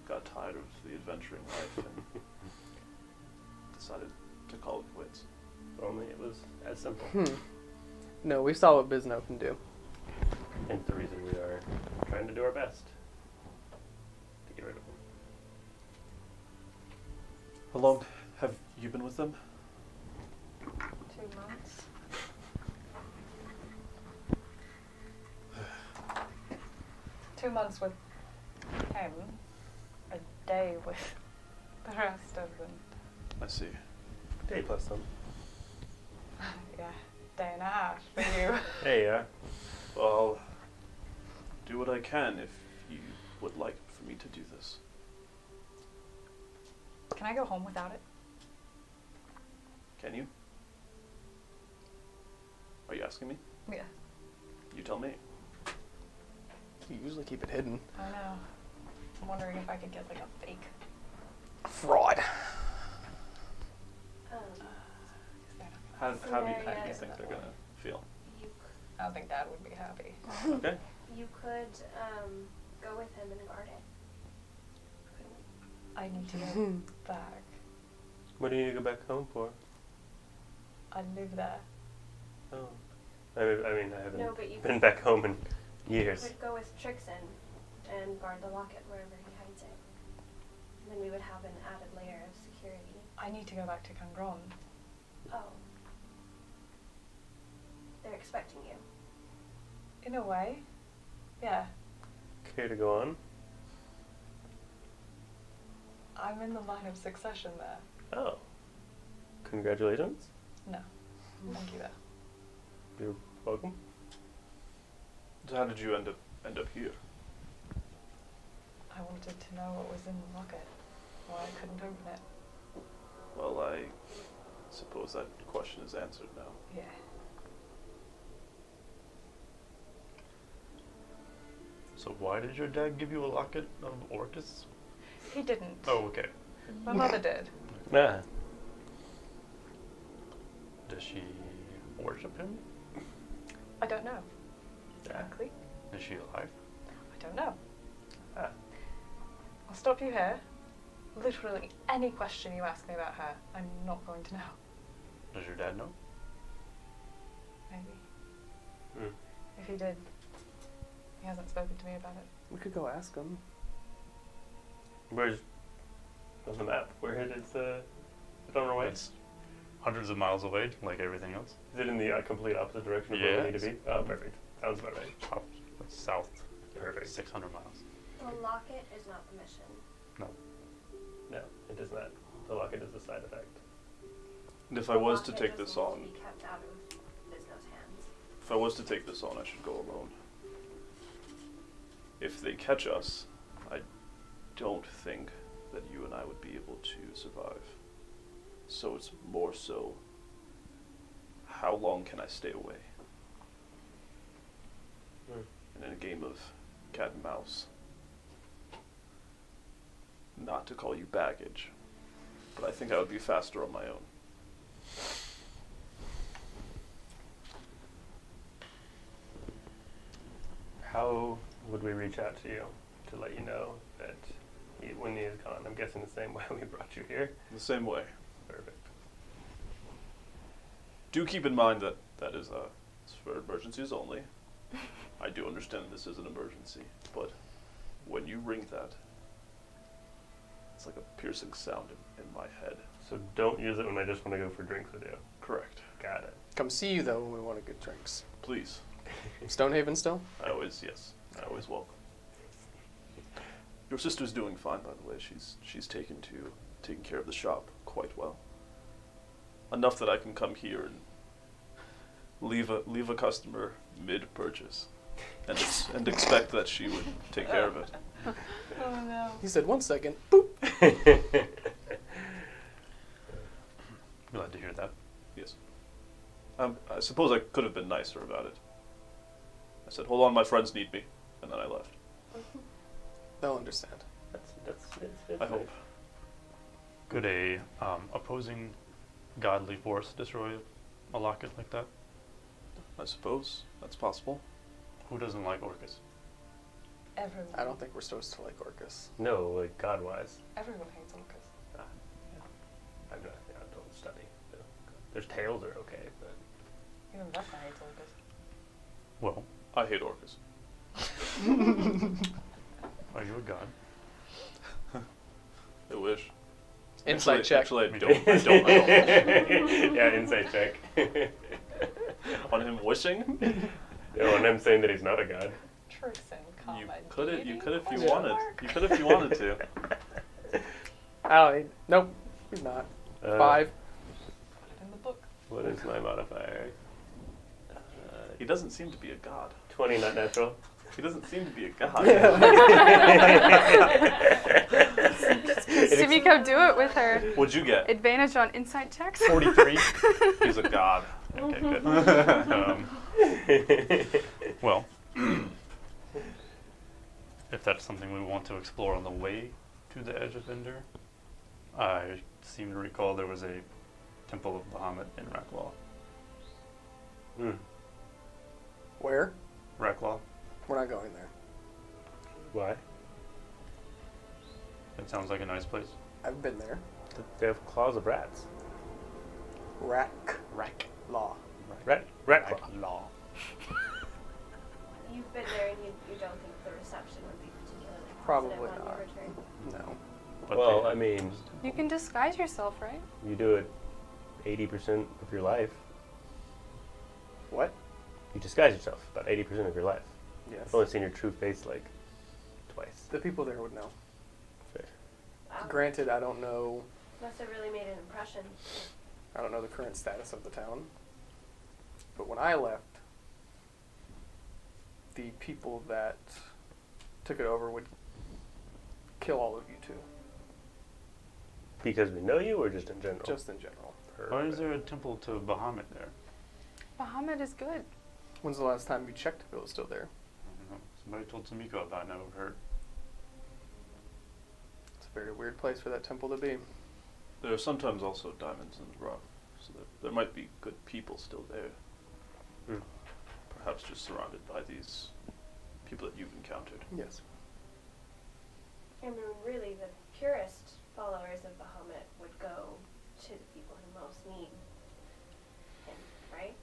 got tired of the adventuring life and decided to call it quits. If only it was as simple. No, we saw what Bizno can do. Hence the reason we are trying to do our best to get rid of them. How long have you been with them? 2 months. Two months with him, a day with the rest of them. I see. Day plus some. Yeah, day and a half for you. Hey, yeah. Well, I'll do what I can if you would like for me to do this. Can I go home without it? Can you? Are you asking me? Yeah. You tell me. You usually keep it hidden. I know. I'm wondering if I could get like a fake. Fraud. Um, How do Yeah, you think they're gonna feel? you I don't think Dad would be happy. Okay. you could go with him and guard it. I need to go back. What do you need to go back home for? I live there. Oh. I mean, I haven't No, but you been could, back home in you years. could go with Trixin and guard the locket wherever he hides it. And then we would have an added layer of security. I need to go back to Kangron. Oh. They're expecting you. In a way. Yeah. Care to go on? I'm in the line of succession there. Oh. Congratulations. No. Thank you though. You're welcome. So how did you end up here? I wanted to know what was in the locket. Why I couldn't open it. Well, I suppose that question is answered now. Yeah. So why did your dad give you a locket of Orcus? He didn't. Oh, okay. My mother did. Ah. Does she worship him? I don't know. Yeah. Frankly. Is she alive? I don't know. Ah. I'll stop you here. Literally any question you ask me about her, I'm not going to know. Does your dad know? Maybe. Hmm. If he did, he hasn't spoken to me about it. We could go ask him. Where's on the map? Where is it on our way? It's hundreds of miles away, like everything else. Is it in the complete opposite direction of where we need to Yes. be? Oh, perfect. Sounds about right. South, Perfect. 600 miles. The locket is not the mission. No, it does not. The locket is a side effect. And if I was to The take locket this just on, needs to be kept out of Bizno's hands. if I was to take this on, I should go alone. If they catch us, I don't think that you and I would be able to survive. So it's more so, how long can I stay away? And in a game of cat and mouse, not to call you baggage, but I think I would be faster on my own. How would we reach out to you to let you know that when he is gone? I'm guessing the same way we brought you here. The same way. Perfect. Do keep in mind that that is it's for emergencies only. I do understand this is an emergency, but when you ring that, it's like a piercing sound in my head. So don't use it when I just want to go for drinks with you. Correct. Got it. Come see you though when we want to get drinks. Please. Stonehaven still? I always welcome. Your sister's doing fine, by the way. She's taken taking care of the shop quite well. Enough that I can come here and leave a customer mid-purchase, and expect that she would take care of it. Oh no. He said 1 second. Boop. Glad to hear that. Yes. I suppose I could have been nicer about it. I said, "Hold on, my friends need me," and then I left. They'll understand. That's I hope. Could a opposing godly force destroy a locket like that? I suppose that's possible. Who doesn't like Orcus? Everyone. I don't think we're supposed to like Orcus. No, like God-wise. Everyone hates Orcus. I don't study. Their tails are okay, but Even Vecna hates Orcus. Well, I hate Orcus. are you a god? I wish. Insight check. Actually, I don't. yeah, insight check. On him wishing? No, and I'm saying that he's not a god. Trixin, You comma. could if you Question wanted. mark? You could if you wanted to. I don't need. Nope. He's not. 5. In the book. What is my modifier? He doesn't seem to be a god. 20, not natural. He doesn't seem to be a god. Sumiko, do it with her. What'd you get? Advantage on insight checks. 43. He's a god. Okay, good. Well, if that's something we want to explore on the way to the edge of Ender, I seem to recall there was a Temple of Bahamut in Raklaw. Where? Raklaw? We're not going there. Why? It sounds like a nice place. I've been there. They have claws of rats. Rack. Law. Rat claw. Law. You've been there and you don't think the reception would be particularly Probably positive on not. your return? No. But Well, they- I mean, You can disguise yourself, right? you do it 80% of your life. What? You disguise yourself about 80% of your life. Yes. I've only seen your true face like twice. The people there would know. Fair. Wow. Granted, I don't know. Must have really made an impression. I don't know the current status of the town. But when I left, the people that took it over would kill all of you two, Because we know you, or just in general? just in general. Why is there a temple to Bahamut there? Bahamut is good. When's the last time you checked if it was still there? I don't know. Somebody told Sumiko about it, I never heard. It's a very weird place for that temple to be. There are sometimes also diamonds in the rock, so there might be good people still there. Perhaps just surrounded by these people that you've encountered. Yes. I mean, really, the purest followers of Bahamut would go to the people who most need him, right?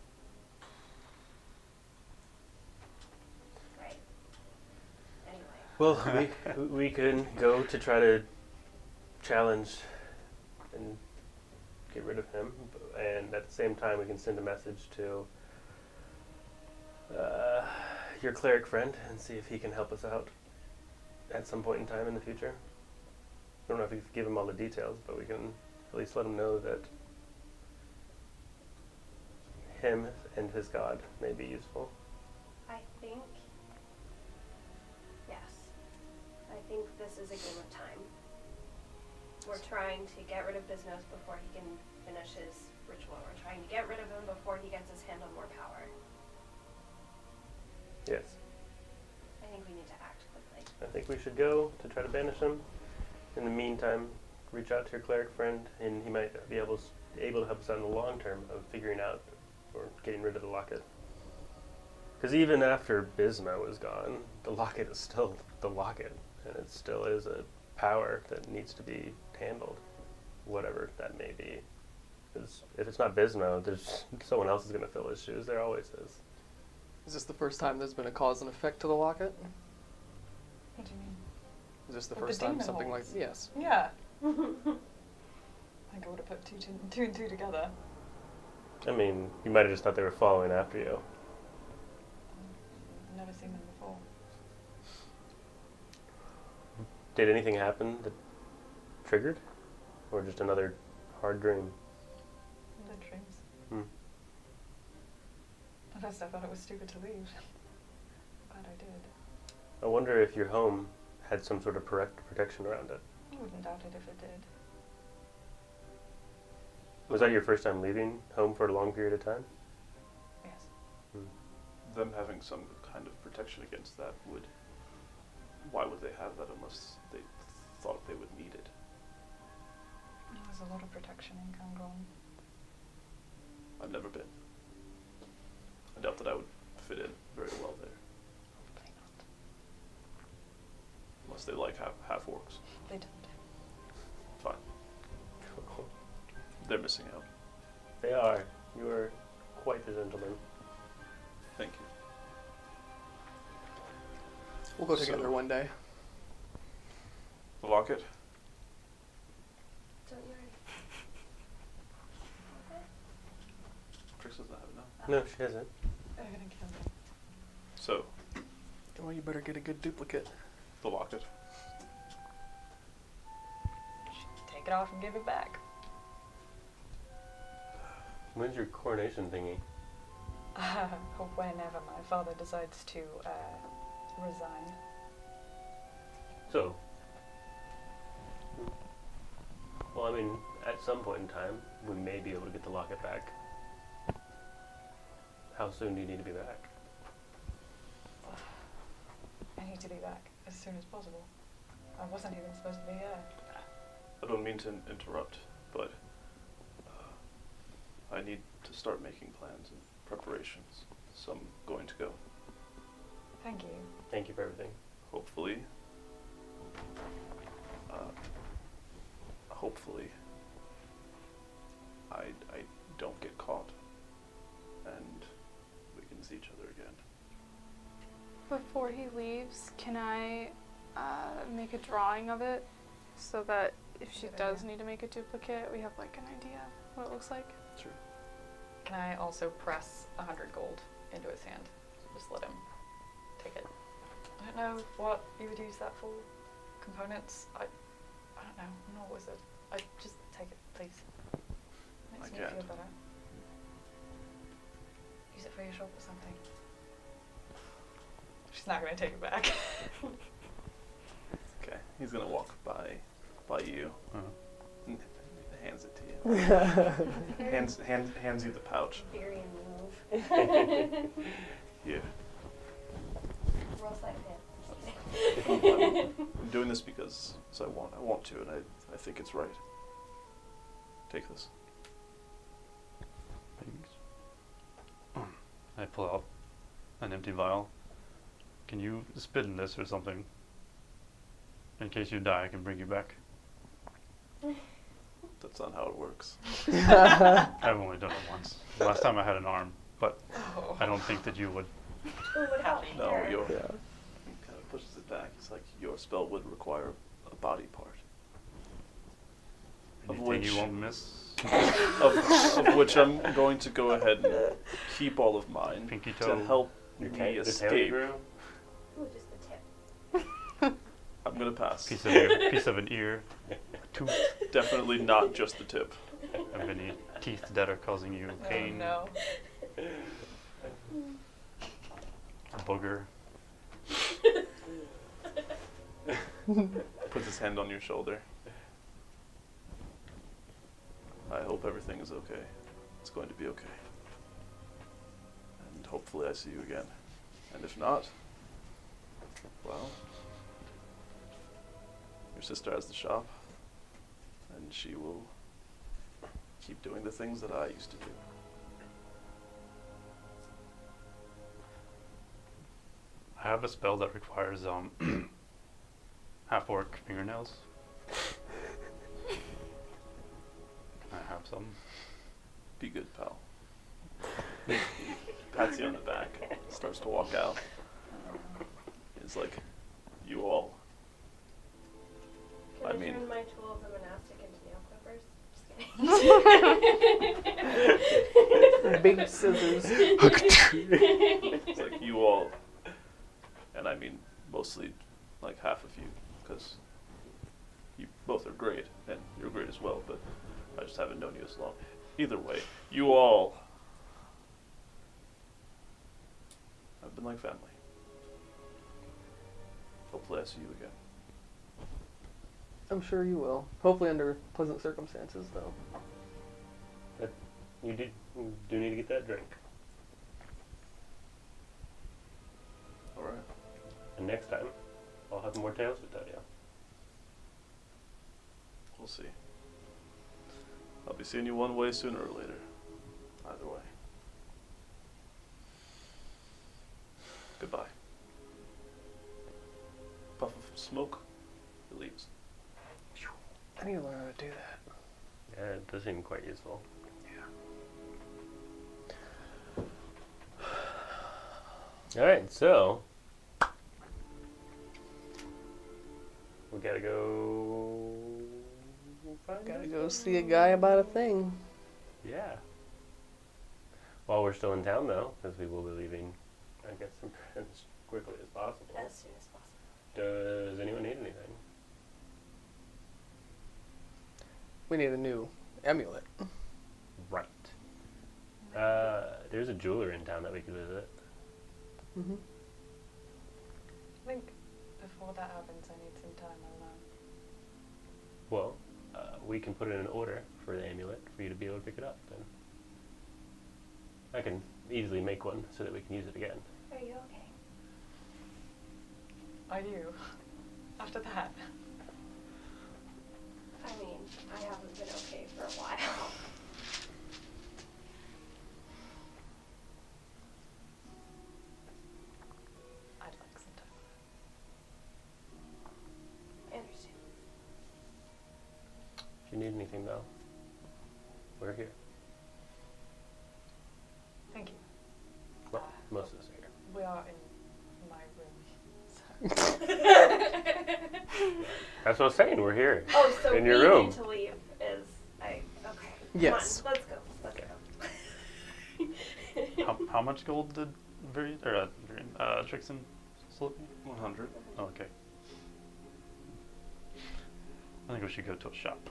Right. Anyway. Well, we can go to try to challenge and get rid of him, and at the same time we can send a message to your cleric friend and see if he can help us out at some point in time in the future. I don't know if we can give him all the details, but we can at least let him know that him and his god may be useful. I think, yes. I think this is a game of time. We're trying to get rid of Bisnos before he can finish his ritual. We're trying to get rid of him before he gets his hand on more power. Yes. I think we need to act quickly. I think we should go to try to banish him. In the meantime, reach out to your cleric friend, and he might be able to help us out in the long term of figuring out or getting rid of the locket. Because even after Bisma was gone, the locket is still the locket, and it still is a power that needs to be handled, whatever that may be. Because if it's not Bisma, there's someone else is going to fill his shoes. There always is. Is this the first time there's been a cause and effect to the locket? What do you mean? Is this the With the first time demon something like holes? yes? Yeah. I think I would have put two and two together. I mean, you might have just thought they were following after you. I've never seen them before. Did anything happen that triggered? Or just another hard dream? The dreams. Hmm. At first I thought it was stupid to leave. Glad I did. I wonder if your home had some sort of protection around it. I wouldn't doubt it if it did. Was that your first time leaving home for a long period of time? Yes. Them having some kind of protection against that would... Why would they have that unless they thought they would need it? There's a lot of protection in Kangron. I've never been. I doubt that I would fit in very well there. Probably not. Unless they like half-orcs. They don't. Fine. They're missing out. They are. You are quite the gentleman. Thank you. We'll go So- together one day. The locket? Don't you already? Trix doesn't have it now. No, she hasn't. I'm gonna kill them. So, Well, you better get a good duplicate. the locket. Take it off and give it back. When's your coronation thingy? Whenever my father decides to resign. So, well, I mean, at some point in time, we may be able to get the locket back. How soon do you need to be back? I need to be back as soon as possible. I wasn't even supposed to be here. I don't mean to interrupt, but I need to start making plans and preparations. So I'm going to go. Thank you. Thank you for everything. Hopefully, I don't get caught, and we can see each other again. Before he leaves, can I make a drawing of it so that if she Good does idea. need to make a duplicate, we have like an idea what it looks like? Sure. Can I also press 100 gold into his hand? Just let him take it. I don't know what you would use that for. Components? I don't know. What was it? Just take it, please. Makes me can't. feel better. Use it for your shop or something. She's not gonna take it back. Okay. He's gonna walk by you. Uh-huh. And hands it to you. hands you the pouch. Vi'Rion move. Here. Roll sleight of hand. I'm doing this because I want to, and I think it's right. Take this. Thanks. I pull out an empty vial. Can you spit in this or something? In case you die, I can bring you back. That's not how it works. I've only done it once. Last time I had an arm, but Oh. I don't think that you would. It would help. No, Sure. your Yeah. he kind of pushes it back. It's like your spell would require a body part, Of Anything which- you won't miss. of which I'm going to go ahead and keep all of mine Pinky to toe. help Your me the tail escape. grew? Ooh, just the tip. I'm gonna pass. Piece of an ear, a tooth, Definitely not just the tip. of any teeth that are causing you pain, Oh, a booger. Puts his hand on your shoulder. I hope everything is okay. It's going to be okay. And hopefully I see you again. And if not, well, your sister has the shop, and she will keep doing the things that I used to do. I have a spell that requires half-orc fingernails. I have some. Be good, pal. He pats you on the back, starts to walk out. He's like, you all. Can I I mean- turn my tool of the monastic into nail clippers? Just kidding. Big scissors. It's like, you all. And I mean, mostly like half of you, because both are great, and you're great as well, but I just haven't known you as long. Either way, you all have been like family. Hopefully I see you again. I'm sure you will. Hopefully under pleasant circumstances, though. You do need to get that drink. Alright. And next time, I'll have more tales to tell you. We'll see. I'll be seeing you one way sooner or later. Either way. Goodbye. Puff of smoke. He leaves. I need to learn how to do that. Yeah, it does seem quite useful. Alright, so we gotta go find Gotta us go one. see a guy about a thing. Yeah. While we're still in town though, because we will be leaving, I guess, some friends as quickly as possible. As soon as possible. Does anyone need anything? We need a new amulet. Right. There's a jeweler in town that we could visit. Mm-hmm. I think before that happens, I need some time alone. Well, we can put in an order for the amulet for you to be able to pick it up. Then I can easily make one so that we can use it again. Are you okay? Are you? After that? I mean, I haven't been okay for a while. I'd like some time. I understand. If you need anything though, we're here. Thank you. Well, most of us are here. We are in my room. That's what I was saying, we're here. Oh, so In we your room. need to leave is okay. Yes. Come on, let's go. How much gold did Trixin slip me? 100. Oh, okay. I think we should go to a shop.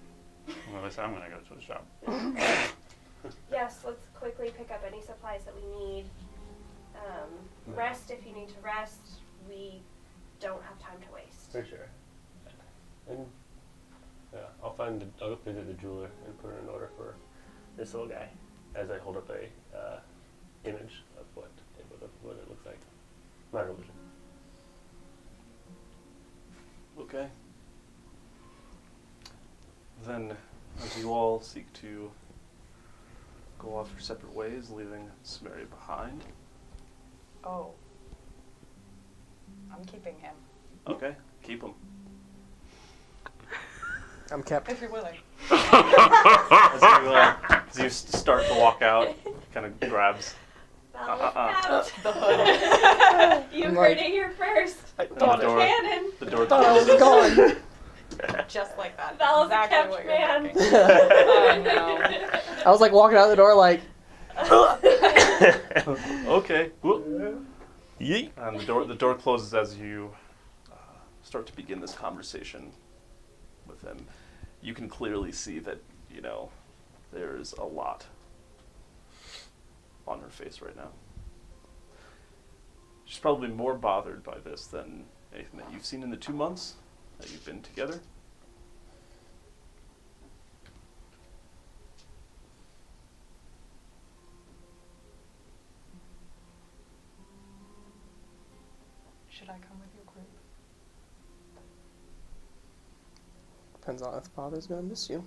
Well, at least I'm gonna go to a shop. Yes, let's quickly pick up any supplies that we need. Rest if you need to rest. We don't have time to waste. For sure. And yeah, I'll go visit the jeweler and put in an order for this little guy as I hold up a image of what it looks like. Not an illusion. Okay. Then, as you all seek to go off your separate ways, leaving Smery behind. Oh. I'm keeping him. Okay, keep him. I'm kept. If you're willing. As you start to walk out, kind of grabs. Out. The hood. You I'm heard like- it here first. I The thought, door, Cannon. the door thought I was closes. gone. Just like that. Val's a exactly kept what man. you're thinking. Oh no. I was like walking out the door like, Okay. Whoop. Yeet. And the door closes as you start to begin this conversation with him. You can clearly see that, there's a lot on her face right now. She's probably more bothered by this than anything that you've seen in the 2 months that you've been together. Should I come with your group? depends on if Father's gonna miss you.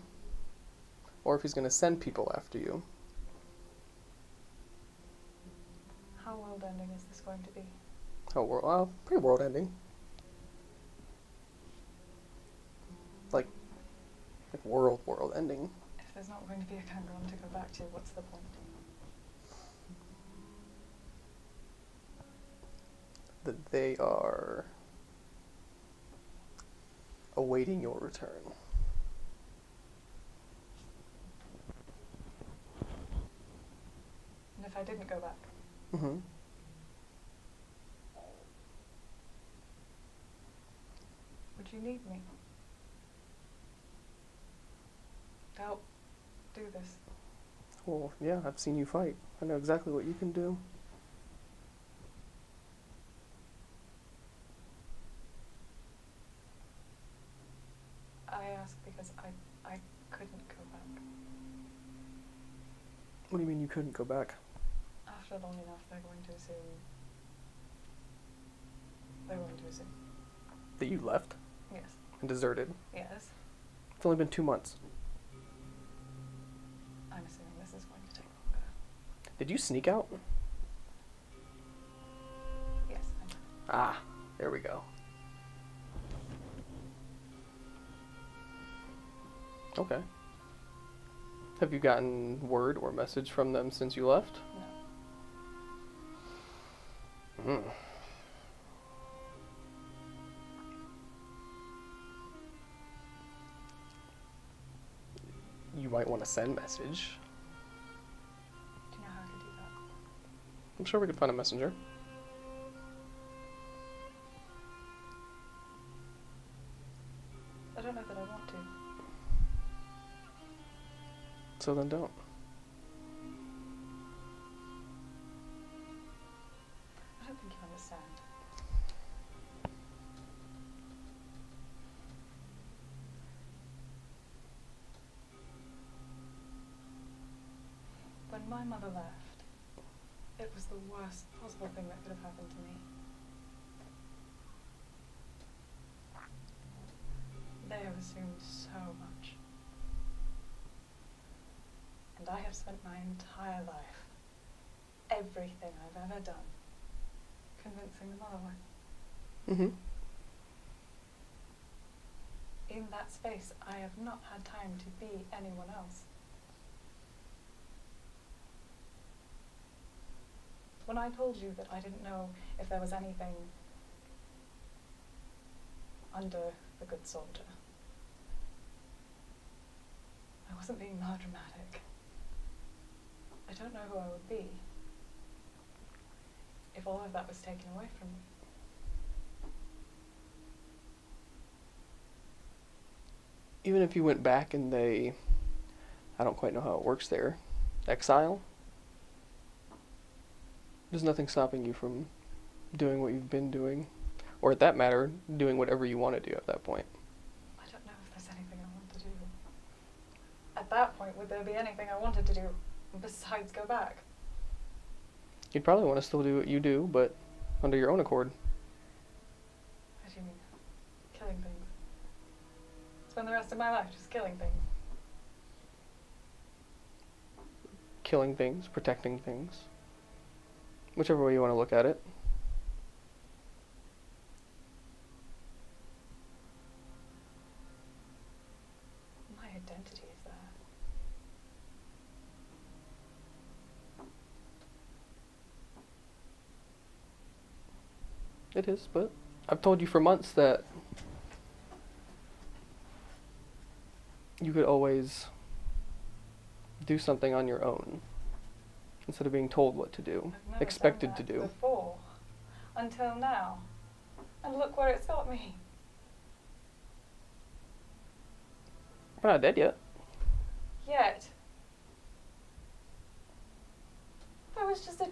Or if he's gonna send people after you. How world ending is this going to be? Oh, pretty world ending. Like world ending. If there's not going to be a Kangon to go back to, what's the point? That they are awaiting your return. And if I didn't go back, Mm-hmm. would you need me? Well, yeah, I've seen you fight. I know exactly what you can do. I ask because I couldn't go back. What do you mean you couldn't go back? After long enough, they're going to assume. They're going to assume. That you left Yes. and deserted? Yes. It's only been 2 months. I'm assuming this is going to take longer. Did you sneak out? Yes. I know. Ah, there we go. Okay. Have you gotten word or message from them since you left? No. Hmm. You might want to send message. Do you know how I could do that? I'm sure we could find a messenger. I don't know that I want to. So then don't. I don't think you understand. When my mother left, it was the worst possible thing that could have happened to me. They have assumed so much. And I have spent my entire life, everything I've ever done, convincing them otherwise. Mm-hmm. In that space, I have not had time to be anyone else. When I told you that I didn't know if there was anything under the good soldier, I wasn't being melodramatic. I don't know who I would be if all of that was taken away from me. Even if you went back and they, I don't quite know how it works there, exile? There's nothing stopping you from doing what you've been doing, or at that matter, doing whatever you want to do at that point. I don't know if there's anything I want to do. At that point, would there be anything I wanted to do besides go back? You'd probably want to still do what you do, but under your own accord. What do you mean? Killing things. Spend the rest of my life just killing things. Killing things, protecting things. Whichever way you want to look at it. My identity is there. It is, but I've told you for months that you could always do something on your own instead of being told what to do, I've never expected done to that do. before, until now. And look where it's got me. We're not dead yet. Yet. There was just a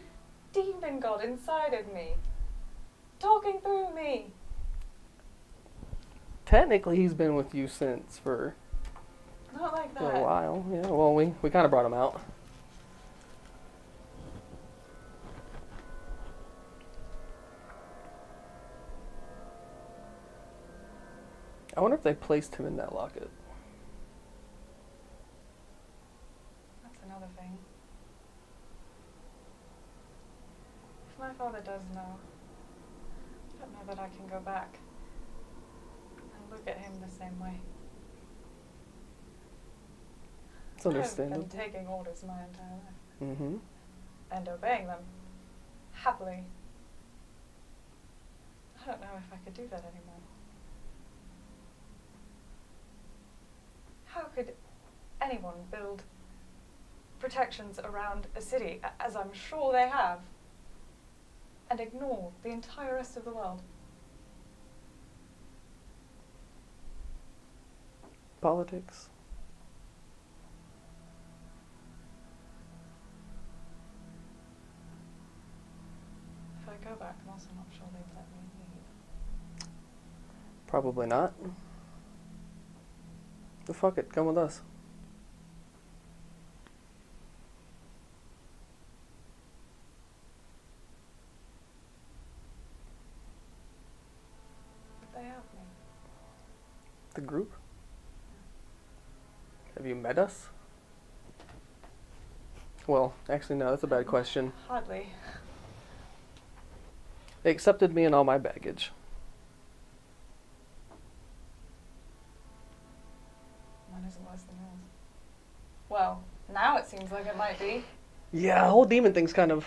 demon god inside of me, talking through me. Technically, he's been with you since for Not like a that. while. Yeah, well, we kind of brought him out. I wonder if they placed him in that locket. That's another thing. If my father does know, I don't know that I can go back and look at him the same way. It's understandable. I've been taking orders my entire life Mm-hmm. and obeying them happily. I don't know if I could do that anymore. How could anyone build protections around a city, as I'm sure they have, and ignore the entire rest of the world? Politics. Probably not. But fuck it, come with us. They have me. The group? Have you met us? Well, actually, no, that's a bad question. Hardly. They accepted me and all my baggage. Mine isn't worse than yours. Well, now it seems like it might be. Yeah, the whole demon thing's kind of...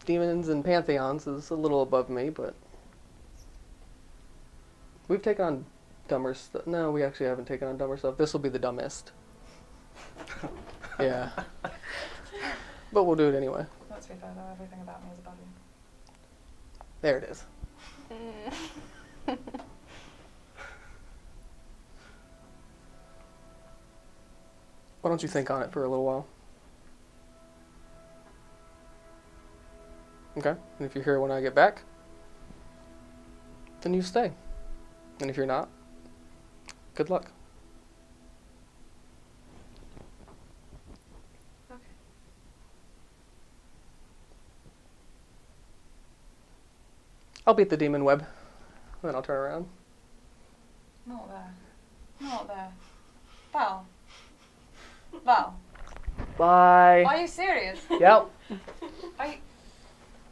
Demons and pantheons is a little above me, but... We've taken on dumber stuff. No, we actually haven't taken on dumber stuff. This will be the dumbest. Yeah. But we'll do it anyway. Let's be fair though, everything about me is above you. There it is. Why don't you think on it for a little while? Okay, and if you're here when I get back, then you stay. And if you're not, good luck. Okay. I'll beat the demon web, and then I'll turn around. Not there. Not there. Val. Val. Bye. Are you serious? Yep. Are you...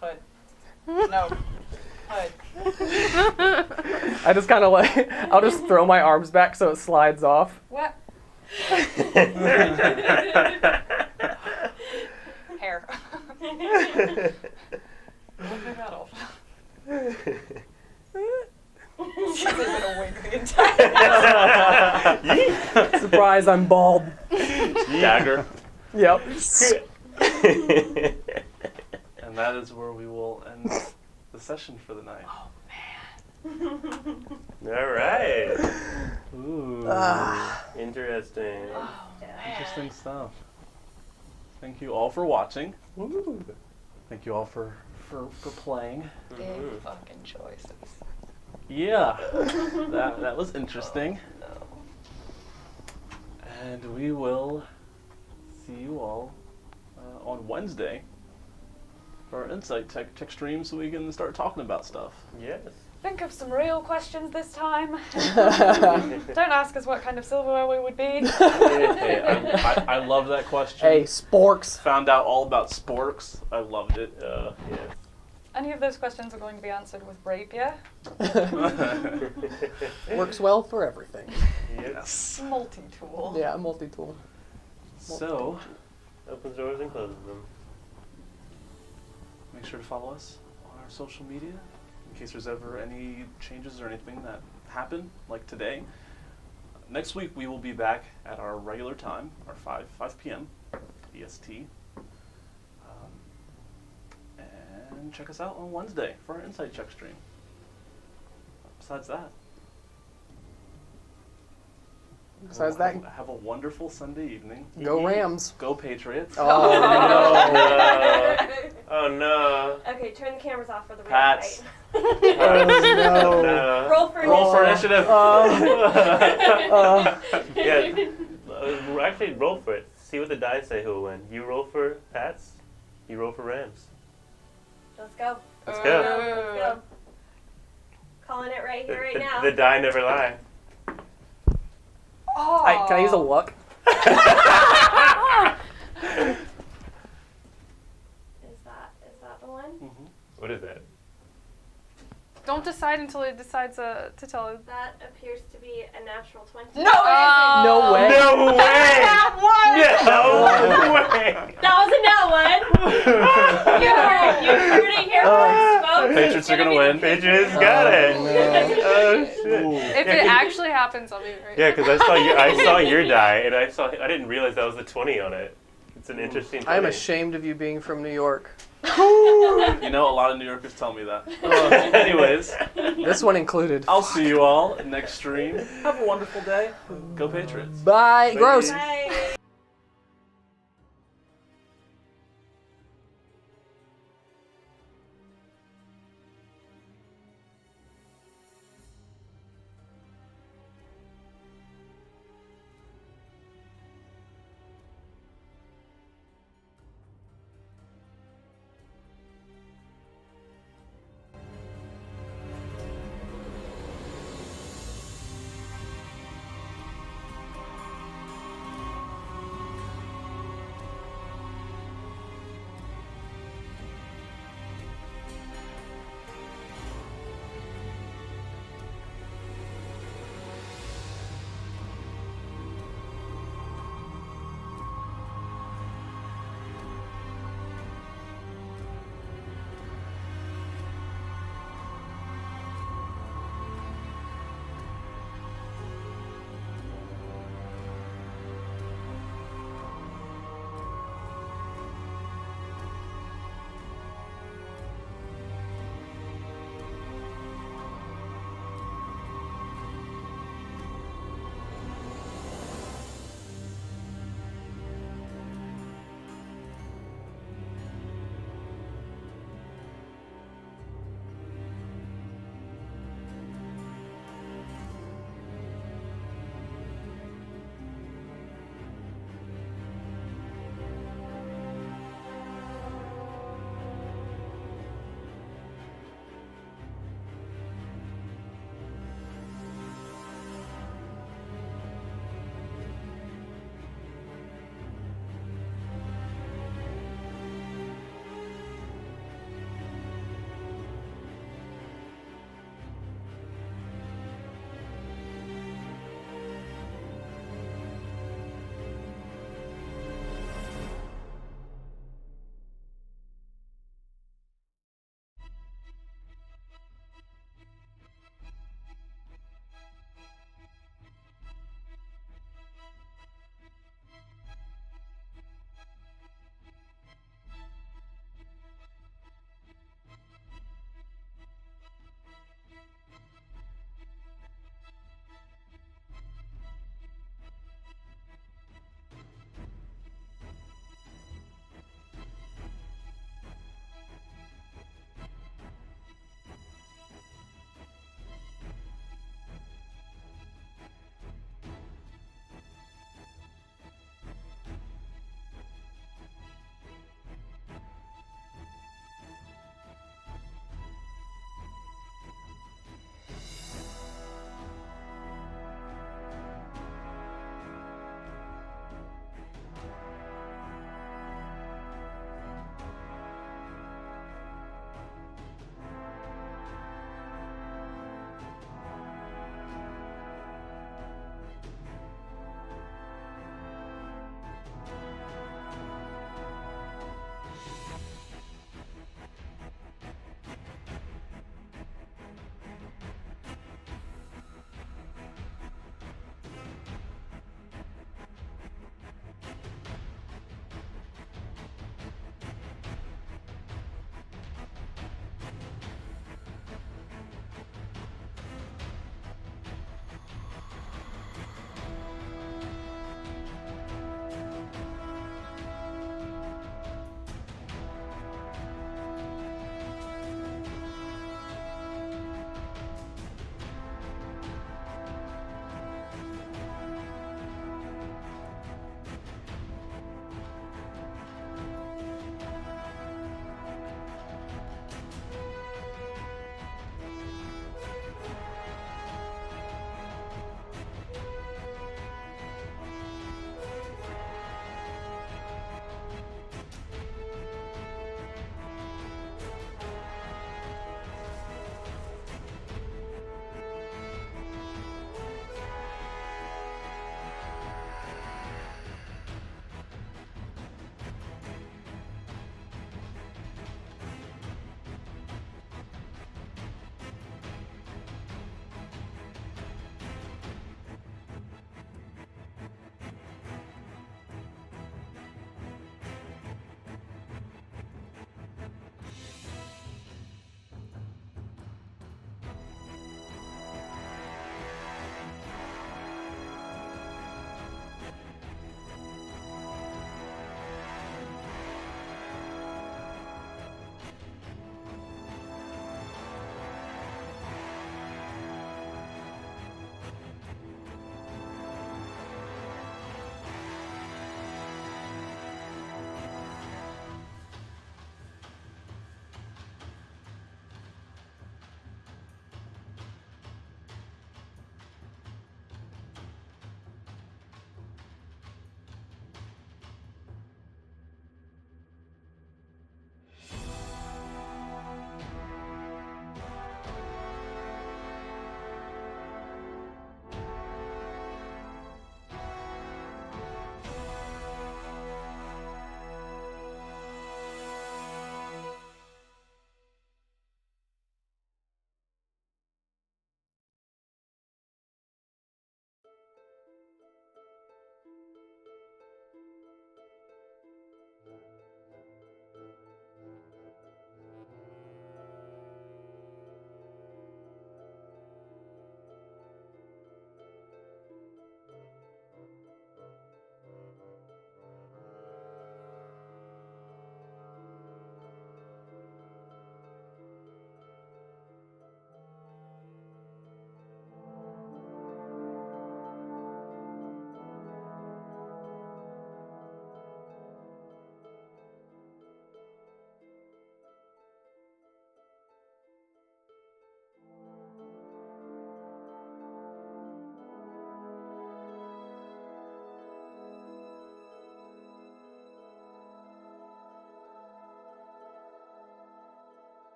Hood. No. Hood. I just kind of like, I'll just throw my arms back so it slides off. What? Hair. We'll pick that off. She's gonna wink the entire Surprise, I'm bald. Dagger. Yep. And that is where we will end the session for the night. All right. Ooh. Interesting. Interesting stuff. Thank you all for watching. Ooh. Thank you all for playing. big fucking choices. Yeah. that was interesting. And we will see you all on Wednesday for our insight tech stream so we can start talking about stuff. Yes. Think of some real questions this time. Don't ask us what kind of silverware we would be. Hey, I love that question. Hey, sporks. Found out all about sporks. I loved it. Yes. Any of those questions are going to be answered with rapier. Works well for everything. Yes. Multi-tool. Yeah, multi-tool. So, Opens doors and closes them. make sure to follow us on our social media in case there's ever any changes or anything that happen, like today. Next week we will be back at our regular time, our 5 p.m. EST. And check us out on Wednesday for our Insight Check stream. Besides that, Besides that, have a wonderful Sunday evening. go Rams. Go Patriots. Oh, Oh no. Okay, turn the cameras off for the real Pats. fight. no. No. Roll for Roll for initiative. initiative. Yeah. Actually, roll for it. See what the dice say who will win. You roll for Pats. You roll for Rams. Let's go. Let's go. Let's go. Calling it right here, right now. The die never lie. Oh. Can I use a luck? Is that the one? What is that? Don't decide until it decides to tell us. That appears to be a natural 20. No, it No way. No way! That No way! That was a no one. you heard it here first, folks. Patriots It's are gonna be win. Patriots got it. no. Oh shit! If it actually happens, I'll be right. Yeah, because I saw your die, and I didn't realize that was the 20 on it. It's an interesting. 20. I am ashamed of you being from New York. You know, a lot of New Yorkers tell me that. Anyways, This one included. I'll see you all next stream. Have a wonderful day. Go Patriots. Bye. Gross. Bye.